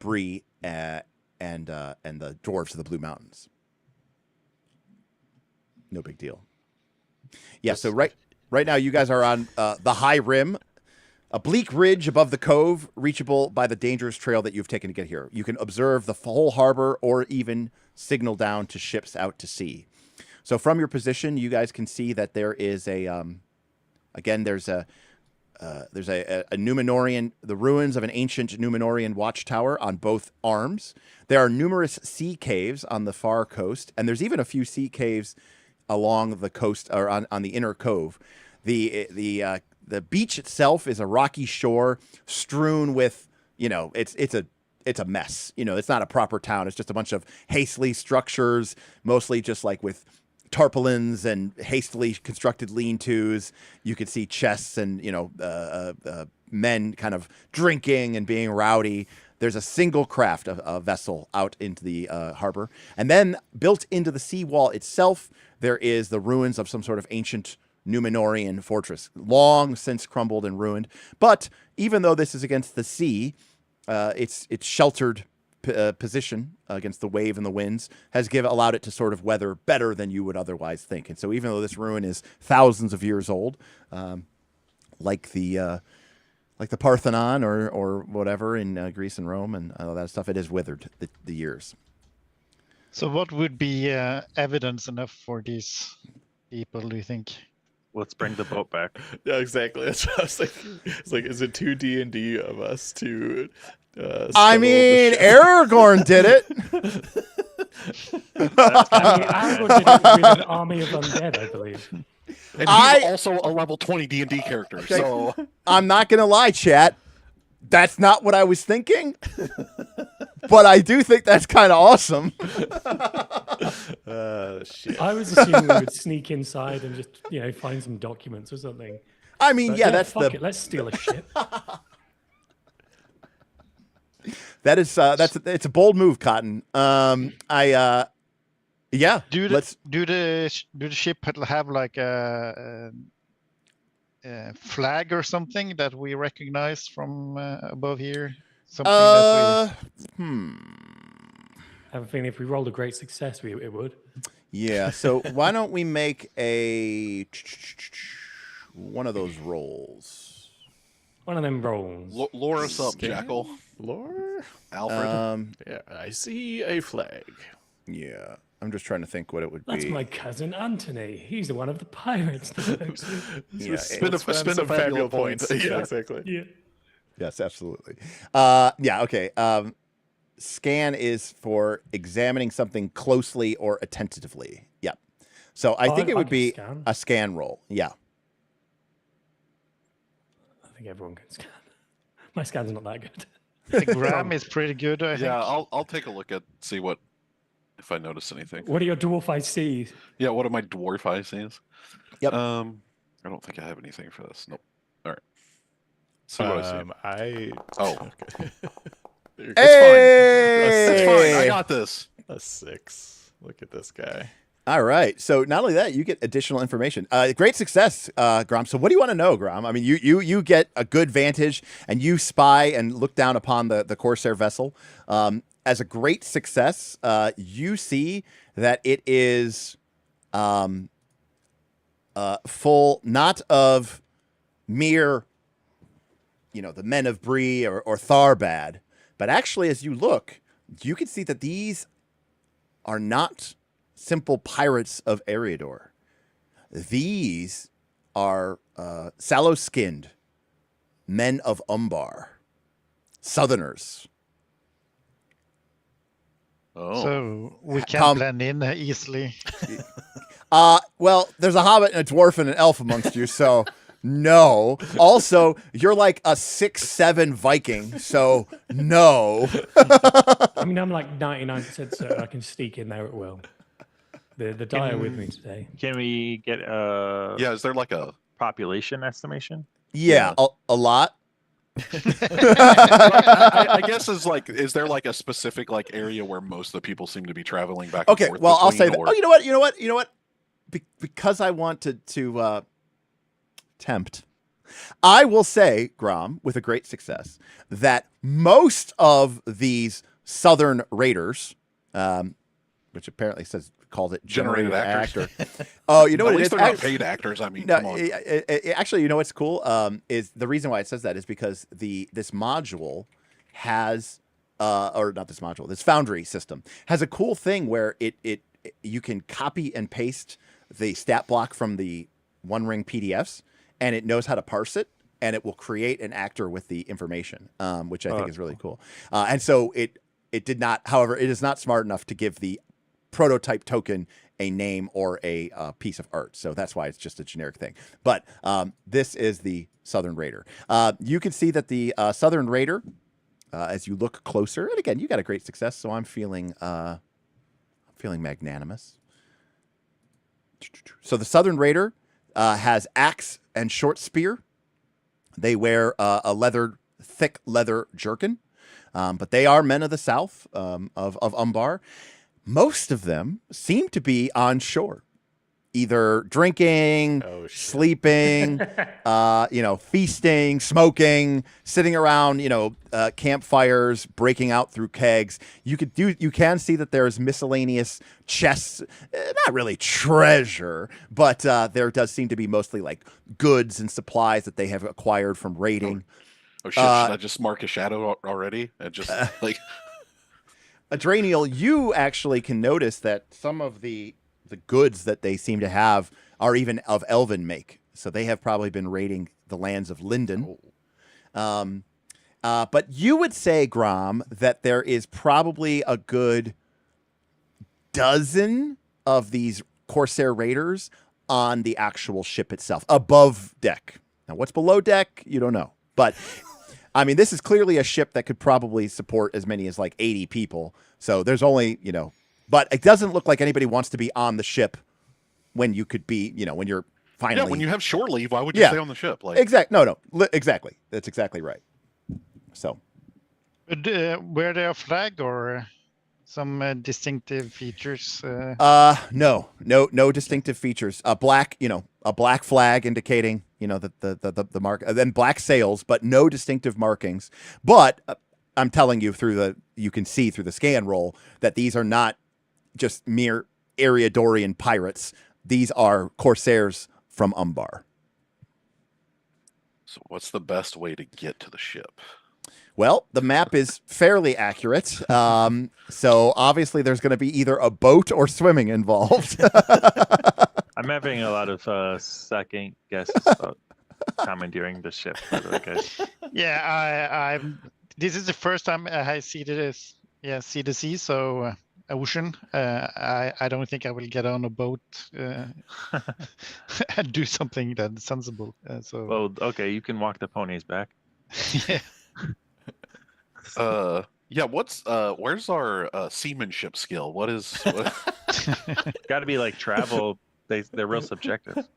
Bree and the dwarves of the Blue Mountains. No big deal. Yeah, so right now you guys are on the high rim, a bleak ridge above the cove, reachable by the dangerous trail that you've taken to get here. You can observe the whole harbor, or even signal down to ships out to sea. So from your position, you guys can see that there is there's a Numenorian, the ruins of an ancient Numenorian watchtower on both arms. There are numerous sea caves on the far coast, and there's even a few sea caves along the coast, or on the inner cove. The beach itself is a rocky shore strewn with, it's a mess. It's not a proper town. It's just a bunch of hastily structures, mostly just like with tarpaulins and hastily constructed lean-tos. You could see chests and, men kind of drinking and being rowdy. There's a single craft, a vessel out into the harbor. And then built into the seawall itself, there is the ruins of some sort of ancient Numenorian fortress, long since crumbled and ruined. But even though this is against the sea, its sheltered position against the wave and the winds has allowed it to sort of weather better than you would otherwise think. And so even though this ruin is thousands of years old, like the Parthenon or whatever in Greece and Rome and all that stuff, it has withered the years. So what would be evidence enough for these people, do you think? Let's bring the boat back. Yeah, exactly. That's what I was thinking. It's like, is it too D&D of us to... I mean, Aragorn did it. Aragorn did it with an army of undead, I believe. And he's also a level 20 D&D character, so... I'm not going to lie, chat. That's not what I was thinking. But I do think that's kind of awesome. Shit. I was assuming we would sneak inside and just, find some documents or something. I mean, But that's fuck it, let's steal a ship. That is it's a bold move, Cotton. Do the ship have like a flag or something that we recognize from above here? Something I have a feeling if we rolled a great success, it would. Yeah. So why don't we make one of those rolls? One of them rolls. Lure us up, Jackal. Lore? Alfred. Yeah, I see a flag. Yeah. I'm just trying to think what it would That's be. my cousin Anthony. He's the one of the pirates. Yeah, Spin a some fabulous points. point. Yeah, exactly. Yeah. Yes, absolutely. Okay. Scan is for examining something closely or attentively. Yep. So I think it would be a scan roll. Yeah. I think everyone can scan. My scan's not that good. The gram is pretty good, I think. Yeah, I'll take a look see if I notice anything. What are your dwarf eyes see? Yeah, what are my dwarf eyes sees? Yep. I don't think I have anything for this. Nope. All right. So what I see. Okay. Hey! It's fine. I got this. A 6. Look at this guy. All right. So not only that, you get additional information. Great success, Grom. So what do you want to know, Grom? I mean, you get a good vantage, and you spy and look down upon the Corsair vessel. As a great success, you see that it is full not of mere, the men of Bree or Tharbad, but actually, as you look, you can see that these are not simple pirates of Eriador. These are sallow-skinned men of Umbar, Southerners. Oh. So we can blend in easily. Well, there's a hobbit and a dwarf and an elf amongst you, so no. Also, you're like a 6'7" Viking, so no. I mean, I'm like 99% certain I can sneak in there at will. The die are with me today. Can we get Yeah, is there like a population estimation? Yeah, a lot. I guess is there like a specific like area where most of the people seem to be traveling back and Okay, forth well, I'll say between, that. or- Oh, you know what? Because I wanted to tempt, I will say, Grom, with a great success, that most of these Southern Raiders, which apparently calls it generated actor. Oh, you know At what it least is? they're not paid actors. I mean, come on. Actually, you know what's cool? Is the reason why it says that is because this module has, or not this module, this Foundry system has a cool thing where you can copy and paste the stat block from the One Ring PDFs, and it knows how to parse it, and it will create an actor with the information, which I think is really cool. And so it did not, however, it is not smart enough to give the prototype token a name or a piece of art. So that's why it's just a generic thing. But this is the Southern Raider. You can see that the Southern Raider, as you look closer, and again, you got a great success, so I'm feeling magnanimous. So the Southern Raider has axe and short spear. They wear a thick leather jerkin, but they are men of the South of Umbar. Most of them seem to be on shore, either drinking, sleeping, feasting, smoking, sitting around, campfires, breaking out through kegs. You can see that there's miscellaneous chests, not really treasure, but there does seem to be mostly like goods and supplies that they have acquired from raiding. Oh shit! Should I just mark a shadow already? And just like. Adraniel, you actually can notice that some of the goods that they seem to have are even of elven make. So they have probably been raiding the lands of Linden. But you would say, Grom, that there is probably a good dozen of these Corsair raiders on the actual ship itself, above deck. Now, what's below deck, you don't know. But I mean, this is clearly a ship that could probably support as many as like 80 people. So there's only, but it doesn't look like anybody wants to be on the ship when you could be, when you're finally. Yeah, when you have shore leave, why would you stay on the ship? Like No, exactly. That's exactly right. So. Wear their flag or some distinctive features? No distinctive features. A black flag indicating, the mark, and then black sails, but no distinctive markings. But I'm telling you you can see through the scan roll that these are not just mere Eriadorian pirates. These are Corsairs from Umbar. So what's the best way to get to the ship? Well, the map is fairly accurate. So obviously there's going to be either a boat or swimming involved. I'm having a lot of second guesses about commandeering the ship. By the way, guys. Yeah, this is the first time I see the sea, so ocean. I don't think I will get on a boat and do something that's sensible. Well, okay, you can walk the ponies back. Yeah. Where's our seamanship skill? What? Got to be like travel. They're real subjective.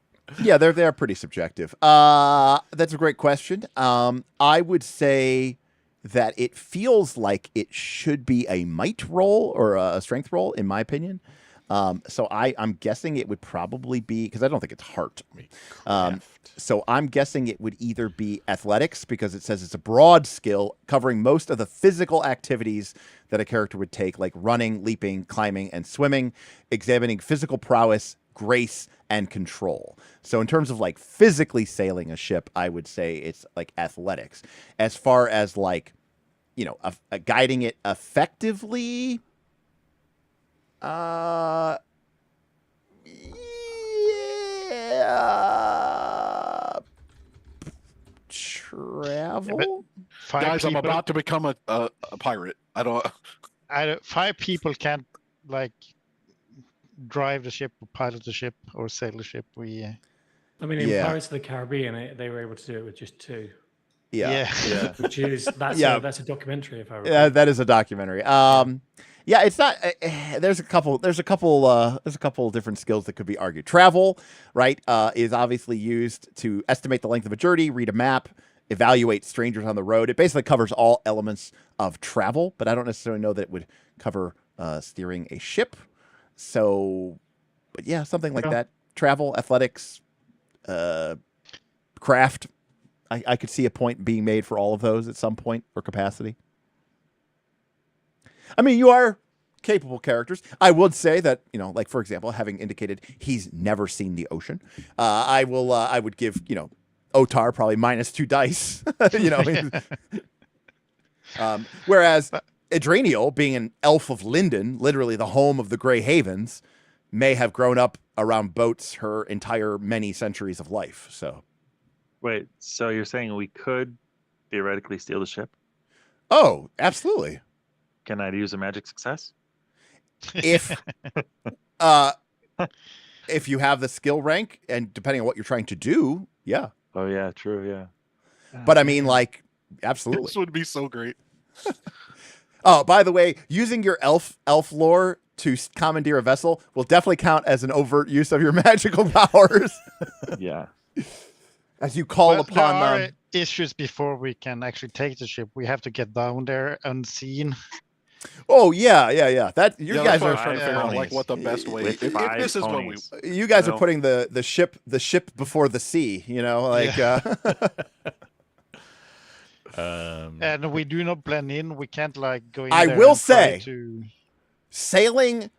Yeah, they're pretty subjective. That's a great question. I would say that it feels like it should be a might roll or a strength roll, in my opinion. So I'm guessing it would probably be, because I don't think it's heart. Craft. So I'm guessing it would either be athletics, because it says it's a broad skill covering most of the physical activities that a character would take, like running, leaping, climbing, and swimming, examining physical prowess, grace, and control. So in terms of like physically sailing a ship, I would say it's like athletics. As far as like, guiding it effectively, yeah, travel. Guys, I'm about to become a pirate. I don't. 5 people can't like drive the ship or pilot the ship or sail the ship. I mean, in Pirates of the Caribbean, they were able to do it with just 2. Yeah. Which is that's a documentary, if I remember. Yeah, that is a documentary. Yeah, it's not. There's a couple different skills that could be argued. Travel, right, is obviously used to estimate the length of a journey, read a map, evaluate strangers on the road. It basically covers all elements of travel, but I don't necessarily know that it would cover steering a ship. So, but yeah, something like that. Travel, athletics, craft. I could see a point being made for all of those at some point or capacity. I mean, you are capable characters. I would say that, like, for example, having indicated he's never seen the ocean, I would give, Otar probably -2 dice, whereas Adrenial, being an elf of Linden, literally the home of the Grey Havens, may have grown up around boats her entire many centuries of life. So, wait, so you're saying we could theoretically steal the ship? Oh, absolutely. Can I use a magic success? If you have the skill rank, and depending on what you're trying to do, yeah. Oh yeah, true, yeah. But I mean, like, absolutely. This would be so great. Oh, by the way, using your elf lore to commandeer a vessel will definitely count as an overt use of your magical powers. Yeah. As you call upon there are issues before we can actually take the ship. We have to get down there unseen. Oh yeah. That you guys are trying to figure out like what the best way. If this is what we, you guys are putting the ship before the sea. And we do not blend in. We can't like go in. I there will and try say, sailing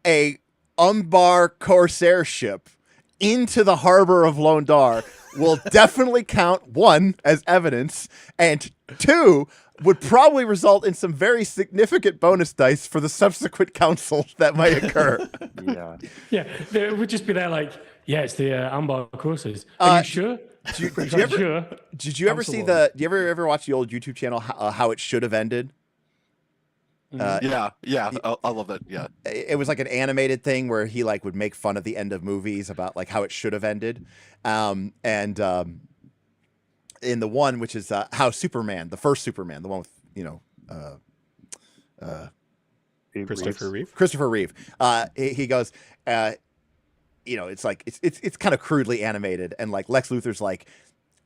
a Umbar Corsair ship into the harbor of Londar will definitely count, 1, as evidence, and 2, would probably result in some very significant bonus dice for the subsequent council that might occur. Yeah, it would just be there like, yeah, it's the Ambar courses. Are you sure? Did you ever see do you ever watch the old YouTube channel, How It Should Have Ended? Yeah, I love that. Yeah, it was like an animated thing where he like would make fun of the end of movies about like how it should have ended, and in the one which is how Superman, the first Superman, the one with Christopher Reeve, he goes, it's like it's kind of crudely animated, and like Lex Luthor's like,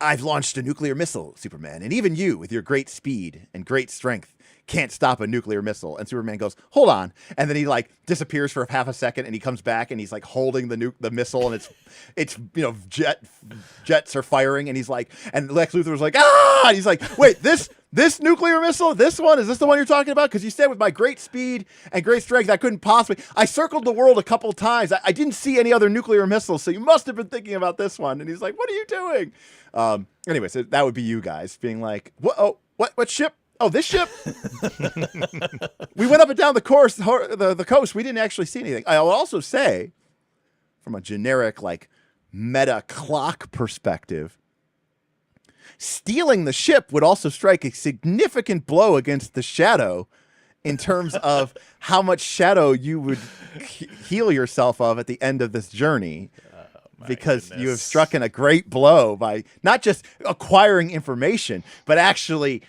I've launched a nuclear missile, Superman, and even you, with your great speed and great strength, can't stop a nuclear missile. And Superman goes, hold on. And then he like disappears for half a second, and he comes back, and he's like holding the missile, and it's jets are firing, and he's like, and Lex Luthor's like, ah! And he's like, wait, this nuclear missile, this one, is this the one you're talking about? Because you said with my great speed and great strength, I couldn't possibly. I circled the world a couple times. I didn't see any other nuclear missiles, so you must have been thinking about this one. And he's like, what are you doing? Anyway, so that would be you guys being like, what? Oh, what ship? Oh, this ship? We went up and down the course, the coast. We didn't actually see anything. I will also say, from a generic like meta clock perspective, stealing the ship would also strike a significant blow against the shadow in terms of how much shadow you would heal yourself of at the end of this journey. Because you have struck in a great blow by not just acquiring information, but actually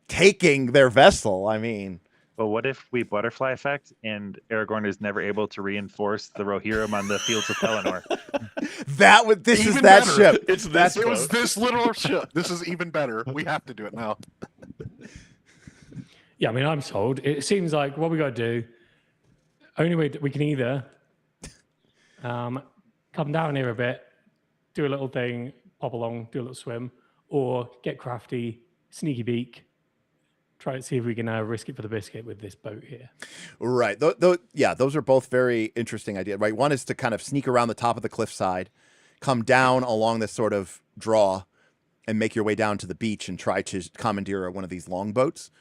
taking their vessel. I mean, but what if we butterfly effect and Aragorn is never able to reinforce the Rohirrim on the fields of Pelennor? This is that ship. It was this little ship. This is even better. We have to do it now. Yeah, I mean, I'm sold. It seems like what we got to do. Only way we can either come down here a bit, do a little thing, pop along, do a little swim, or get crafty, sneaky beak, try to see if we can risk it for the biscuit with this boat here. Right. Yeah, those are both very interesting ideas. Right. One is to kind of sneak around the top of the cliffside, come down along this sort of draw, and make your way down to the beach and try to commandeer one of these longboats,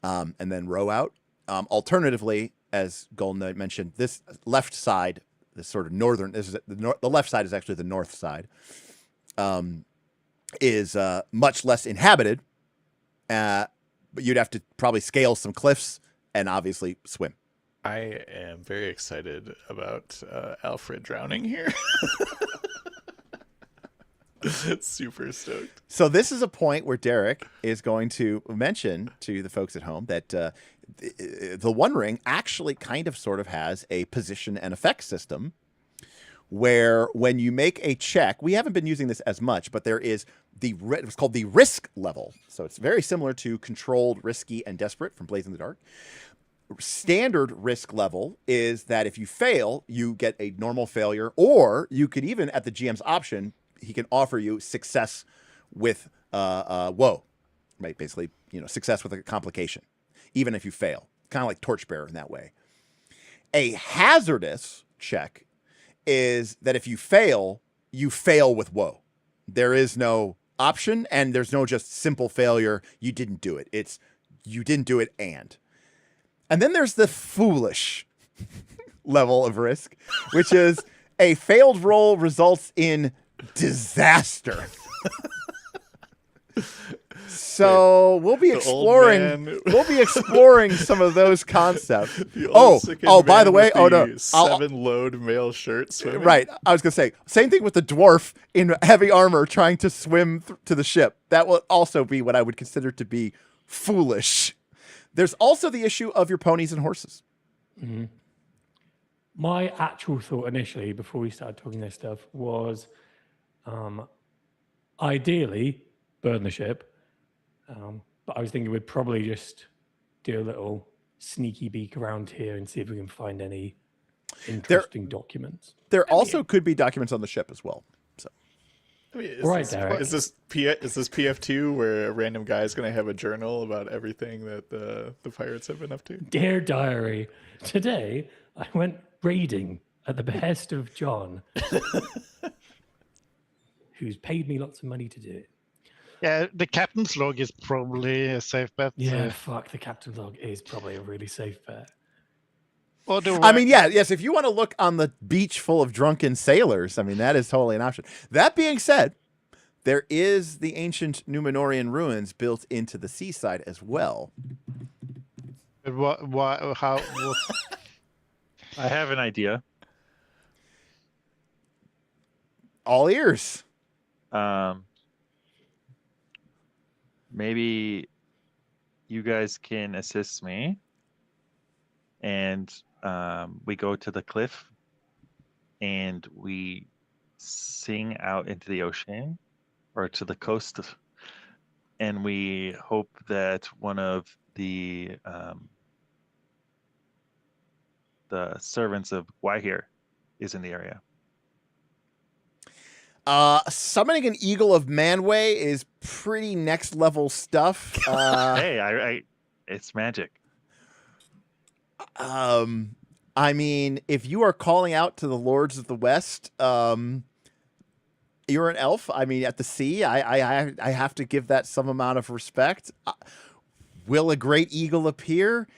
and then row out. Alternatively, as Golden mentioned, this left side, this sort of northern, the left side is actually the north side, is much less inhabited, but you'd have to probably scale some cliffs and obviously swim. I am very excited about Alfred drowning here. Super stoked. So this is a point where Derek is going to mention to the folks at home that the One Ring actually kind of sort of has a position and effect system where when you make a check, we haven't been using this as much, but there is it's called the risk level. So it's very similar to Controlled, Risky, and Desperate from Blazing the Dark. Standard risk level is that if you fail, you get a normal failure, or you could even, at the GM's option, he can offer you success with woe, right? Basically, success with a complication, even if you fail. Kind of like Torchbearer in that way. A hazardous check is that if you fail with woe. There is no option, and there's no just simple failure. You didn't do it. It's you didn't do it, and then there's the foolish level of risk, which is a failed roll results in disaster. So we'll be exploring some of those concepts. By the way, no, 7 load male shirts swimming. Right. I was gonna say same thing with the dwarf in heavy armor trying to swim to the ship. That will also be what I would consider to be foolish. There's also the issue of your ponies and horses. Mm-hmm. My actual thought initially, before we started talking this stuff, was ideally burn the ship. But I was thinking we'd probably just do a little sneaky beak around here and see if we can find any interesting documents. There also could be documents on the ship as well. So, is this PF2 where a random guy is going to have a journal about everything that the pirates have been up to? Dear Diary, today I went raiding at the behest of John, who's paid me lots of money to do it. Yeah, the captain's log is probably a safe bet. Yeah, fuck, the captain's log is probably a really safe bet. Yes, if you want to look on the beach full of drunken sailors, that is totally an option. That being said, there is the ancient Numenorian ruins built into the seaside as well. How? I have an idea. All ears. Maybe you guys can assist me, and we go to the cliff and we sing out into the ocean or to the coast, and we hope that one of the servants of Waihir is in the area. Summoning an eagle of Manway is pretty next level stuff. Hey, it's magic. If you are calling out to the lords of the West, you're an elf. At the sea, I have to give that some amount of respect. Will a great eagle appear?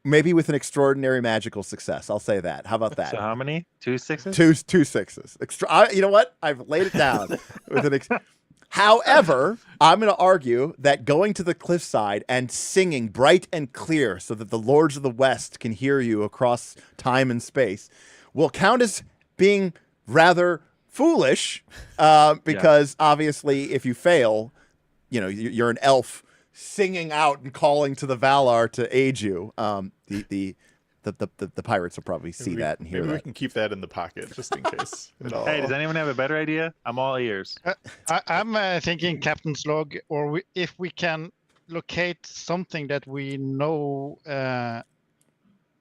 Maybe with an extraordinary magical success. I'll say that. How about that? So how many? 2 6s? Two sixes. You know what? I've laid it down. However, I'm going to argue that going to the cliffside and singing bright and clear so that the lords of the West can hear you across time and space will count as being rather foolish, because obviously if you fail, you're an elf singing out and calling to the Valar to aid you. The pirates will probably see that and hear that. Maybe we can keep that in the pocket just in case. Hey, does anyone have a better idea? I'm all ears. I'm thinking captain's log, or if we can locate something that we know that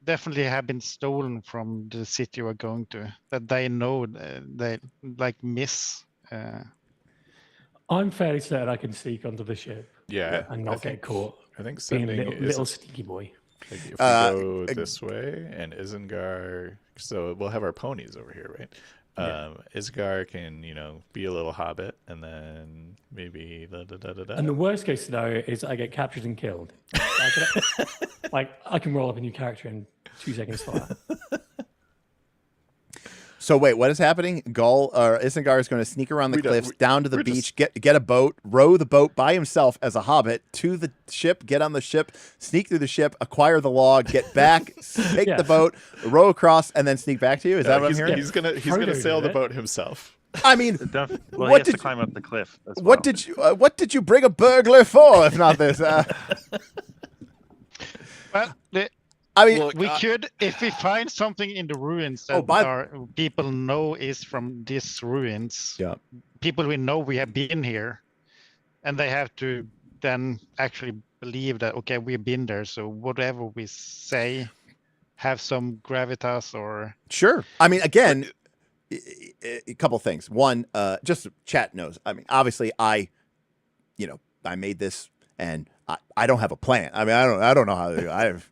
definitely have been stolen from the city we're going to. That they know they like miss. I'm fairly certain I can sneak onto the ship Yeah, and not get caught. I think Being sending a little sneaky boy. Like if we go this way, and Isengard, so we'll have our ponies over here, right? Isengard can, be a little hobbit, and then maybe And the worst case scenario is I get captured and killed. I can roll up a new character in 2 seconds flat. So wait, what is happening? Isengard is going to sneak around the cliffs, down to the beach, get a boat, row the boat by himself as a hobbit to the ship, get on the ship, sneak through the ship, acquire the log, get back, take the boat, row across, and then sneak back to you. Is that what I'm hearing? He's gonna sail the boat himself. I mean, he has to climb up the cliff. As well. What did you bring a burglar for? If not this. Well, I mean, look, we could, if we find something in the ruins that people know is from these ruins. Yeah. People we know we have been here, and they have to then actually believe that we've been there. So whatever we say, have some gravitas or. Sure. I mean, again, a couple things. One, just chat knows. I mean, obviously, I made this, and I don't have a plan. I mean, I don't know how to do it.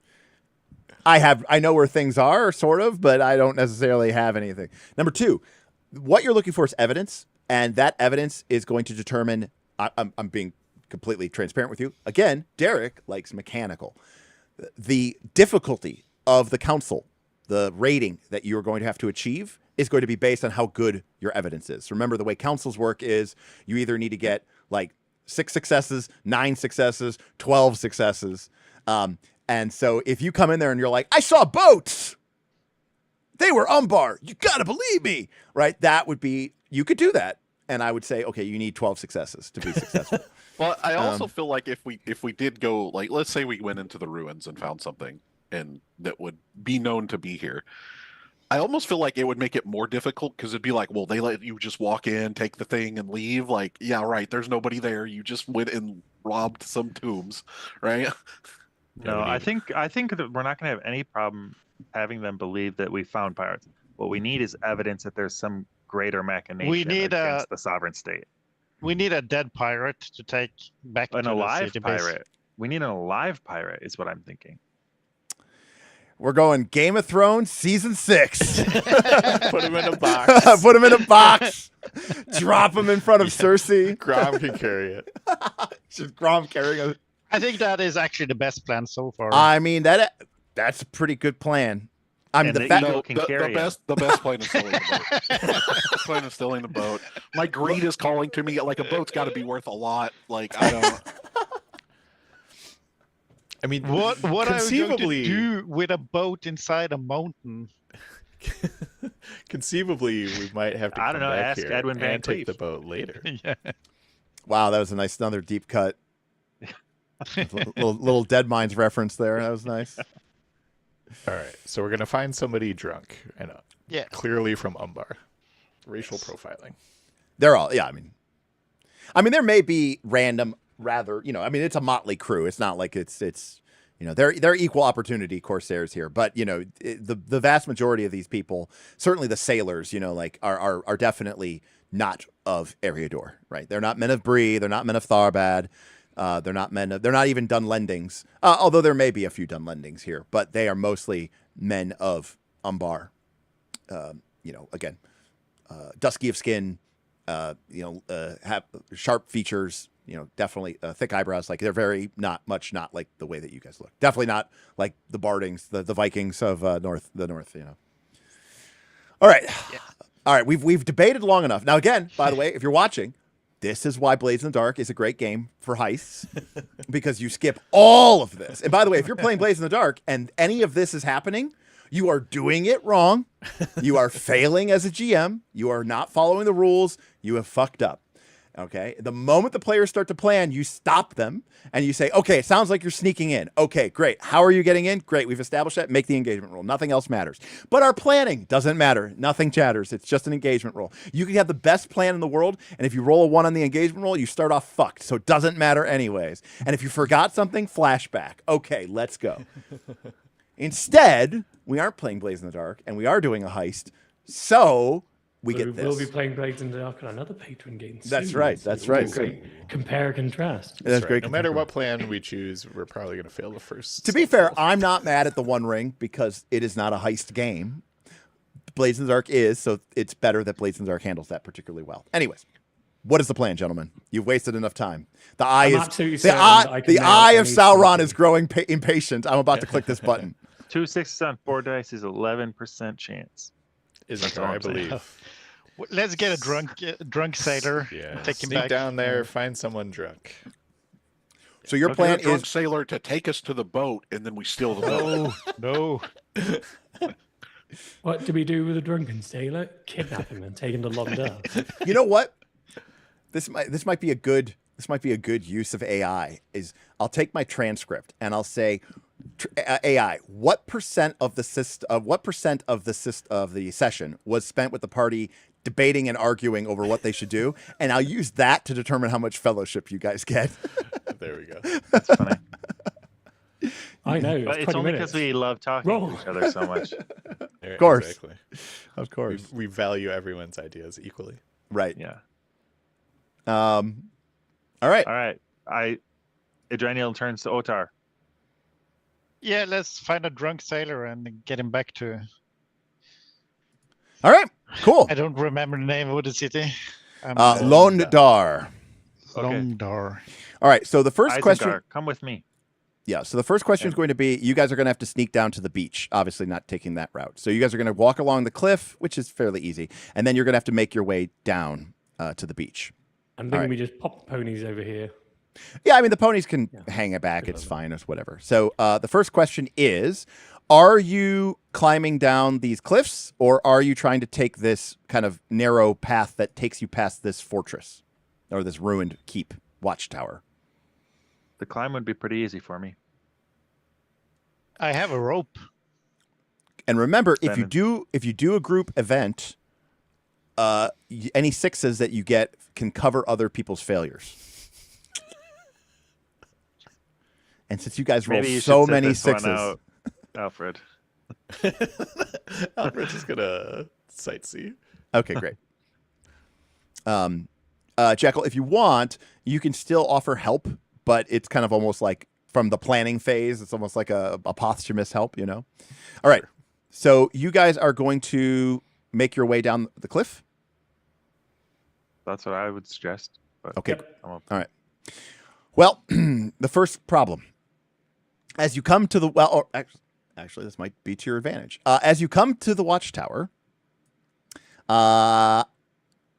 I know where things are, sort of, but I don't necessarily have anything. Number two, what you're looking for is evidence, and that evidence is going to determine. I'm being completely transparent with you. Again, Derek likes mechanical. The difficulty of the council, the rating that you're going to have to achieve, is going to be based on how good your evidence is. Remember, the way councils work is you either need to get like 6 successes, 9 successes, 12 successes. And so if you come in there and you're like, I saw boats, they were Umbar, you got to believe me, right? That would be, you could do that. And I would say, okay, you need 12 successes to be successful. Well, I also feel like if we did go, like, let's say we went into the ruins and found something and that would be known to be here. I almost feel like it would make it more difficult because it'd be like, well, they let you just walk in, take the thing, and leave. Like, yeah, right, there's nobody there. You just went and robbed some tombs, right? No, I think that we're not going to have any problem having them believe that we found pirates. What we need is evidence that there's some greater machination against the sovereign state. We need a dead pirate to take back to an alive the pirate. We need an alive pirate, is what I'm thinking. We're going Game of Thrones season 6. Put him in a box. Put him in a box. Drop him in front of Cersei. Grom can carry it. Just Grom carrying a. I think that is actually the best plan so far. I mean, that's a pretty good plan. I mean, the best plan is stealing the boat. The plan is stealing the boat. My greed is calling to me. Like, a boat's got to be worth a lot. Like, I don't. I mean, what are we going to do with a boat inside a mountain? Conceivable, we might have to. I don't know. Ask here Edwin Van and take the boat later. Yeah. Wow, that was another deep cut. little Dead Minds reference there. That was nice. All right, so we're gonna find somebody drunk and clearly from Umbar. Racial profiling. They're all I mean, there may be random. Rather, it's a motley crew. It's not like it's they're equal opportunity Corsairs here, but the vast majority of these people, certainly the sailors, are definitely not of Eriador, right? They're not men of Bree. They're not men of Tharbad. They're not even Dunlendings, although there may be a few Dunlendings here, but they are mostly men of Umbar. Again, dusky of skin, have sharp features, definitely thick eyebrows. Like, they're very not like the way that you guys look. Definitely not like the Bardings, the Vikings of the north. All right. Yeah. All right. We've debated long enough. Now, again, by the way, if you're watching, this is why Blades in the Dark is a great game for heists, because you skip all of this. And by the way, if you're playing Blades in the Dark and any of this is happening, you are doing it wrong. You are failing as a GM. You are not following the rules. You have fucked up. Okay. The moment the players start to plan, you stop them and you say, okay, it sounds like you're sneaking in. Okay, great. How are you getting in? Great. We've established that. Make the engagement roll. Nothing else matters. But our planning doesn't matter. Nothing chatters. It's just an engagement roll. You can have the best plan in the world, and if you roll a 1 on the engagement roll, you start off fucked. So it doesn't matter anyways. And if you forgot something, flashback. Okay, let's go. Instead, we aren't playing Blaze in the Dark, and we are doing a heist, so we get this. We'll be playing Blades in the Dark on another patron game soon. That's right. So That's right. it's great. Compare, contrast. That's right. great. No matter what plan we choose, we're probably going to fail the first. To be fair, I'm not mad at the One Ring because it is not a heist game. Blades in the Dark is, so it's better that Blades in the Dark handles that particularly well. Anyways, what is the plan, gentlemen? You've wasted enough time. The eye of Sauron is growing impatient. I'm about to click this button. 2 6s on 4 dice is 11% chance. Isn't there, I believe. Let's get a drunk sailor. Yeah, Take him sneak back down there, find someone drunk. So your plan drunk is sailor to take us to the boat, and then we steal the boat. No. What do we do with a drunken sailor? Kidnap him and take him to London. You know what? This might be a good use of AI. Is I'll take my transcript and I'll say, AI, what percent of the session was spent with the party debating and arguing over what they should do, and I'll use that to determine how much fellowship you guys get. There we go. That's funny. I know. But it's only because we love talking to each other so much. Of course. Exactly. Of course. We value everyone's ideas equally. Right. Yeah. All right. All right. Adrenial turns to Otar. Yeah, let's find a drunk sailor and get him back to. All right. Cool. I don't remember the name of the city. Londar. Londar. All right. So the first question. Isengard, come with me. Yeah. So the first question is going to be: you guys are going to have to sneak down to the beach. Obviously, not taking that route. So you guys are going to walk along the cliff, which is fairly easy, and then you're going to have to make your way down to the beach. I'm thinking we just pop the ponies over here. Yeah, I mean, the ponies can hang it back. It's fine. It's whatever. So the first question is, are you climbing down these cliffs, or are you trying to take this kind of narrow path that takes you past this fortress or this ruined keep watchtower? The climb would be pretty easy for me. I have a rope. And remember, if you do a group event, any 6s that you get can cover other people's failures. And since you guys roll so many 6s, Alfred. Alfred's just gonna sightsee. Okay, great. Jekyll, if you want, you can still offer help, but it's kind of almost like from the planning phase. It's almost like a posthumous help, you know? All right. So you guys are going to make your way down the cliff? That's what I would suggest. But Okay. All right. Well, the first problem. As you come to the... actually, this might be to your advantage. As you come to the watchtower,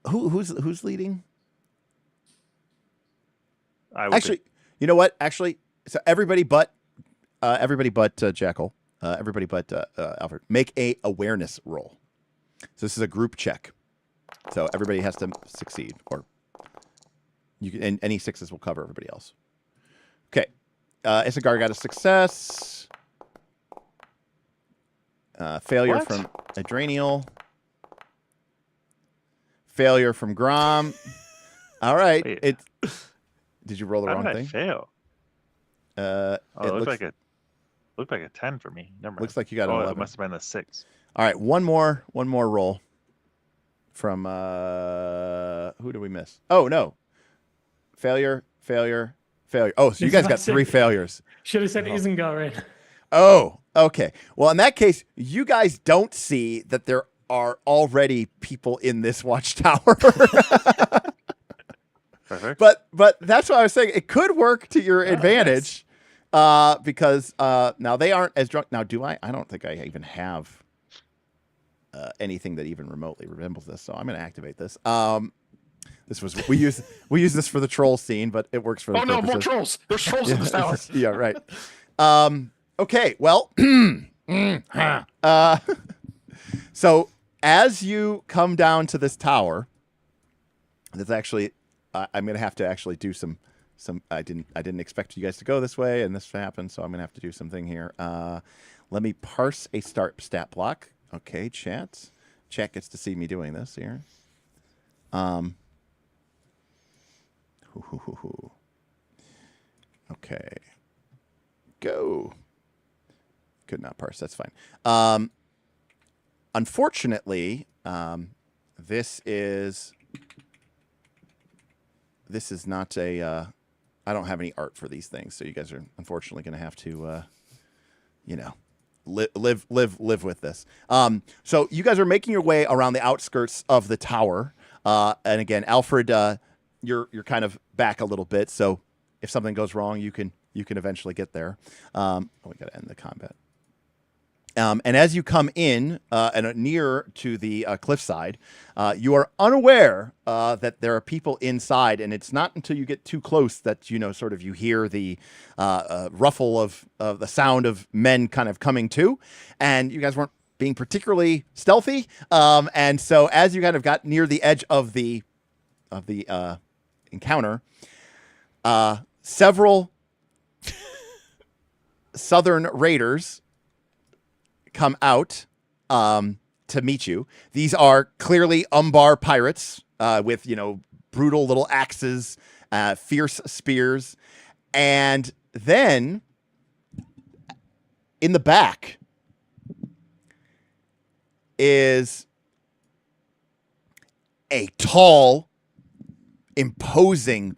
who's leading? Actually, you know what? Actually, so everybody but Jackal, everybody but Alfred, make a awareness roll. So this is a group check. So everybody has to succeed, or you can, and any 6s will cover everybody else. Okay, Isengard got a success. Failure from Adrenial. Failure from Grom. All right. Wait. Did you roll the wrong How did thing? I fail? It looked like a 10 for me. Never mind. Looks like you got an 11. It must have been a 6. All right, one more roll from who do we miss? Oh no. Failure. Oh, so you guys got 3 failures. Should have said Isengard in. Oh, okay. Well, in that case, you guys don't see that there are already people in this watchtower. Perfect. But that's what I was saying. It could work to your advantage, because now they aren't as drunk. Now, do I? I don't think I even have anything that even remotely resembles this. So I'm going to activate this. We use this for the troll scene, but it works for the purposes. No, more trolls! There's trolls in this tower. Yeah, right. Okay, well, so as you come down to this tower, there's actually I'm gonna have to actually do some. I didn't expect you guys to go this way, and this happened, so I'm gonna have to do something here. Let me parse a stat block. Okay, chat gets to see me doing this here. Okay. Go. Could not parse. That's fine. Unfortunately, this is not a. I don't have any art for these things, so you guys are unfortunately going to have to, live with this. So you guys are making your way around the outskirts of the tower, and again, Alfred, you're kind of back a little bit. So if something goes wrong, you can eventually get there. We got to end the combat. And as you come in and near to the cliffside, you are unaware that there are people inside, and it's not until you get too close that you hear the ruffle of the sound of men kind of coming to, and you guys weren't being particularly stealthy, and so as you kind of got near the edge of the encounter, several southern raiders come out to meet you. These are clearly Umbar pirates with, brutal little axes, fierce spears. And then in the back is a tall, imposing,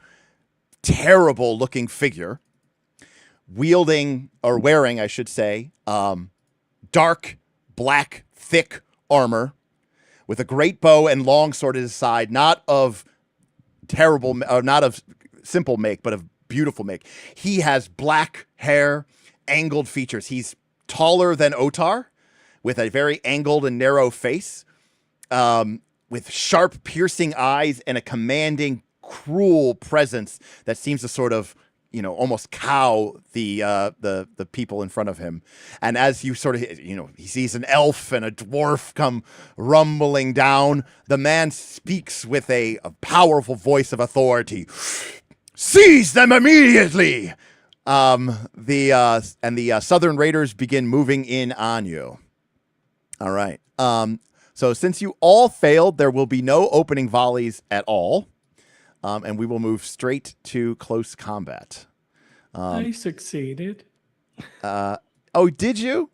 terrible looking figure wielding or wearing, I should say, dark, black, thick armor with a great bow and long sword at his side, not of simple make, but of beautiful make. He has black hair, angled features. He's taller than Otar, with a very angled and narrow face, with sharp, piercing eyes and a commanding, cruel presence that seems to sort of almost cow the people in front of him. And as you sort of, he sees an elf and a dwarf come rumbling down, the man speaks with a powerful voice of authority. Seize them immediately! The southern raiders begin moving in on you. All right. So since you all failed, there will be no opening volleys at all. And we will move straight to close combat. I succeeded. Oh, did you?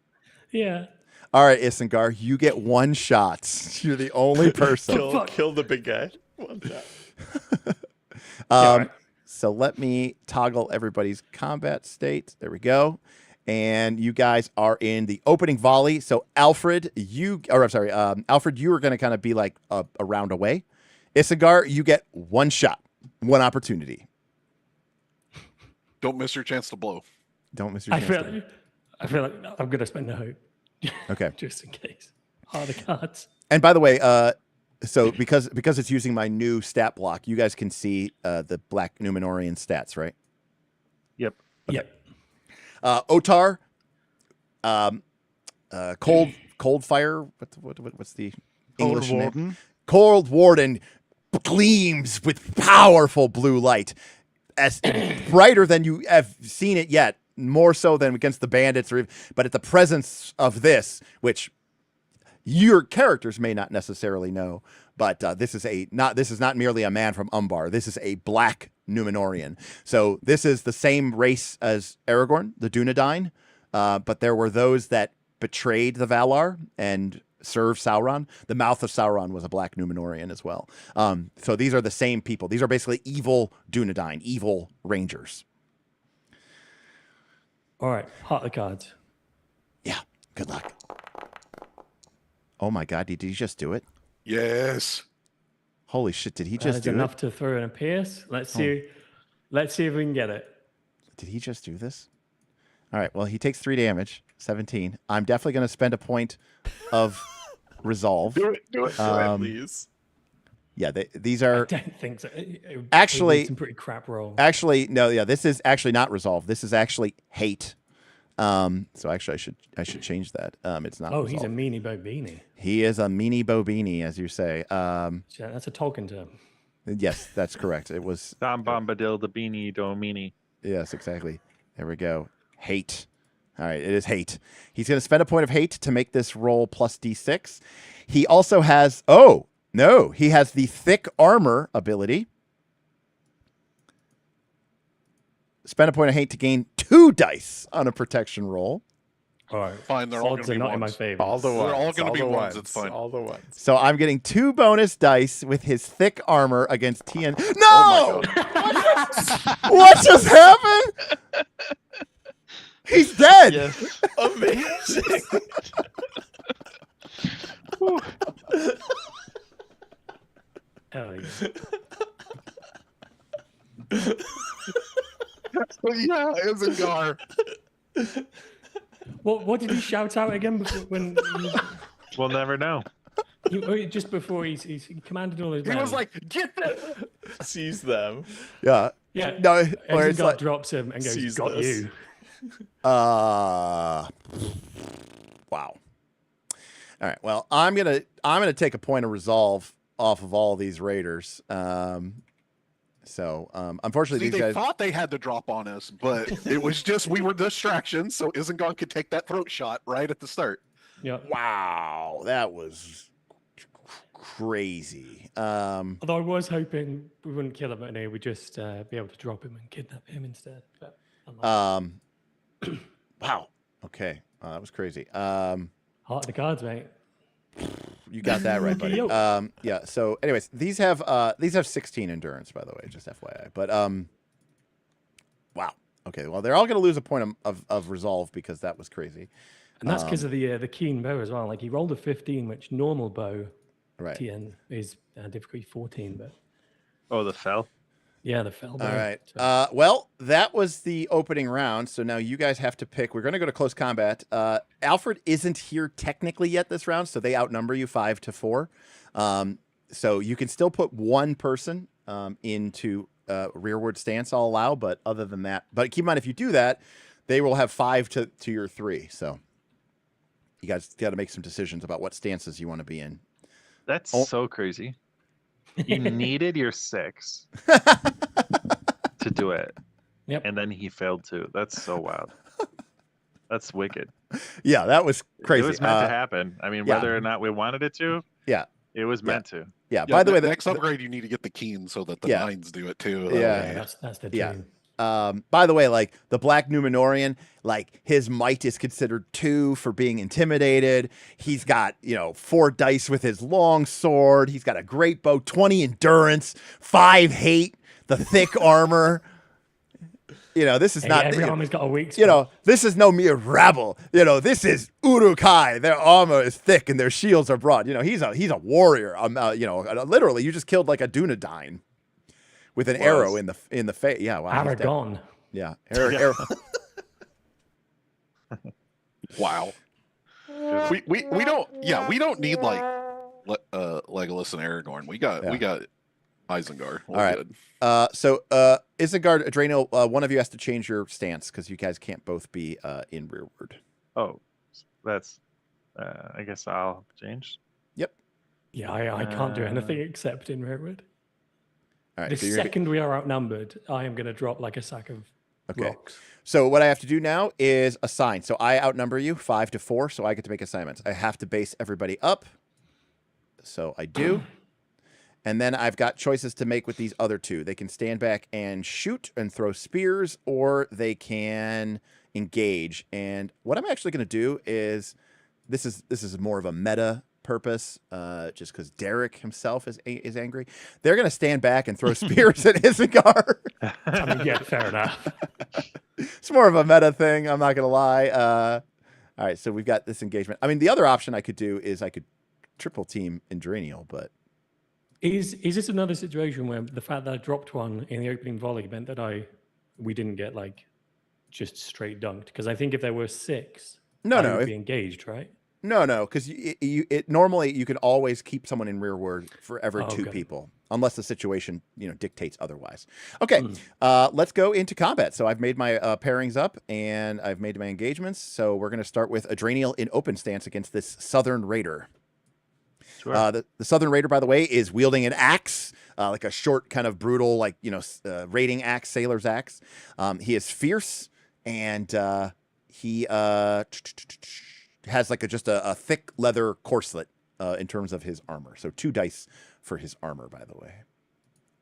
Yeah. All right, Isengard, you get one shot. You're the only person. Kill the big guy. One shot. So let me toggle everybody's combat state. There we go. And you guys are in the opening volley. So Alfred, you are going to kind of be like a round away. Isengard, you get one shot, one opportunity. Don't miss your chance to blow. Don't miss your chance. I feel like I'm going to spend a hope. Okay. Just in case. All the cards. And by the way, so because it's using my new stat block, you guys can see the Black Numenorian stats, right? Yep. Okay. Yep. Otar, cold fire. What's the English name? Cold Warden gleams with powerful blue light, as brighter than you have seen it yet, more so than against the bandits, but at the presence of this, which your characters may not necessarily know, but this is not merely a man from Umbar. This is a Black Numenorian. So this is the same race as Aragorn, the Dunedain, but there were those that betrayed the Valar and served Sauron. The mouth of Sauron was a Black Numenorian as well. So these are the same people. These are basically evil Dunedain, evil rangers. All right, hot the cards. Yeah, good luck. Oh my God, did he just do it? Yes. Holy shit, did he just do enough it? to throw in a pierce. Let's see if we can get it. Did he just do this? All right, well, he takes 3 damage, 17. I'm definitely going to spend a point of resolve. Do it. Please. Yeah, these are... I don't think so. Actually... some pretty crap roll. Actually, no, yeah, this is actually not resolve. This is actually hate. So actually, I should change that. It's not resolve. He's a meanie bobini. He is a meanie bobini, as you say. That's a Tolkien term. Yes, that's correct. It was... Dom Bombadil, the beanie, domini. Yes, exactly. There we go. Hate. All right, it is hate. He's going to spend a point of hate to make this roll plus D6. He also has... Oh, no. He has the thick armor ability. Spend a point of hate to gain 2 dice on a protection roll. All right. Fine, they're all Odds gonna are be not in my ones. favor. All the ones. They're all gonna be the ones, it's fine. All the ones. So I'm getting 2 bonus dice with his thick armor against TN. No! Oh my god. What just happened? He's dead. Yes. Amazing. Hell yeah. Yeah, Isengard. What did he shout out again before, when We'll never know. just before he commanded all his He men? was like, "Get them!" Seize them. Yeah. yeah, No, or it's Isengard like, drops him and goes, Seize got this. you. wow. All right. Well, I'm gonna take a point of resolve off of all these raiders. Unfortunately, See, these they guys. thought they had the drop on us, but it was just we were distractions, so Isengard could take that throat shot right at the start. Yeah. Wow, that was crazy. Although I was hoping we wouldn't kill him and he would just be able to drop him and kidnap him instead. But unlikely. Wow. Okay, that was crazy. Heart of the cards, mate. You got that right, buddy. Okey-doke. Yeah. So, anyways, these have 16 endurance, by the way, just FYI. But wow. Okay. Well, they're all going to lose a point of resolve because that was crazy. And that's because of the keen bow as well. Like he rolled a 15, which normal bow Right. TN is difficulty 14, but Oh, the fell. yeah, the fell bow. All right. So- Well, that was the opening round. So now you guys have to pick. We're going to go to close combat. Alfred isn't here technically yet this round, so they outnumber you 5-4. So you can still put one person into rearward stance. I'll allow, but other than that, but keep in mind if you do that, they will have 5 to your 3. So you guys got to make some decisions about what stances you want to be in. That's Oh. so crazy. You needed your 6 to do it. Yep. And then he failed too. That's so wild. That's wicked. Yeah, that was crazy. It was meant to happen. I mean, yeah. whether or not we wanted it to, Yeah. it was meant to. Yeah. Yeah, By the way, next upgrade you need to get the keen so that the Yeah. 9s do it too. Yeah. that's the Yeah. dream. By the way, like the Black Numenorian, like his might is considered 2 for being intimidated. He's got, 4 dice with his long sword. He's got a great bow, 20 endurance, 5 hate, the thick armor. This is Hey, not, every army's got a weak spot. this is no mere rabble. This is Uruk-hai. Their armor is thick and their shields are broad. He's a warrior. Literally, you just killed like a Dunedain with an arrow in the face. Yeah, wow. he's dead. Aragon. Yeah, arrow. Wow. We don't need like Legolas and Aragorn. We got Isengard. We're All right. good. So Isengard, Adrenal, one of you has to change your stance because you guys can't both be in rearward. Oh, that's. I guess I'll change. Yeah, I can't do anything except in rearward. All right. The so you're gonna be- second we are outnumbered, I am going to drop like a sack of Okay. rocks. So what I have to do now is assign. So I outnumber you 5-4, so I get to make assignments. I have to base everybody up. So I do. And then I've got choices to make with these other 2. They can stand back and shoot and throw spears, or they can engage. And what I'm actually going to do is this is more of a meta purpose, just because Derek himself is angry. They're going to stand back and throw spears at Isengard. I mean, yeah, fair enough. It's more of a meta thing. I'm not going to lie. All right, so we've got this engagement. I mean, the other option I could do is I could triple team Indrenial, but Is this another situation where the fact that I dropped one in the opening volley meant that we didn't get like just straight dunked? Because I think if there were 6, No, I no, would if- be engaged, right? no, because normally you can always keep someone in rearward for every Oh, 2 okay. people, unless the situation dictates otherwise. Okay, let's go into combat. So I've made my pairings up and I've made my engagements. So we're going to start with Adrenial in open stance against this Southern Raider. Sure. The Southern Raider, by the way, is wielding an axe, like a short, kind of brutal, like raiding axe, sailor's axe. He is fierce, and he has like just a thick leather corselet in terms of his armor. So 2 dice for his armor, by the way.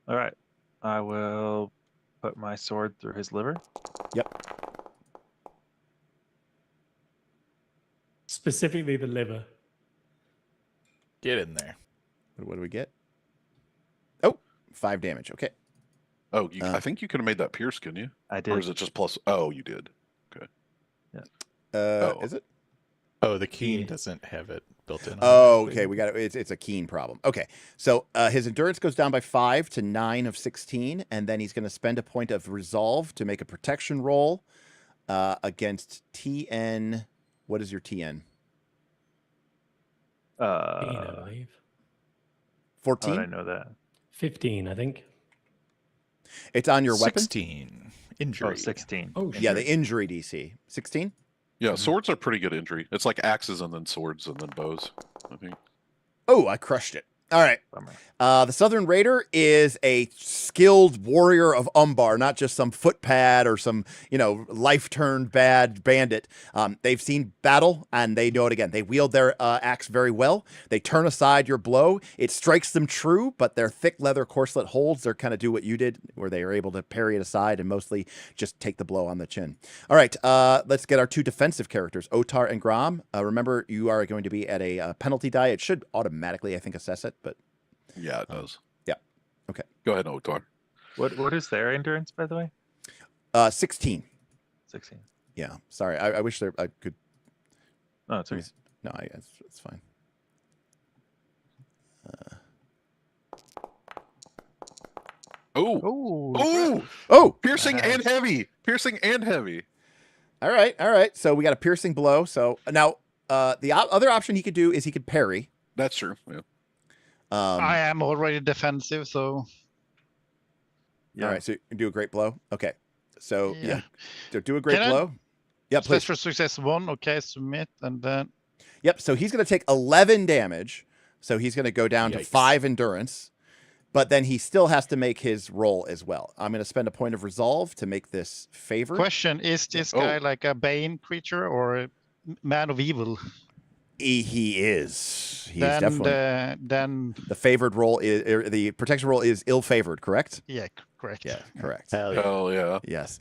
All right. I will put my sword through his liver. Yep. Specifically the liver. Get in there. What do we get? Oh, 5 damage. Okay. Oh, I think you could have made that pierce, couldn't you? I Or did. is it just plus? Oh, you did. Okay. Is it? Oh, the keen Yeah. doesn't have it built in. Oh, automatically. okay. We got it. It's a keen problem. Okay. So his endurance goes down by 5 to 9 of 16, and then he's going to spend a point of resolve to make a protection roll against TN. What is your TN? 15, I believe. 14? How did I know that? 15, I think. It's on your weapon? 16. Injury. Oh, 16. Oh, Yeah, the injury DC. 16? Yeah, swords are pretty good injury. It's like axes and then swords and then bows, I think. Oh, I crushed it. All right. Bummer. The Southern Raider is a skilled warrior of Umbar, not just some footpad or some, life-turned bad bandit. They've seen battle, and they know it again. They wield their axe very well. They turn aside your blow. It strikes them true, but their thick leather corselet holds. They're kind of do what you did, where they are able to parry it aside and mostly just take the blow on the chin. All right, let's get our 2 defensive characters, Otar and Grom. Remember, you are going to be at a penalty die. It should automatically, I think, assess it, but... Yeah, it does. Yeah. Okay. Go ahead, Otar. What is their endurance, by the way? 16. 16. Yeah. Sorry. I wish I could. No, it's okay. No, it's fine. Oh, Oh, Oh. piercing Nice. and heavy. Piercing and heavy. All right. All right. So we got a piercing blow. So now the other option he could do is he could parry. That's true. Yeah. I am already defensive, so Yeah. All right. So you do a great blow. Okay. So yeah. Yeah. So do a great Can I- blow. Yeah, please. special success 1. Okay, submit, and then Yep. So he's going to take 11 damage. So he's going to go down to Yikes. 5 endurance, but then he still has to make his roll as well. I'm going to spend a point of resolve to make this favored. question: is this Oh. guy like a Bane creature or a man of evil? He is. He's then definitely then the favored roll is the protection roll is ill favored. Correct? yeah, correct. Yeah. Correct. Hell yeah. Hell yeah. Yes.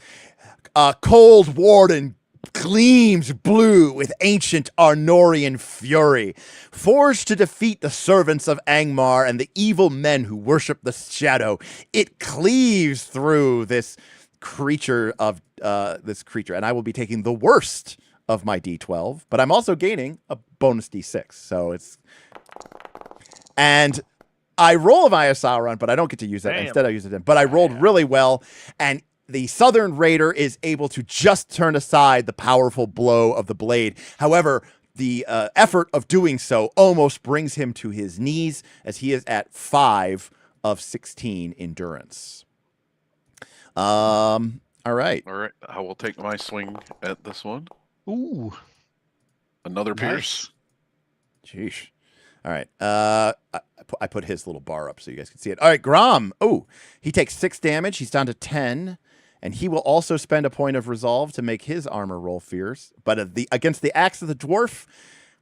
Cold Warden gleams blue with ancient Arnorian fury, forged to defeat the servants of Angmar and the evil men who worship the shadow. It cleaves through this creature, and I will be taking the worst of my D12, but I'm also gaining a bonus D6. So and I roll via Sauron, but I don't get to use that. Damn. Instead, I use it in. But I rolled really well, and the Southern Raider is able to just turn aside the powerful blow of the blade. However, the effort of doing so almost brings him to his knees, as he is at 5 of 16 endurance. All right. All right. I will take my swing at this one. Ooh, Another pierce. Sheesh. All right. I put his little bar up so you guys can see it. All right, Grom. Oh, he takes 6 damage. He's down to 10. And he will also spend a point of resolve to make his armor roll fierce. But against the axe of the dwarf,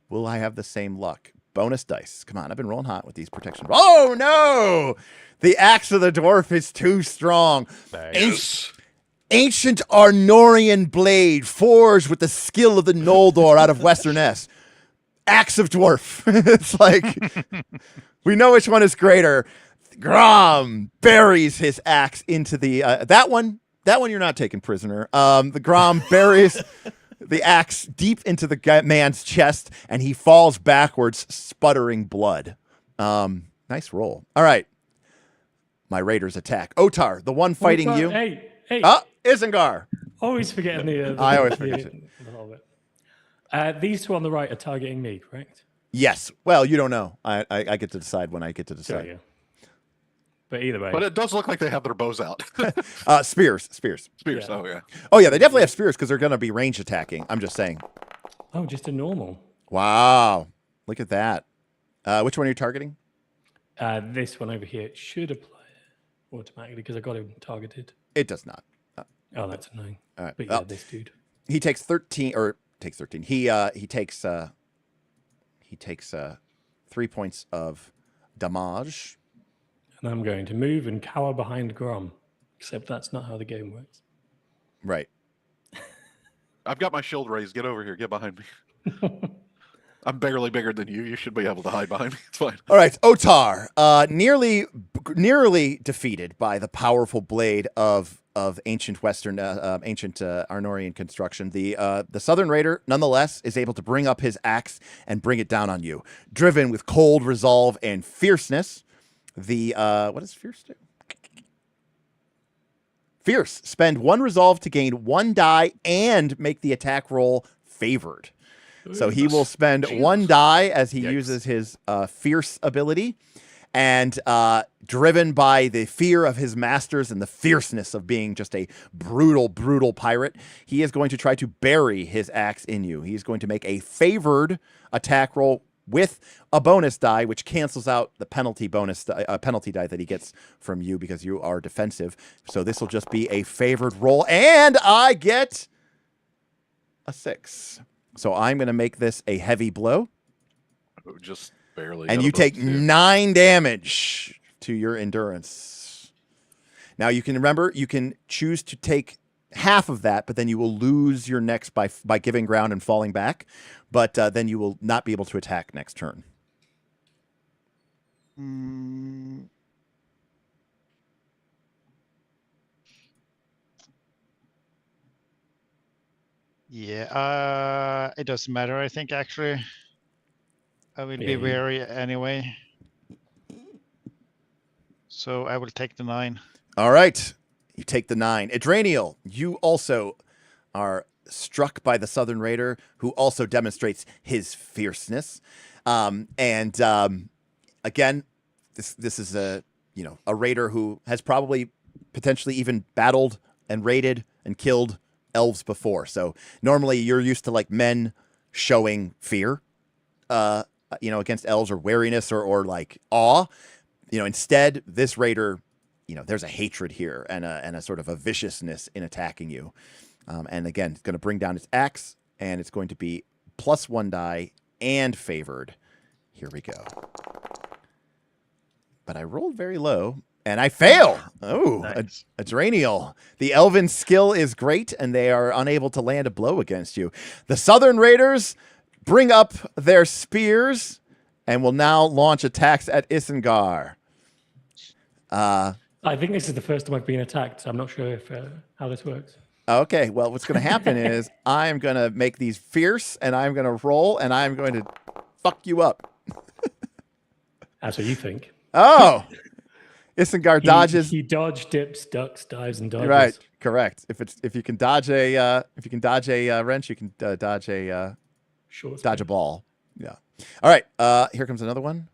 will I have the same luck? Bonus dice. Come on, I've been rolling hot with these protections. Oh, no! The axe of the dwarf is too strong. Nice. Ancient Arnorian blade, forged with the skill of the Noldor out of Western S. Axe of dwarf. It's like, we know which one is greater. Grom buries his axe into the that one you're not taking prisoner. The Grom buries the axe deep into the man's chest, and he falls backwards, sputtering blood. Nice roll. All right, my raiders attack. Otar, the one fighting Otar, you. Hey, Isengard. Always forgetting the I always forget the whole bit. These 2 on the right are targeting me, correct? Yes. Well, you don't know. I get to decide when I get to Sure, decide. yeah. But either way. But it does look like they have their bows out. Spears. Spears. Yeah. Oh, yeah. Oh yeah, they definitely have spears because they're going to be range attacking. I'm just saying. Oh, just a normal. Wow. Look at that. Which one are you targeting? This one over here should apply automatically because I got him targeted. It does not. Oh, that's annoying. All right. But yeah, Well, this dude. he takes 13 or takes 13. He takes 3 points of damage. And I'm going to move and cower behind Grom. Except that's not how the game works. Right. I've got my shield raised. Get over here. Get behind me. I'm barely bigger than you. You should be able to hide behind me. It's fine. All right, Otar, nearly defeated by the powerful blade of ancient Arnorian construction. The Southern Raider, nonetheless, is able to bring up his axe and bring it down on you, driven with cold resolve and fierceness. The what does fierce do? Fierce. Spend 1 resolve to gain 1 die and make the attack roll favored. So he will spend 1 die as he uses his fierce ability, and driven by the fear of his masters and the fierceness of being just a brutal, brutal pirate, he is going to try to bury his axe in you. He's going to make a favored attack roll with a bonus die, which cancels out the penalty die that he gets from you because you are defensive. So this will just be a favored roll, and I get a 6. So I'm going to make this a heavy blow. Just barely. And you take 9 damage to your endurance. Now you can remember, you can choose to take half of that, but then you will lose your next by giving ground and falling back. But then you will not be able to attack next turn. Yeah, it doesn't matter. I think actually, I will be wary anyway. So I will take the 9. All right, you take the 9. Adraniel, you also are struck by the Southern Raider, who also demonstrates his fierceness. Again, this is a raider who has probably potentially even battled and raided and killed elves before. So normally you're used to like men showing fear, against elves, or wariness, or like awe. Instead, this raider, there's a hatred here and a sort of a viciousness in attacking you. And again, it's going to bring down its axe, and it's going to be +1 die and favored. Here we go. But I rolled very low, and I fail. Oh, nice. Adraniel. The elven skill is great, and they are unable to land a blow against you. The Southern Raiders bring up their spears and will now launch attacks at Isengard. I think this is the first time I've been attacked, so I'm not sure if how this works. Okay, well, what's going to happen is I'm going to make these fierce, and I'm going to roll, and I'm going to fuck you up. That's what you think. Oh! Isengard dodges. He dodge, dips, ducks, dives, and dodges. Right, correct. If you can dodge a wrench, you can dodge a ball. Yeah. All right. Here comes another one.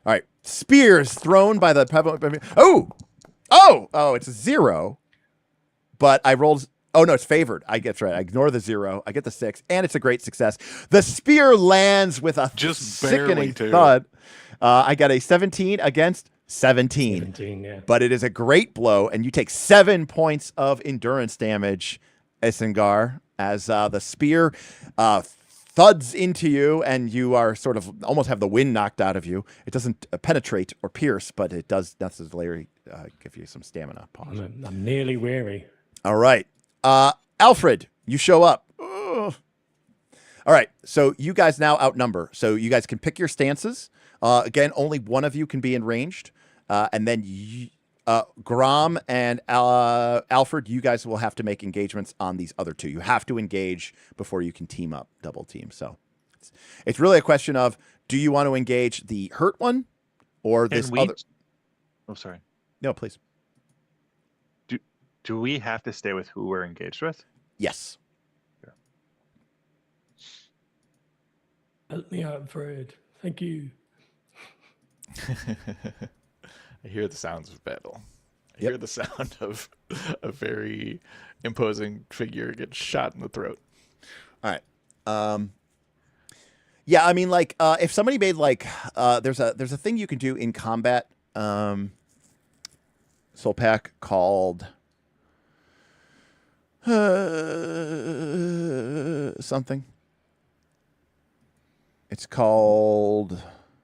All right. Spears thrown by the it's a 0. But I rolled. Oh no, it's favored. I get right. I ignore the 0. I get the 6, and it's a great success. The spear lands with a sickening thud. I got a 17 against 17. 17, yeah. But it is a great blow, and you take 7 points of endurance damage, Isengard, as the spear thuds into you, and you are sort of almost have the wind knocked out of you. It doesn't penetrate or pierce, but it does necessarily give you some stamina. I'm nearly weary. All right. Alfred, you show up. Ugh. All right. So you guys now outnumber. So you guys can pick your stances. Again, only one of you can be enraged. And then Grom and Alfred, you guys will have to make engagements on these other 2. You have to engage before you can team up, double team. So it's really a question of, do you want to engage the hurt one or this other? Oh, sorry. No, please. Do we have to stay with who we're engaged with? Yes. Yeah. Help me out, Fred. Thank you. I hear the sounds of battle. I hear the sound of a very imposing figure get shot in the throat. All right. Yeah, I mean, like, if somebody made like, there's a thing you can do in combat, Soul Pack called something. It's called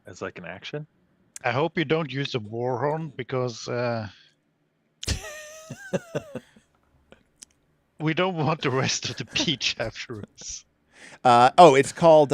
as like an action. I hope you don't use the war horn because we don't want the rest of the beach after us. It's called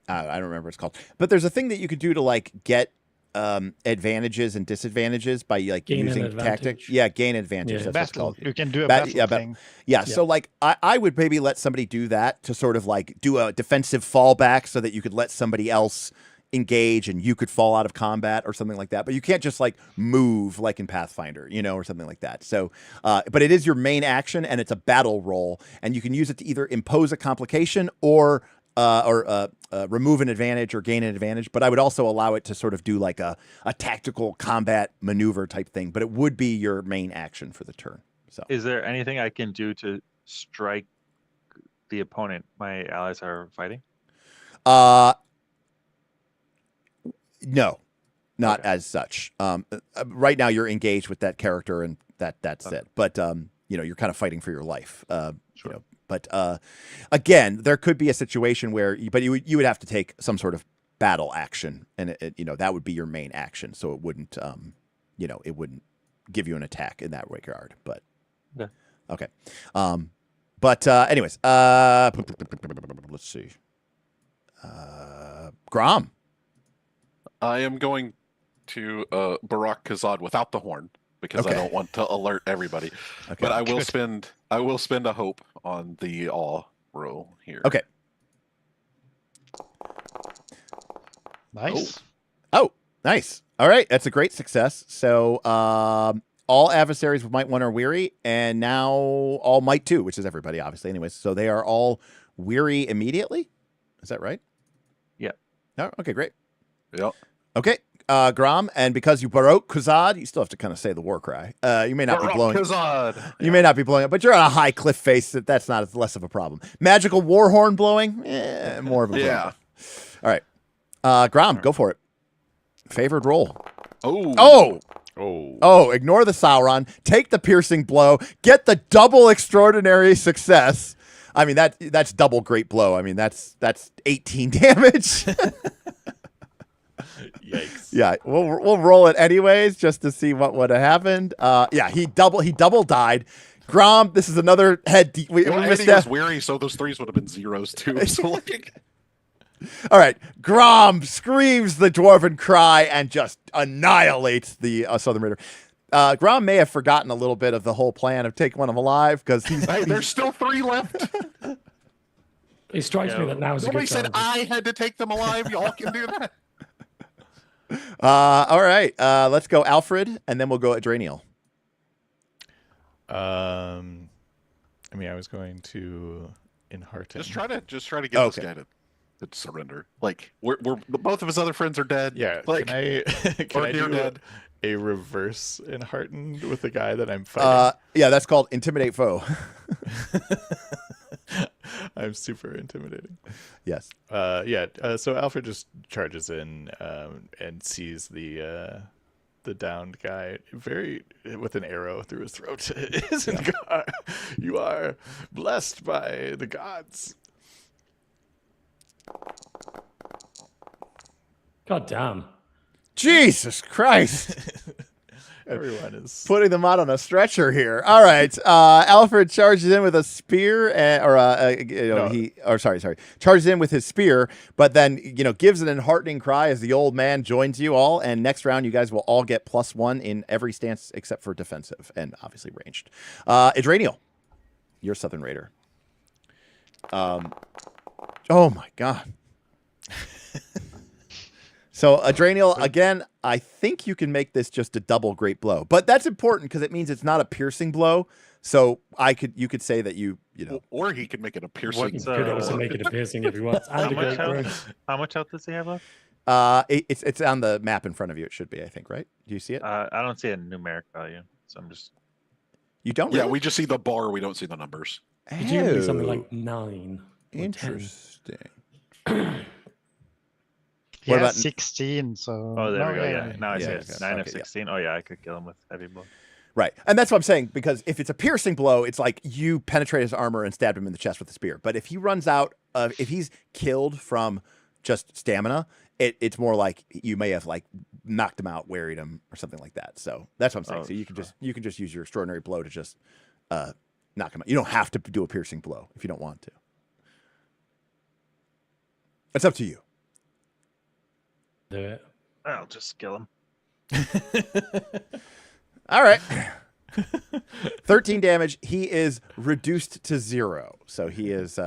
I don't remember what it's called, but there's a thing that you could do to like get advantages and disadvantages by like Gain an using advantage. tactics. Yeah, gain advantage. Yeah. That's what it's Battle. called. You can do a Bat- battle yeah, thing. Yeah, so like I would maybe let somebody do that to sort of like do a defensive fallback so that you could let somebody else engage and you could fall out of combat or something like that. But you can't just like move like in Pathfinder, you know, or something like that. So, but it is your main action and it's a battle roll, and you can use it to either impose a complication or remove an advantage or gain an advantage. But I would also allow it to sort of do like a tactical combat maneuver type thing. But it would be your main action for the turn. So, Is there anything I can do to strike the opponent my allies are fighting? No, not as such. Right now you're engaged with that character and that's it. But you know, you're kind of fighting for your life. You know, but again, there could be a situation where, you would have to take some sort of battle action, and you know, that would be your main action. So it wouldn't, you know, it wouldn't give you an attack in that regard. But okay. But anyways, let's see. Grom. I am going to Barak Kazad without the horn because I don't want to alert everybody. Okay. But I will spend a hope on the awe roll here. Okay. Nice. Oh, nice. All right, that's a great success. So all adversaries with might 1 are weary, and now all might 2, which is everybody, obviously. Anyways, so they are all weary immediately. Is that right? Yeah. No. Okay, great. Yep. Okay, Grom, and because you Barak Kazad, you still have to kind of say the war cry. You may not be blowing. Kazad. You may not be blowing it, but you're on a high cliff face. That's not as less of a problem. Magical war horn blowing, more of a problem. All right, Grom, go for it. Favored roll. Oh. Ignore the Sauron. Take the piercing blow. Get the double extraordinary success. I mean, that's double great blow. I mean, that's 18 damage. Yikes. Yeah, we'll roll it anyways just to see what would have happened. Yeah, he double died. Grom, this is another head. We missed that. Was weary, so those 3s would have been 0s too. So like... All right, Grom screams the dwarven cry and just annihilates the Southern Raider. Grom may have forgotten a little bit of the whole plan of taking one of them alive because there's still 3 left. It strikes me that now is a Nobody good said time. I had to take them alive. Y'all can do that. All right, let's go Alfred, and then we'll go Adraniel. I mean, I was going to Enhearten. Just try to get this guy to surrender. Like we're both of his other friends are dead. Yeah. Like can I or do dead. a reverse Enhearten with the guy that I'm fighting? Yeah, that's called intimidate foe. I'm super intimidating. Yes. So Alfred just charges in and sees the downed guy with an arrow through his throat. Isn't God? You are blessed by the gods. God damn. Jesus Christ. Everyone is Putting them out on a stretcher here. All right. Alfred charges in with a spear, charges in with his spear, but then, gives an enheartening cry as the old man joins you all. And next round, you guys will all get +1 in every stance except for defensive and obviously ranged. Adraniel, you're Southern Raider. Oh my God. So Adraniel, again, I think you can make this just a double great blow, but that's important because it means it's not a piercing blow. So you could say that you know, or he could make it a piercing. You could also make it a piercing if you want. How much health does he have left? It's on the map in front of you. It should be, I think, right? Do you see it? I don't see a numeric value, so I'm just. You don't? Yeah, really? We just see the bar. We don't see the numbers. Presumably something like 9. Or Interesting. 10. What Yeah, about 16. So. Oh, there we go. Yeah, now I see Yeah, it. okay. 9 of Okay, yeah. 16. Oh yeah, I could kill him with heavy blow. Right. And that's what I'm saying, because if it's a piercing blow, it's like you penetrate his armor and stabbed him in the chest with a spear. But if he runs out of, if he's killed from just stamina, it's more like you may have like knocked him out, wearied him, or something like that. So that's what I'm saying. Oh, So you can just use your extraordinary blow to just knock him out. You don't have to do a piercing blow if you don't want to. It's up to you. do it. I'll just kill him. All right. 13 damage. He is reduced to 0. So he is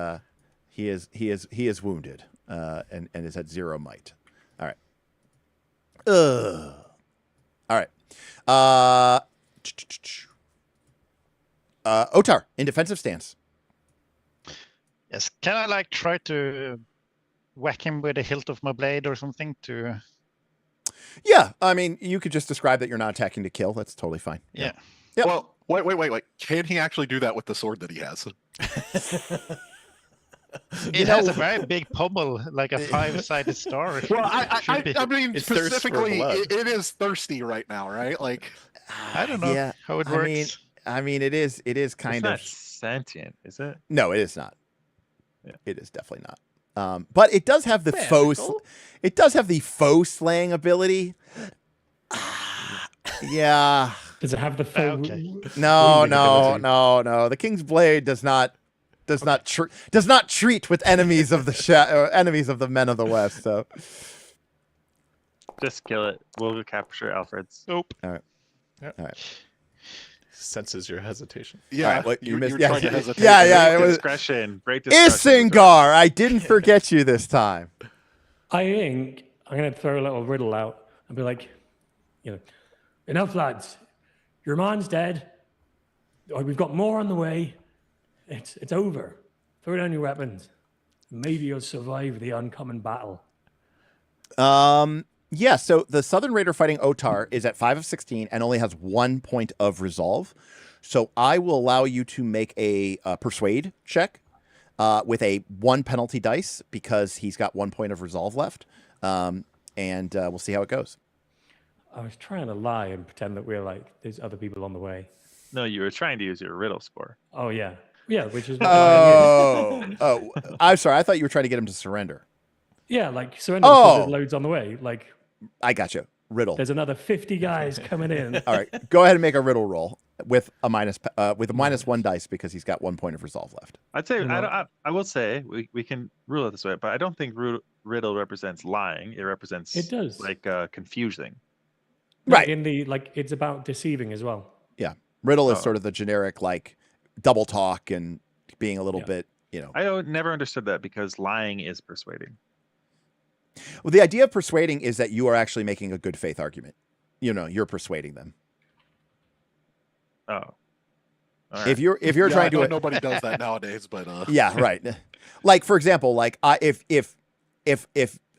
wounded and is at 0 might. All right. All right. Otar in defensive stance. Yes. Can I like try to whack him with the hilt of my blade or something to? Yeah, I mean, you could just describe that you're not attacking to kill. That's totally fine. Yeah. Yep. Well, wait. Can he actually do that with the sword that he has? It has a very big pommel, like a 5-sided star. Well, I mean, It's thirst for specifically, blood. it is thirsty right now, right? Like, I don't know Yeah, how it works. I mean, it is kind It's of not sentient, is it? No, it is not. Yeah. It is definitely not. But it does have the faux. Magical? It does have the faux slaying ability. Yeah. Does it have the full? Okay. No. wounding ability? The King's Blade does not treat with enemies of the enemies of the men of the West. So Just kill it. We'll capture Alfred's. Nope. all right. Senses your hesitation. yeah, All right, what, you you're missed- trying to hesitate. Yeah, it was Discretion. Great discretion. Isengar. I didn't forget you this time. I think I'm going to throw a little riddle out and be like, enough, lads. Your man's dead. We've got more on the way. It's over. Throw down your weapons. Maybe you'll survive the uncommon battle. Yeah, so the Southern Raider fighting Otar is at 5 of 16 and only has 1 point of resolve. So I will allow you to make a persuade check with a 1 penalty dice because he's got 1 point of resolve left. And we'll see how it goes. I was trying to lie and pretend that we're like, there's other people on the way. No, you were trying to use your riddle score. Oh, yeah. Yeah, which is what I did. Oh, I'm sorry. I thought you were trying to get him to surrender. Yeah, like surrender because Oh. there's loads on the way. Like, I got you. Riddle. there's another 50 guys coming in. All right, go ahead and make a riddle roll with a -1 dice because he's got 1 point of resolve left. I'd say No. I will say we can rule it this way, but I don't think riddle represents lying. It represents It does. like confusing. Right. In the, like, it's about deceiving as well. Yeah, riddle is Oh. sort of the generic like double talk and being a little Yeah. bit, Never understood that because lying is persuading. Well, the idea of persuading is that you are actually making a good faith argument. You're persuading them. Oh. All right. If you're Yeah, trying I to know nobody does that nowadays, but yeah, right. Like for example, like if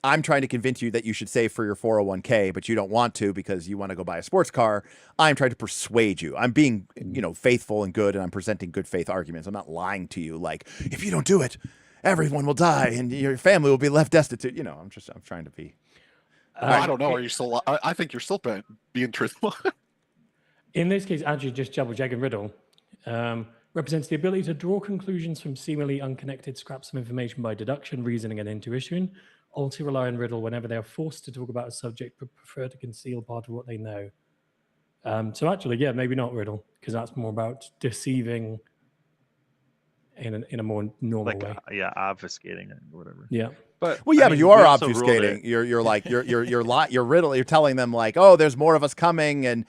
I'm trying to convince you that you should save for your 401k, but you don't want to because you want to go buy a sports car, I'm trying to persuade you. I'm being, faithful and good, and I'm presenting good faith arguments. I'm not lying to you. Like if you don't do it, everyone will die and your family will be left destitute. I'm trying to be. I don't know. Are you still? I think you're still being truthful. In this case, actually, just double checking riddle represents the ability to draw conclusions from seemingly unconnected scraps of information by deduction, reasoning, and intuition. Also rely on riddle whenever they are forced to talk about a subject, but prefer to conceal part of what they know. So actually, yeah, maybe not riddle, because that's more about deceiving in a more normal like way. obfuscating it or whatever. Yeah. But Well, yeah, I but mean, you are we also ruled obfuscating. it. You're like you're riddle. You're telling them like, oh, there's more of us coming, and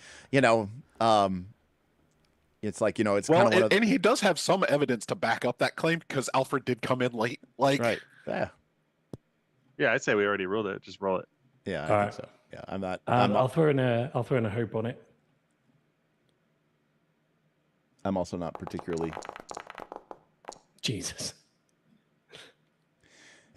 it's like it's Well, kind of one of and he does have some evidence to back up that claim because Alfred did come in late. Like, right. Yeah, Yeah, I'd say we already ruled it. Just roll it. yeah, I All think right. so. Yeah, I'm not. I'll throw in a hope on it. I'm also not particularly. Jesus.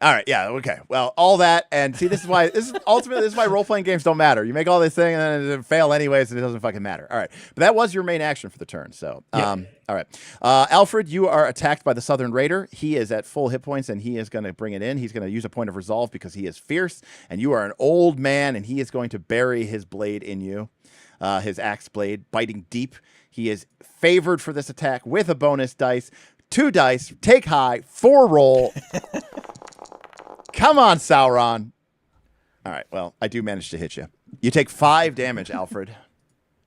All right. Yeah. Okay. Well, all that and see, this is why role playing games don't matter. You make all this thing and then it fail anyways, and it doesn't fucking matter. All right. But that was your main action for the turn. So, Yeah. All right. Alfred, you are attacked by the Southern Raider. He is at full hit points and he is going to bring it in. He's going to use a point of resolve because he is fierce, and you are an old man, and he is going to bury his blade in you, his axe blade, biting deep. He is favored for this attack with a bonus dice. 2 dice, take high, 4 roll. Come on, Sauron. All right, well, I do manage to hit you. You take 5 damage, Alfred,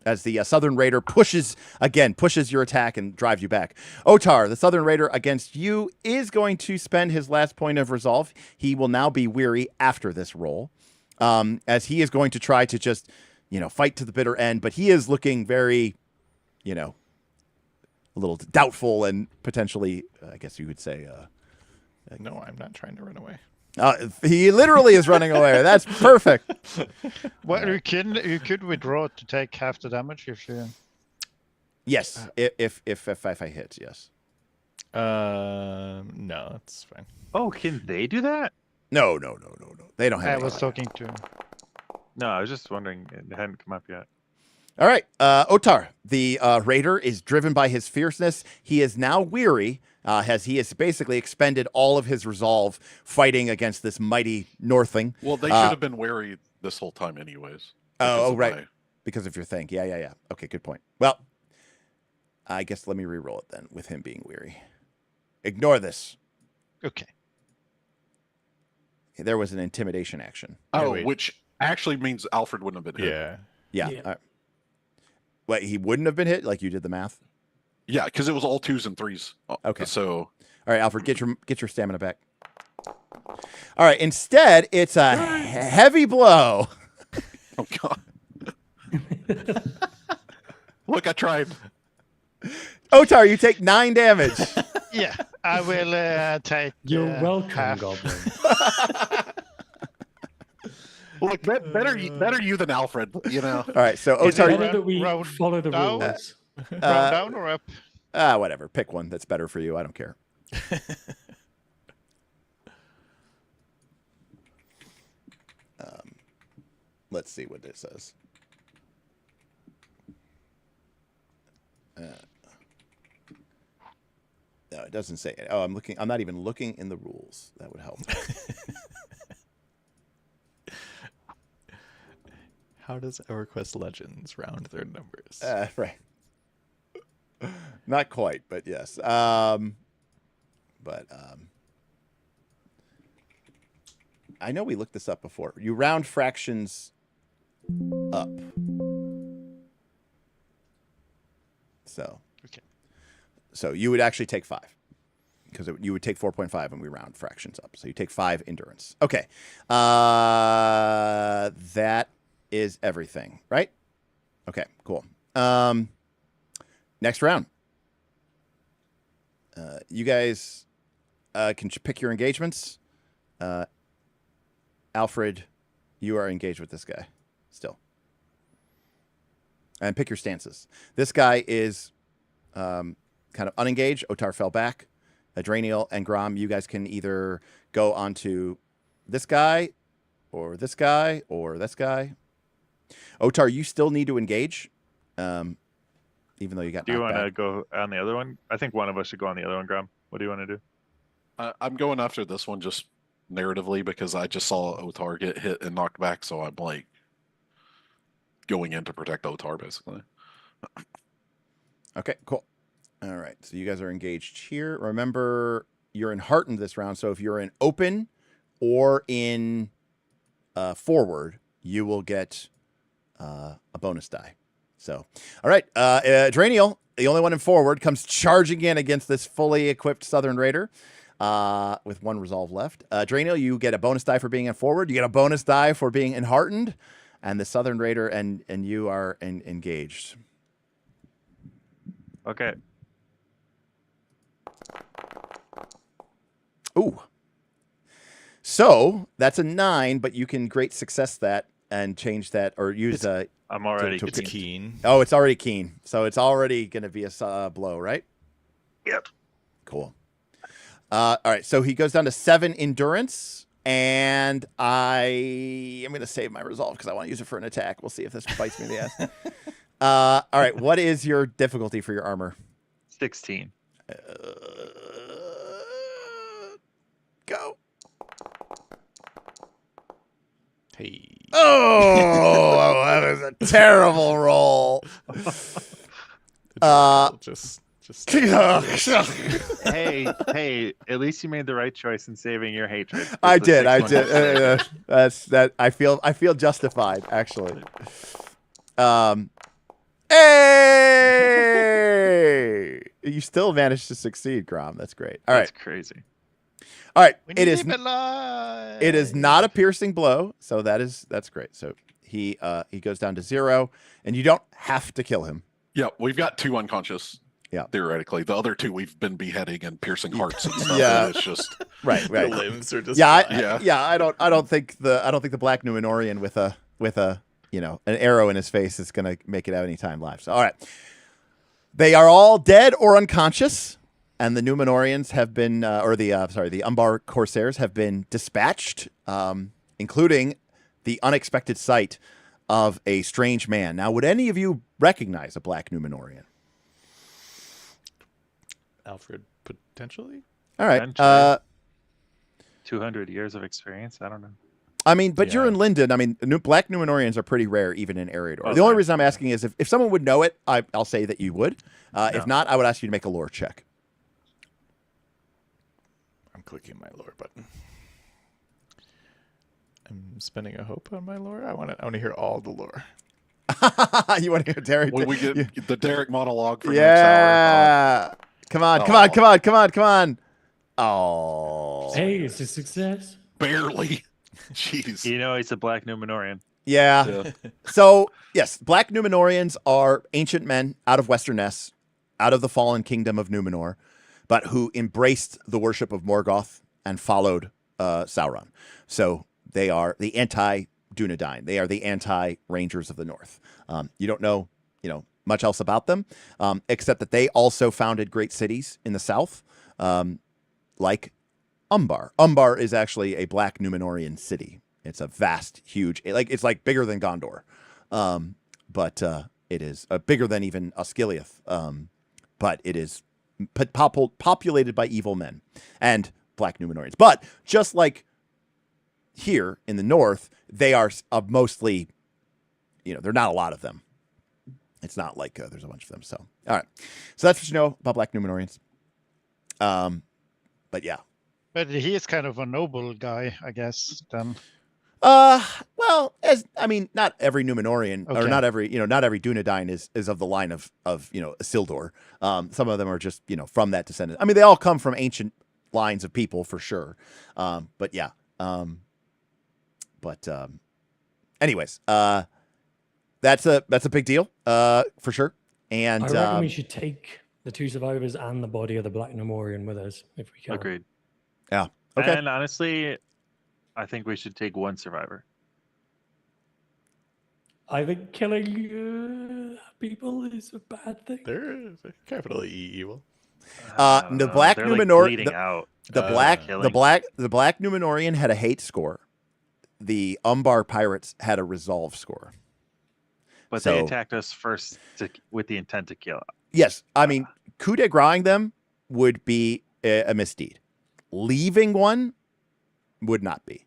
as the Southern Raider pushes your attack and drives you back. Otar, the Southern Raider against you, is going to spend his last point of resolve. He will now be weary after this roll. as he is going to try to just, fight to the bitter end, but he is looking very, a little doubtful and potentially, I guess you would say, No, I'm not trying to run away. he literally is running away. That's perfect. Well, you could withdraw to take half the damage if you. Yes, if I hit, yes. No, it's fine. Oh, can they do that? No. They don't have. I any was of that. talking to. No, I was just wondering. It hadn't come up yet. All right, Otar, the raider is driven by his fierceness. He is now weary, as he has basically expended all of his resolve fighting against this mighty Northling. Well, they should have been wary this whole time, anyways. Oh, because of right. my- Because of your thing. Yeah. Okay, good point. Well, I guess let me re-roll it then with him being weary. Ignore this. Okay. There was an intimidation action. Oh, wait. which actually means Alfred wouldn't have been hit. Yeah. Yeah. Yeah. Wait, he wouldn't have been hit? Like you did the math? Yeah, because it was all 2s and 3s. Okay. So All right, Alfred, get your stamina back. All right, instead, it's a heavy blow. oh god. Look, I tried. Otar, you take 9 damage. Yeah, I will take. You're welcome, half. Goblin. Look, better you than Alfred. All right, so Is it Otar, Better that we round follow the down? rules. Round down or up? whatever. Pick one that's better for you. I don't care. Let's see what it says. No, it doesn't say it. Oh, I'm looking. I'm not even looking in the rules. That would help. How does EverQuest Legends round their numbers? Right. Not quite, but yes. I know we looked this up before. You round fractions up. So. Okay. So you would actually take 5. Because you would take 4.5 and we round fractions up. So you take 5 endurance. Okay. That is everything, right? Okay, cool. Next round. You guys can pick your engagements. Alfred, you are engaged with this guy still. And pick your stances. This guy is kind of unengaged. Otar fell back. Adraniel and Grom, you guys can either go onto this guy or this guy or this guy. Otar, you still need to engage, even though you got Do you knocked want to back. go on the other one? I think one of us should go on the other one, Graham. What do you want to do? I'm going after this one just narratively because I just saw Otar get hit and knocked back, so I'm like going in to protect Otar basically. Okay, cool. All right, so you guys are engaged here. Remember, you're in heartened this round, so if you're in open or in forward, you will get a bonus die. So, all right, Adraniel, the only one in forward, comes charging in against this fully equipped Southern Raider with 1 resolve left. Adraniel, you get a bonus die for being in forward. You get a bonus die for being in heartened, and the Southern Raider and you are engaged. Okay. Ooh. So that's a 9, but you can great success that and change that or use I'm already to It's keen. keen. Oh, it's already keen. So it's already going to be a blow, right? Yep. Cool. All right. So he goes down to 7 endurance, and I am going to save my resolve because I want to use it for an attack. We'll see if this bites me in the ass. All right. What is your difficulty for your armor? 16. Go. Hey. Oh, that is a terrible roll. Just Hey, at least you made the right choice in saving your hatred. I It's a did. 6-1. That's that. I feel justified actually. Hey, you still managed to succeed, Grom. That's great. All That's right. crazy. All right. We It need is. him alive. It is not a piercing blow, so that's great. So he goes down to 0, and you don't have to kill him. Yeah, we've got 2 unconscious. Yeah. Theoretically, the other 2 we've been beheading and piercing hearts and stuff. Yeah. It's just Right. Their limbs are just Yeah, flat. I don't think the Black Numenorian with a an arrow in his face is gonna make it out any time live. So all right, they are all dead or unconscious, and the Numenorians have been, the Umbar Corsairs have been dispatched, including the unexpected sight of a strange man. Now, would any of you recognize a Black Numenorian? Alfred, potentially? All right. Potentially. 200 years of experience. I don't know. I mean, but you're Yeah. in Linden. I mean, Black Numenorians are pretty rare, even in Eriador. Oh, the only yeah. reason I'm asking is if someone would know it, I'll say that you would. If No. not, I would ask you to make a lore check. I'm clicking my lore button. I'm spending a hope on my lore. I want to hear all the lore. You want to hear Derek? we get the Derek monologue for Yeah. Come on, come on, Oh. come on, come on, come on. Oh. Hey, it's a success. barely. Jeez. You know, he's a Black Numenorian. Yeah. Yeah. So, yes, Black Numenorians are ancient men out of Western Ness, out of the fallen kingdom of Numenor, but who embraced the worship of Morgoth and followed Sauron. So they are the anti-Dunedain. They are the anti-Rangers of the North. You don't know, much else about them, except that they also founded great cities in the south, like Umbar. Umbar is actually a Black Numenorian city. It's a vast, huge, it's like bigger than Gondor, but it is bigger than even Osgiliath. But it is populated by evil men and Black Numenorians. But just like here in the north, they are mostly, there are not a lot of them. It's not like there's a bunch of them. So, all right. So that's what you know about Black Numenorians. But yeah. But he is kind of a noble guy, I guess. Then. Well, not every Numenorian or Okay. not every Dunedain is of the line of Isildur. Some of them are just, from that descendant. I mean, they all come from ancient lines of people for sure. But yeah. Anyways, that's a big deal, for sure. And I reckon we should take the 2 survivors and the body of the Black Numenorian with us if we can. Agreed. yeah. Okay. And honestly, I think we should take 1 survivor. I think killing people is a bad thing. They're capitally evil. The Black They're like Numenor, bleeding out. the Black killing. Numenorian had a hate score. The Umbar pirates had a resolve score. But they So- attacked us first with the intent to kill. Yes, I mean, coup de grace them would be a misdeed. Leaving one would not be.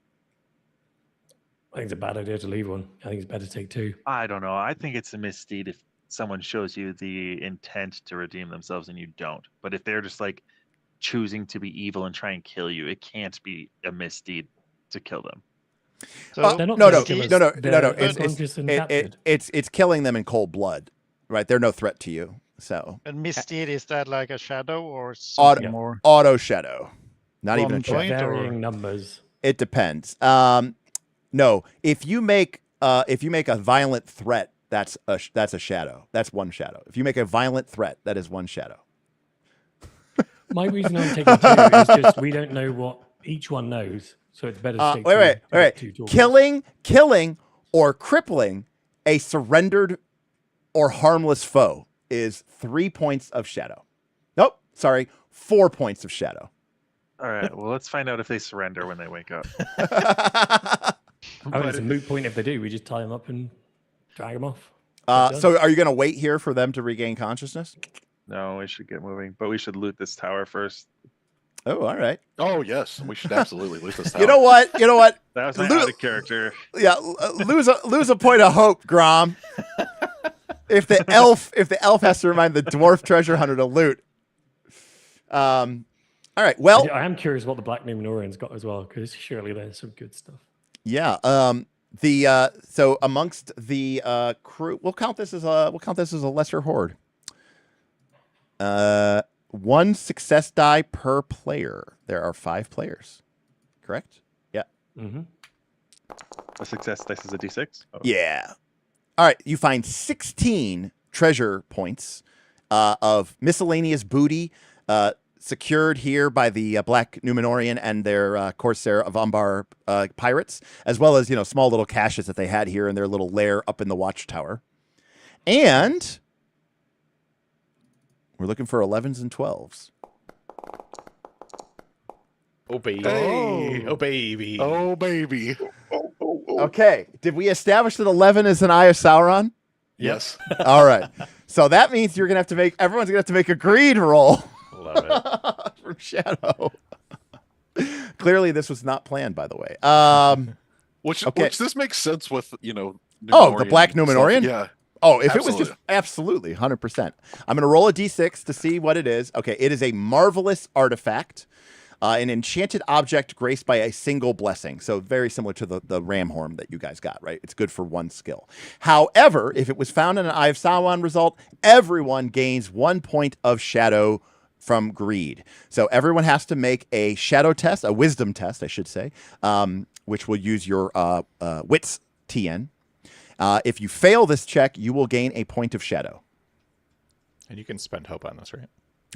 I think it's a bad idea to leave one. I think it's better to take 2. I don't know. I think it's a misdeed if someone shows you the intent to redeem themselves and you don't. But if they're just like choosing to be evil and try and kill you, it can't be a misdeed to kill them. So They're not No. killers. They're unconscious and captured. It's killing them in cold blood, right? They're no threat to you. So And Misdeed, is that like a shadow or Auto- something more? auto shadow, not even a One check. point. Varying numbers. It depends. No, if you make a violent threat, that's a shadow. That's 1 shadow. If you make a violent threat, that is 1 shadow. My reason I'm taking 2 is just we don't know what each one knows, so it's better to take 2. Wait. to get 2 tools. Killing or crippling a surrendered or harmless foe is 3 points of shadow. Nope, sorry, 4 points of shadow. All right. Well, let's find out if they surrender when they wake up. I mean, it's a moot point if they do. We just tie them up and drag them off. So are you going to wait here for them to regain consciousness? No, we should get moving, but we should loot this tower first. Oh, all right. Oh yes, we should absolutely lose this tower. You know what? That was my Loot- out of character. Yeah, lose a point of hope, Grom. If the elf has to remind the dwarf treasure hunter to loot. All right. Well, I am curious what the Black Numenorians got as well, because surely there's some good stuff. yeah. So amongst the crew, we'll count this as a lesser horde. 1 success die per player. There are 5 players. Correct? Yeah. Mm-hmm. A success dice is a d6? Oh. Yeah. All right. You find 16 treasure points of miscellaneous booty secured here by the Black Numenorian and their Corsair of Umbar pirates, as well as, small little caches that they had here in their little lair up in the watchtower. And we're looking for 11s and 12s. Oh, baby. Hey. Oh, baby. Oh, baby. Okay. Did we establish that 11 is an Eye of Sauron? Yes. All right. So that means everyone's going to have to make a greed roll. Love it. From Shadow. Clearly, this was not planned, by the way. Which this makes sense with, the Black Numenorian? Stuff. Yeah. Oh, if it was just absolutely 100%. I'm going to roll a d6 to see what it is. Okay, it is a marvelous artifact, an enchanted object graced by a single blessing. So very similar to the ram horn that you guys got, right? It's good for 1 skill. However, if it was found in an Eye of Sauron result, everyone gains 1 point of shadow from greed. So everyone has to make a shadow test, a wisdom test, I should say, which will use your wits TN. If you fail this check, you will gain a point of shadow. And you can spend hope on this, right?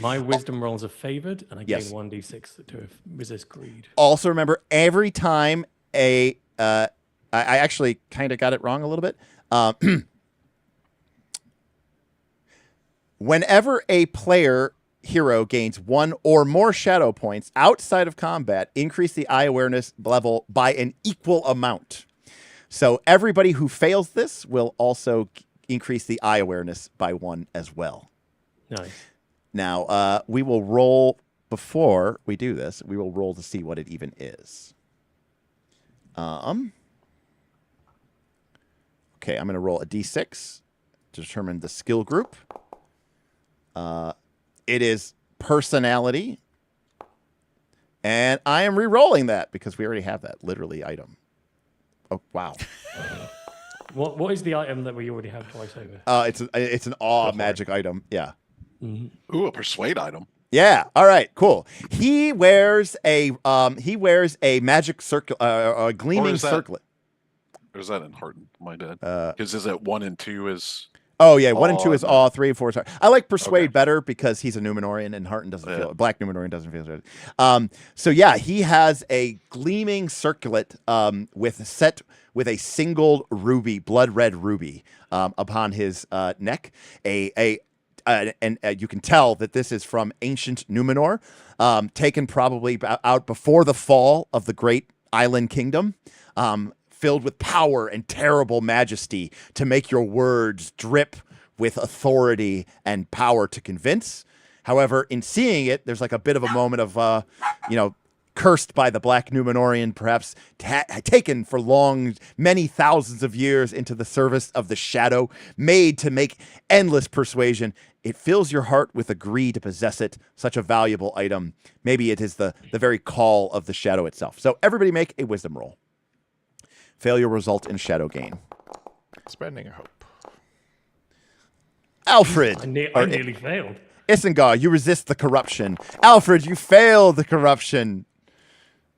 My wisdom rolls are favored, and I gain Yes. 1d6 to resist greed. Also, remember, every time I actually kind of got it wrong a little bit. Whenever a player hero gains 1 or more shadow points outside of combat, increase the eye awareness level by an equal amount. So everybody who fails this will also increase the eye awareness by 1 as well. Nice. Now, we will roll before we do this. We will roll to see what it even is. Okay, I'm going to roll a d6 to determine the skill group. It is personality. And I am re-rolling that because we already have that literally item. Oh, wow. What is the item that we already have twice over? It's an awe magic item. Yeah. Mm-hmm. Ooh, a persuade item. Yeah. All right. Cool. He wears a magic circle, a gleaming circlet. Or is that in Hearten? My dad. Because is it 1 and 2 is? Oh yeah, 1 and awe, 2 is no. awe, 3 and 4 is heart. I like persuade Okay. better because he's a Numenorian and Hearten doesn't Yeah. feel Black Numenorian doesn't feel it. So yeah, he has a gleaming circlet with a single ruby, blood red ruby, upon his neck. And you can tell that this is from ancient Numenor, taken probably out before the fall of the great island kingdom, filled with power and terrible majesty to make your words drip with authority and power to convince. However, in seeing it, there's like a bit of a moment of, cursed by the Black Numenorian, perhaps taken for many thousands of years into the service of the shadow, made to make endless persuasion. It fills your heart with a greed to possess it, such a valuable item. Maybe it is the very call of the shadow itself. So everybody make a wisdom roll. Failure result in shadow gain. Spending a hope. Alfred. I nearly failed. Isengard, you resist the corruption. Alfred, you fail the corruption.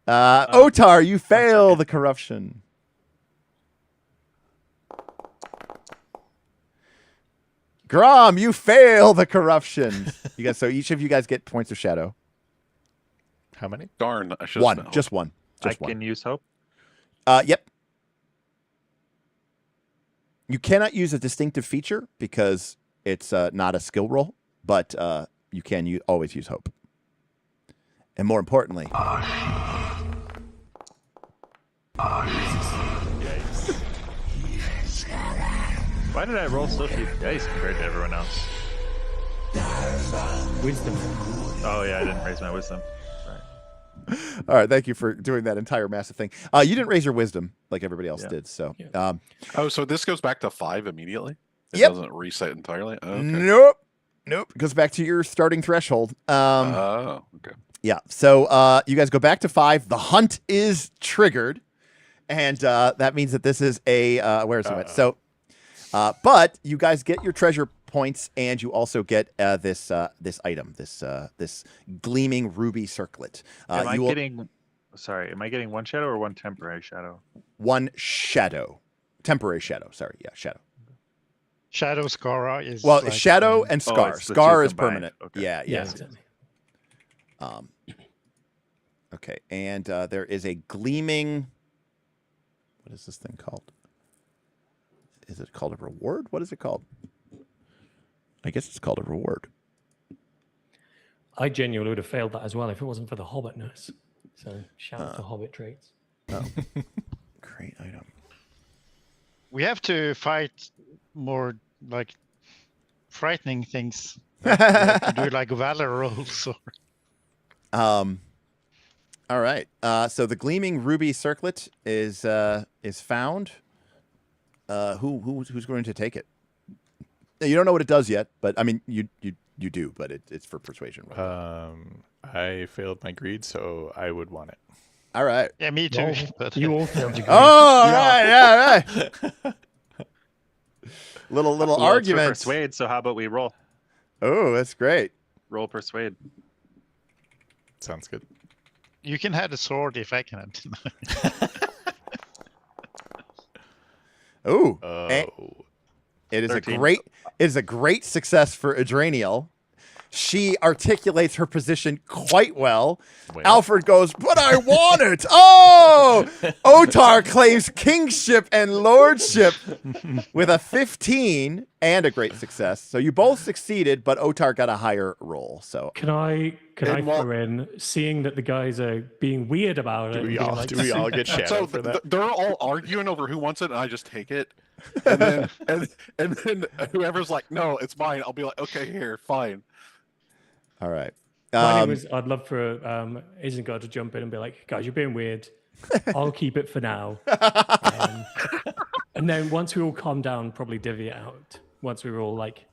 Otar, you fail the corruption. Grom, you fail the corruption. You guys, so each of you guys get points of shadow. How many? Darn, I should One, just one. I Just one. can use hope. Yep. You cannot use a distinctive feature because it's not a skill roll, but you can always use hope. And more importantly, Why did I roll so few dice compared to everyone else? Wisdom. Oh yeah, I didn't raise my wisdom. all right, thank you for doing that entire massive thing. You didn't raise your wisdom like everybody else Yeah. did, so Yeah. Oh, so this goes back to 5 immediately? It Yep. doesn't reset entirely? Oh, okay. Nope. It goes back to your starting threshold. Oh, okay. Yeah. So you guys go back to 5. The hunt is triggered, and that means that this is a where is it? So, but you guys get your treasure points, and you also get this item, this gleaming ruby circlet. Am I getting one shadow or one temporary shadow? One shadow, temporary shadow. Sorry, yeah, shadow. Shadow Scar is Well, shadow and scar. it's the Scar two is combined. permanent. Okay. Yeah. Exactly. Okay, and there is a gleaming. What is this thing called? Is it called a reward? What is it called? I guess it's called a reward. I genuinely would have failed that as well if it wasn't for the hobbitness. So shout out to hobbit traits. Oh, great item. We have to fight more like frightening things. Like, we have to do like valor rolls. Or... All right. So the gleaming ruby circlet is found. Who's going to take it? You don't know what it does yet, but I mean you do, but it's for persuasion. Right? I failed my greed, so I would want it. All right. Yeah, me too. Well, But you all failed your Oh, all right, yeah, right. little Well, argument. it's for persuade. So how about we roll? Oh, that's great. Roll persuade. Sounds good. you can have the sword if I can have. Oh, Oh, it is 13. it is a great success for Adraniel. She articulates her position quite well. Well. Alfred goes, but I want it. Oh, Otar claims kingship and lordship with a 15 and a great success. So you both succeeded, but Otar got a higher roll. So Can I And throw in, seeing that the guys are being weird about it? do we being all like, do we all get shadow So for that? they're all arguing over who wants it, and I just take it. And then and then whoever's like, no, it's mine. I'll be like, okay, here, fine. all right. Mine was, I'd love for Isengard to jump in and be like, guys, you're being weird. I'll keep it for now. And then once we all calm down, probably divvy it out. Once we were all like,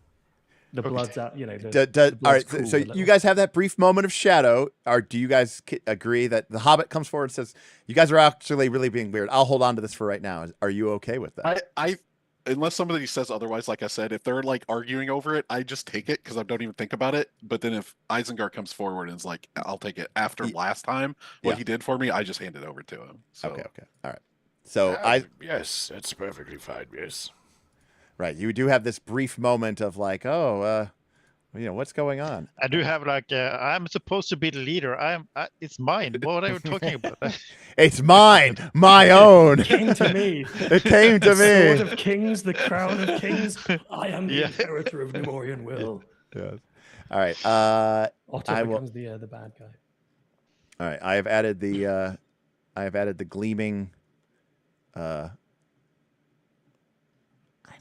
the blood's out, you know. The All right. blood's So cooled a you little. guys have that brief moment of shadow. Or do you guys agree that the Hobbit comes forward and says, you guys are actually really being weird. I'll hold on to this for right now. Are you okay with that? I unless somebody says otherwise, like I said, if they're like arguing over it, I just take it because I don't even think about it. But then if Isengard comes forward and is like, I'll take it after last time, what Yeah. he did for me, I just hand it over to him. So Okay. All right. So Yes, that's perfectly fine. Yes. right. You do have this brief moment of like, what's going on? I do have like I'm supposed to be the leader. It's mine. What are you talking about? It's mine, my own. It came to me. It came to The sword me. of kings, the crown of kings. I am the Yeah. inheritor of Numorian will. Yes. All right. Otto I will- becomes the bad guy. All right. I have added the gleaming. I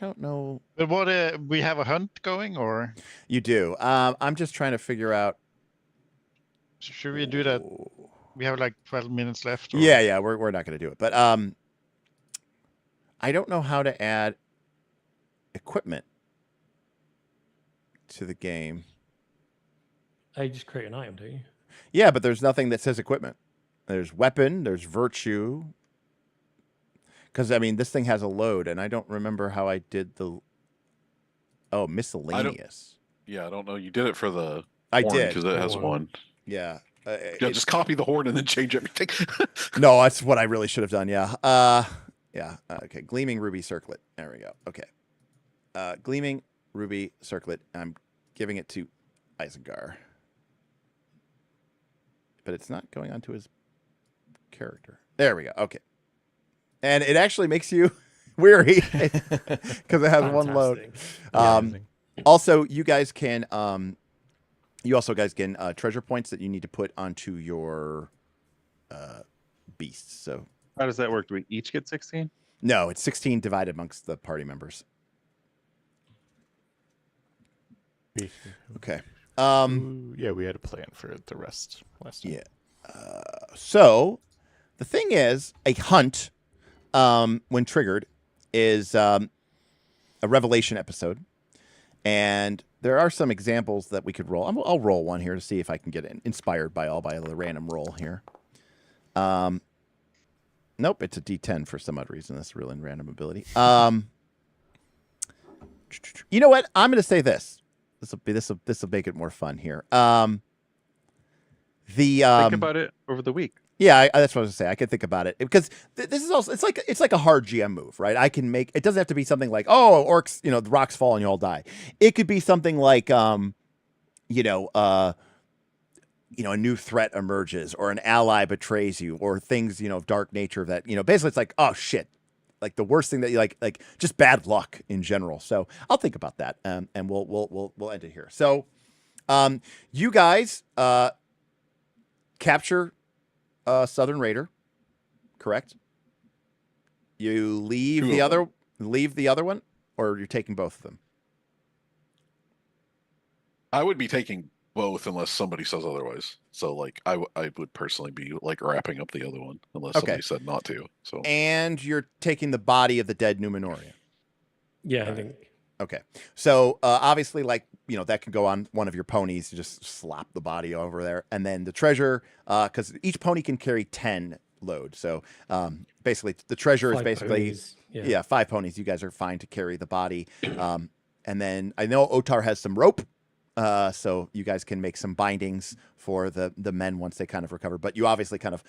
don't know. But what we have a hunt going, or You do. I'm just trying to figure out. should we do that? We have like 12 minutes left. Or... Yeah. We're not going to do it, but I don't know how to add equipment to the game. You just create an item, don't you? Yeah, but there's nothing that says equipment. There's weapon. There's virtue. Because I mean, this thing has a load, and I don't remember how I did the. Oh, miscellaneous. yeah, I don't know. You did it for the I horn did. because it has Horn. one. Yeah. Yeah, just copy the horn and then change everything. No, that's what I really should have done. Yeah. Yeah. Okay. Gleaming ruby circlet. There we go. Okay. Gleaming ruby circlet. I'm giving it to Isengard, but it's not going onto his character. There we go. Okay. And it actually makes you weary because it has one load. Fantastic. Also, you guys can treasure points that you need to put onto your beasts. So How does that work? Do we each get 16? no, it's 16 divided amongst the party members. Okay. Yeah, we had a plan for the rest last time. Yeah. So the thing is, a hunt, when triggered, is a revelation episode, and there are some examples that we could roll. I'll roll one here to see if I can get inspired by the random roll here. Nope, it's a D10 for some odd reason. That's a real random ability. You know what? I'm going to say this. This will make it more fun here. Think about it over the week. Yeah, that's what I was going to say. I can think about it because this is also it's like a hard GM move, right? I can make it doesn't have to be something like orcs, the rocks fall and you all die. It could be something like a new threat emerges or an ally betrays you or things of dark nature that basically it's like, oh shit, like the worst thing that you like just bad luck in general. So I'll think about that, and we'll end it here. So, you guys capture Southern Raider, correct? You leave the other one, or you're taking both of them? I would be taking both unless somebody says otherwise. So like I would personally be like wrapping up the other one unless somebody said not to. So and you're taking the body of the dead Numenorian. Yeah, I think. Okay, so obviously, that can go on one of your ponies. You just slap the body over there, and then the treasure, because each pony can carry 10 load. So basically, the treasure is basically 5 ponies. You guys are fine to carry the body, and then I know Otar has some rope. So you guys can make some bindings for the men once they kind of recover. But you obviously kind of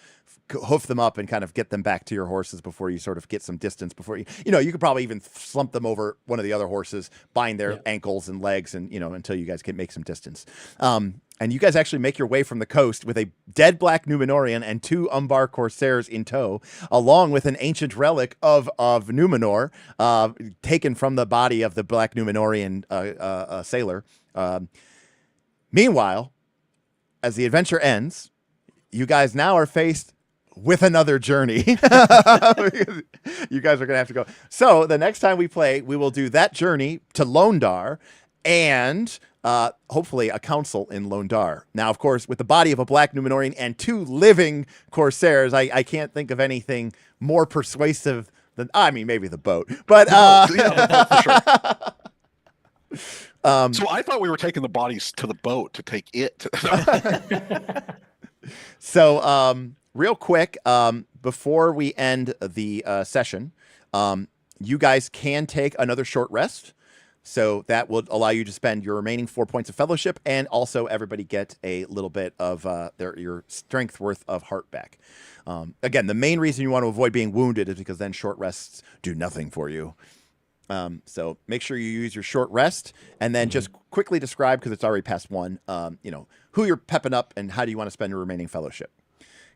hoof them up and kind of get them back to your horses before you sort of get some distance. Before you could probably even slump them over one of the other horses, bind their ankles and legs, and until you guys can make some distance. And you guys actually make your way from the coast with a dead black Numenorian and 2 Umbar Corsairs in tow, along with an ancient relic of Numenor, taken from the body of the black Numenorian sailor. Meanwhile, as the adventure ends, you guys now are faced with another journey. You guys are going to have to go. So the next time we play, we will do that journey to Londar and hopefully a council in Londar. Now, of course, with the body of a black Numenorian and 2 living Corsairs, I can't think of anything more persuasive than, maybe the boat, but the boat for sure. So I thought we were taking the bodies to the boat to take it. So real quick, before we end the session, you guys can take another short rest. So that will allow you to spend your remaining 4 points of fellowship, and also everybody get a little bit of your strength worth of heart back. Again, the main reason you want to avoid being wounded is because then short rests do nothing for you. So make sure you use your short rest, and then just quickly describe, because it's already past 1, who you're pepping up and how do you want to spend your remaining fellowship.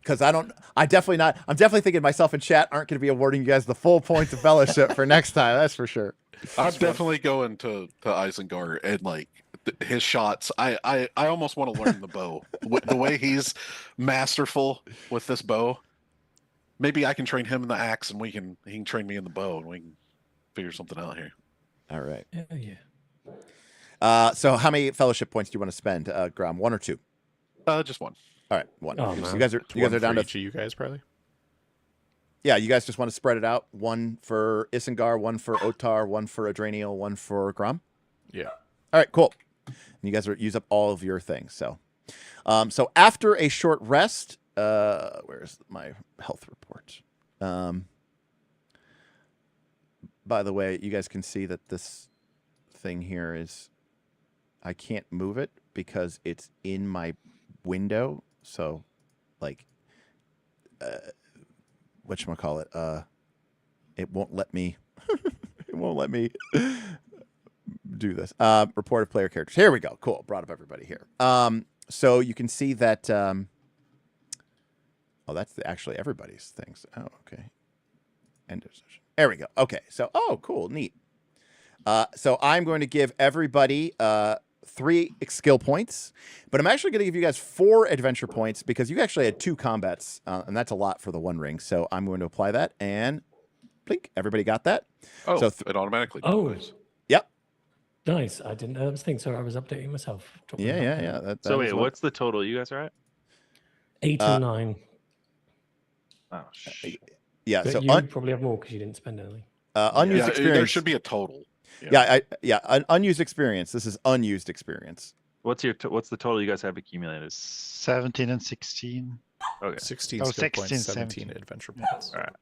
Because I'm definitely thinking myself and chat aren't going to be awarding you guys the full points of fellowship for next time. That's for sure. I'm definitely going to Isengard and like his shots. I almost want to learn the bow. The way he's masterful with this bow. Maybe I can train him in the axe, and he can train me in the bow, and we can figure something out here. All right. Yeah. So how many fellowship points do you want to spend, Grom? 1 or 2? Just 1. All right, 1. Oh, So man. you guys are down to each of you guys probably. Yeah, you guys just want to spread it out. 1 for Isengard, 1 for Otar, 1 for Adraniel, 1 for Grom. Yeah. All right, cool. And you guys use up all of your things. So, so after a short rest, where's my health report? By the way, you guys can see that this thing here is, I can't move it because it's in my window. So, like, whatchamacallit, it won't let me, do this. Report of player characters. Here we go. Cool. Brought up everybody here. So you can see that, that's actually everybody's things. Oh, okay. End of session. There we go. Okay. So, cool. Neat. So I'm going to give everybody 3 skill points, but I'm actually going to give you guys 4 adventure points because you actually had 2 combats, and that's a lot for the One Ring. So I'm going to apply that, and blink. Everybody got that? Oh, so it automatically. Yep. Nice. I didn't know that was a thing, so I was updating myself. Yeah. So wait, what's the total you guys are at? 8 and 9. Oh, shit. Yeah. But So you probably have more because you didn't spend any. Unused experience. There should be a total. Unused experience. This is unused experience. What's the total you guys have accumulated? 17 and 16. Okay. 16 Oh, skill 16, points, 17 17. adventure points. All right.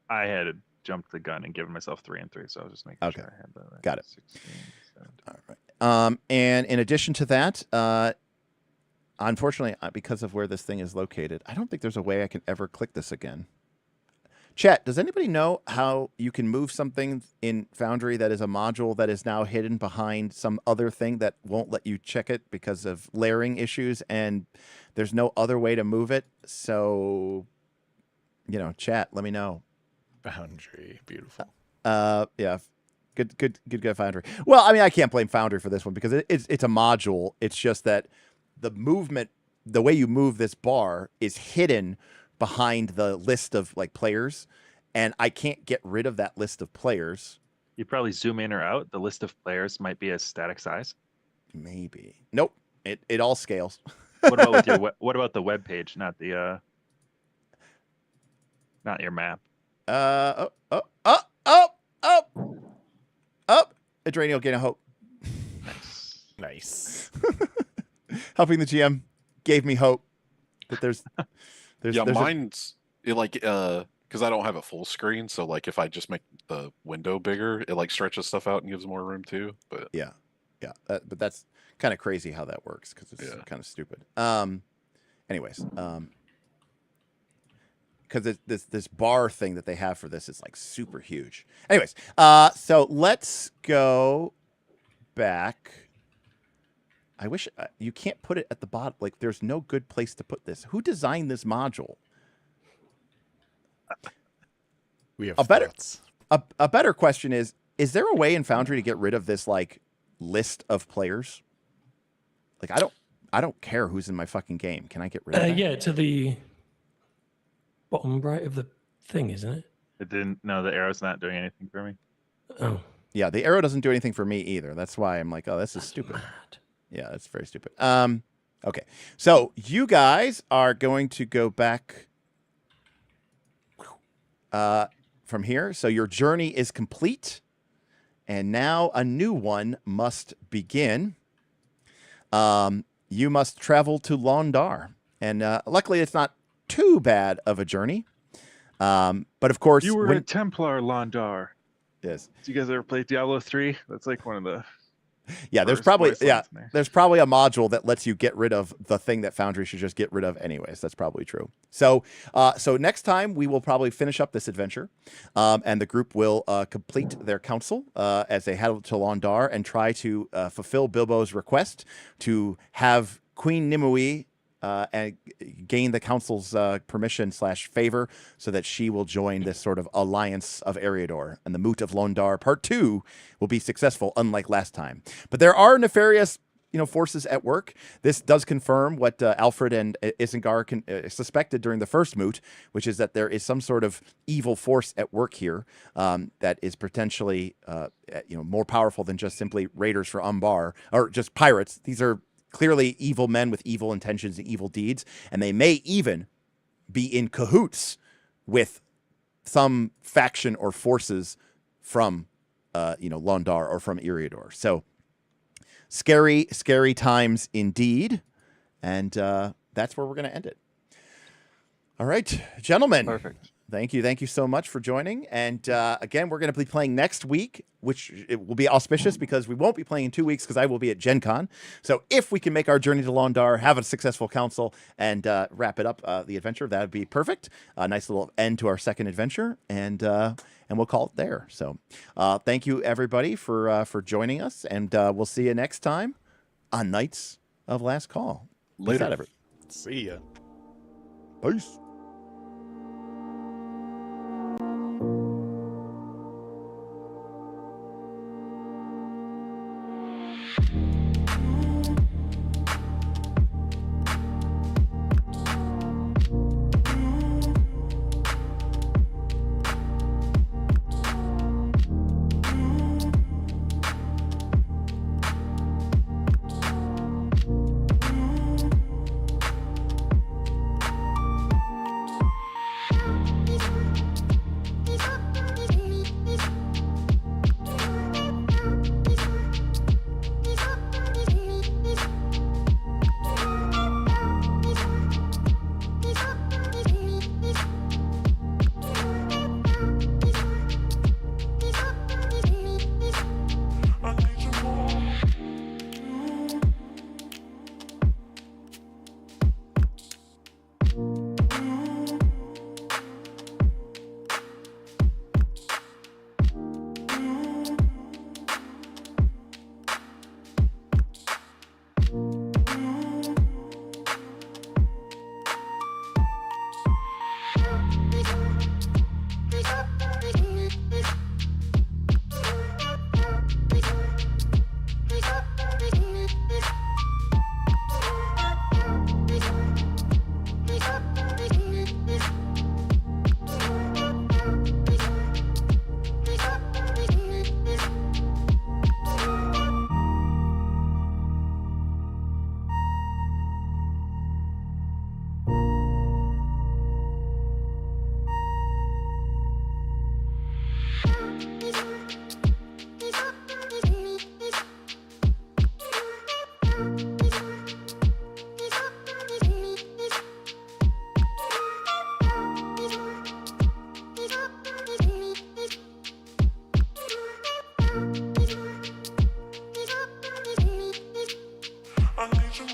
I had jumped the gun and given myself 3 and 3, so I was just making Okay. sure I had that right. Got it. 16, 17. All right. And in addition to that, unfortunately, because of where this thing is located, I don't think there's a way I can ever click this again. Chat, does anybody know how you can move something in Foundry that is a module that is now hidden behind some other thing that won't let you check it because of layering issues, and there's no other way to move it? So, chat, let me know. Foundry, beautiful. Yeah, good Foundry. Well, I mean, I can't blame Foundry for this one because it's a module. It's just that the movement, the way you move this bar is hidden behind the list of players, and I can't get rid of that list of players. You probably zoom in or out. The list of players might be a static size. Maybe. Nope. It all scales. What about with your what about the web page, not the not your map? Up. Adrenial gain a hope. Nice. Helping the GM gave me hope that there's mine's because I don't have a full screen, so if I just make the window bigger, it stretches stuff out and gives more room too. But yeah, but that's kind of crazy how that works because it's kind of stupid. Anyways, because this bar thing that they have for this is super huge. Anyways, so let's go back. I wish you can't put it at the bottom. There's no good place to put this. Who designed this module? We have thoughts. A better question is there a way in Foundry to get rid of this list of players? I don't care who's in my fucking game. Can I get rid of that? Yeah, to the bottom right of the thing, isn't it? It didn't. No, the arrow's not doing anything for me. Oh. Yeah, the arrow doesn't do anything for me either. That's why I'm oh, this is stupid. Mad. Yeah, that's very stupid. Okay. So you guys are going to go back from here. So your journey is complete. And now a new one must begin. You must travel to Londar. And luckily it's not too bad of a journey. But of course... You were a Templar, Londar. Yes. Did you guys ever play Diablo 3? That's one of the... Yeah, there's probably there's probably a module that lets you get rid of the thing that Foundry should just get rid of anyways. That's probably true. So so next time we will probably finish up this adventure, and the group will complete their council as they head to Londar and try to fulfill Bilbo's request to have Queen Nimue and gain the council's permission / favor so that she will join this sort of alliance of Eriador, and the Moot of Londar Part 2 will be successful, unlike last time. But there are nefarious forces at work. This does confirm what Alfred and Isengard suspected during the first Moot, which is that there is some sort of evil force at work here that is potentially more powerful than just simply raiders for Umbar or just pirates. These are clearly evil men with evil intentions and evil deeds, and they may even be in cahoots with some faction or forces from Londar or from Eriador. So scary times indeed, and that's where we're going to end it. All right, gentlemen. Perfect. Thank you so much for joining. And again, we're going to be playing next week, which it will be auspicious because we won't be playing in 2 weeks because I will be at Gen Con. So if we can make our journey to Londar, have a successful council, and wrap it up, the adventure, that would be perfect. A nice little end to our second adventure, and we'll call it there. So thank you, everybody, for joining us, and we'll see you next time on Knights of Last Call. Later. See ya. Peace. you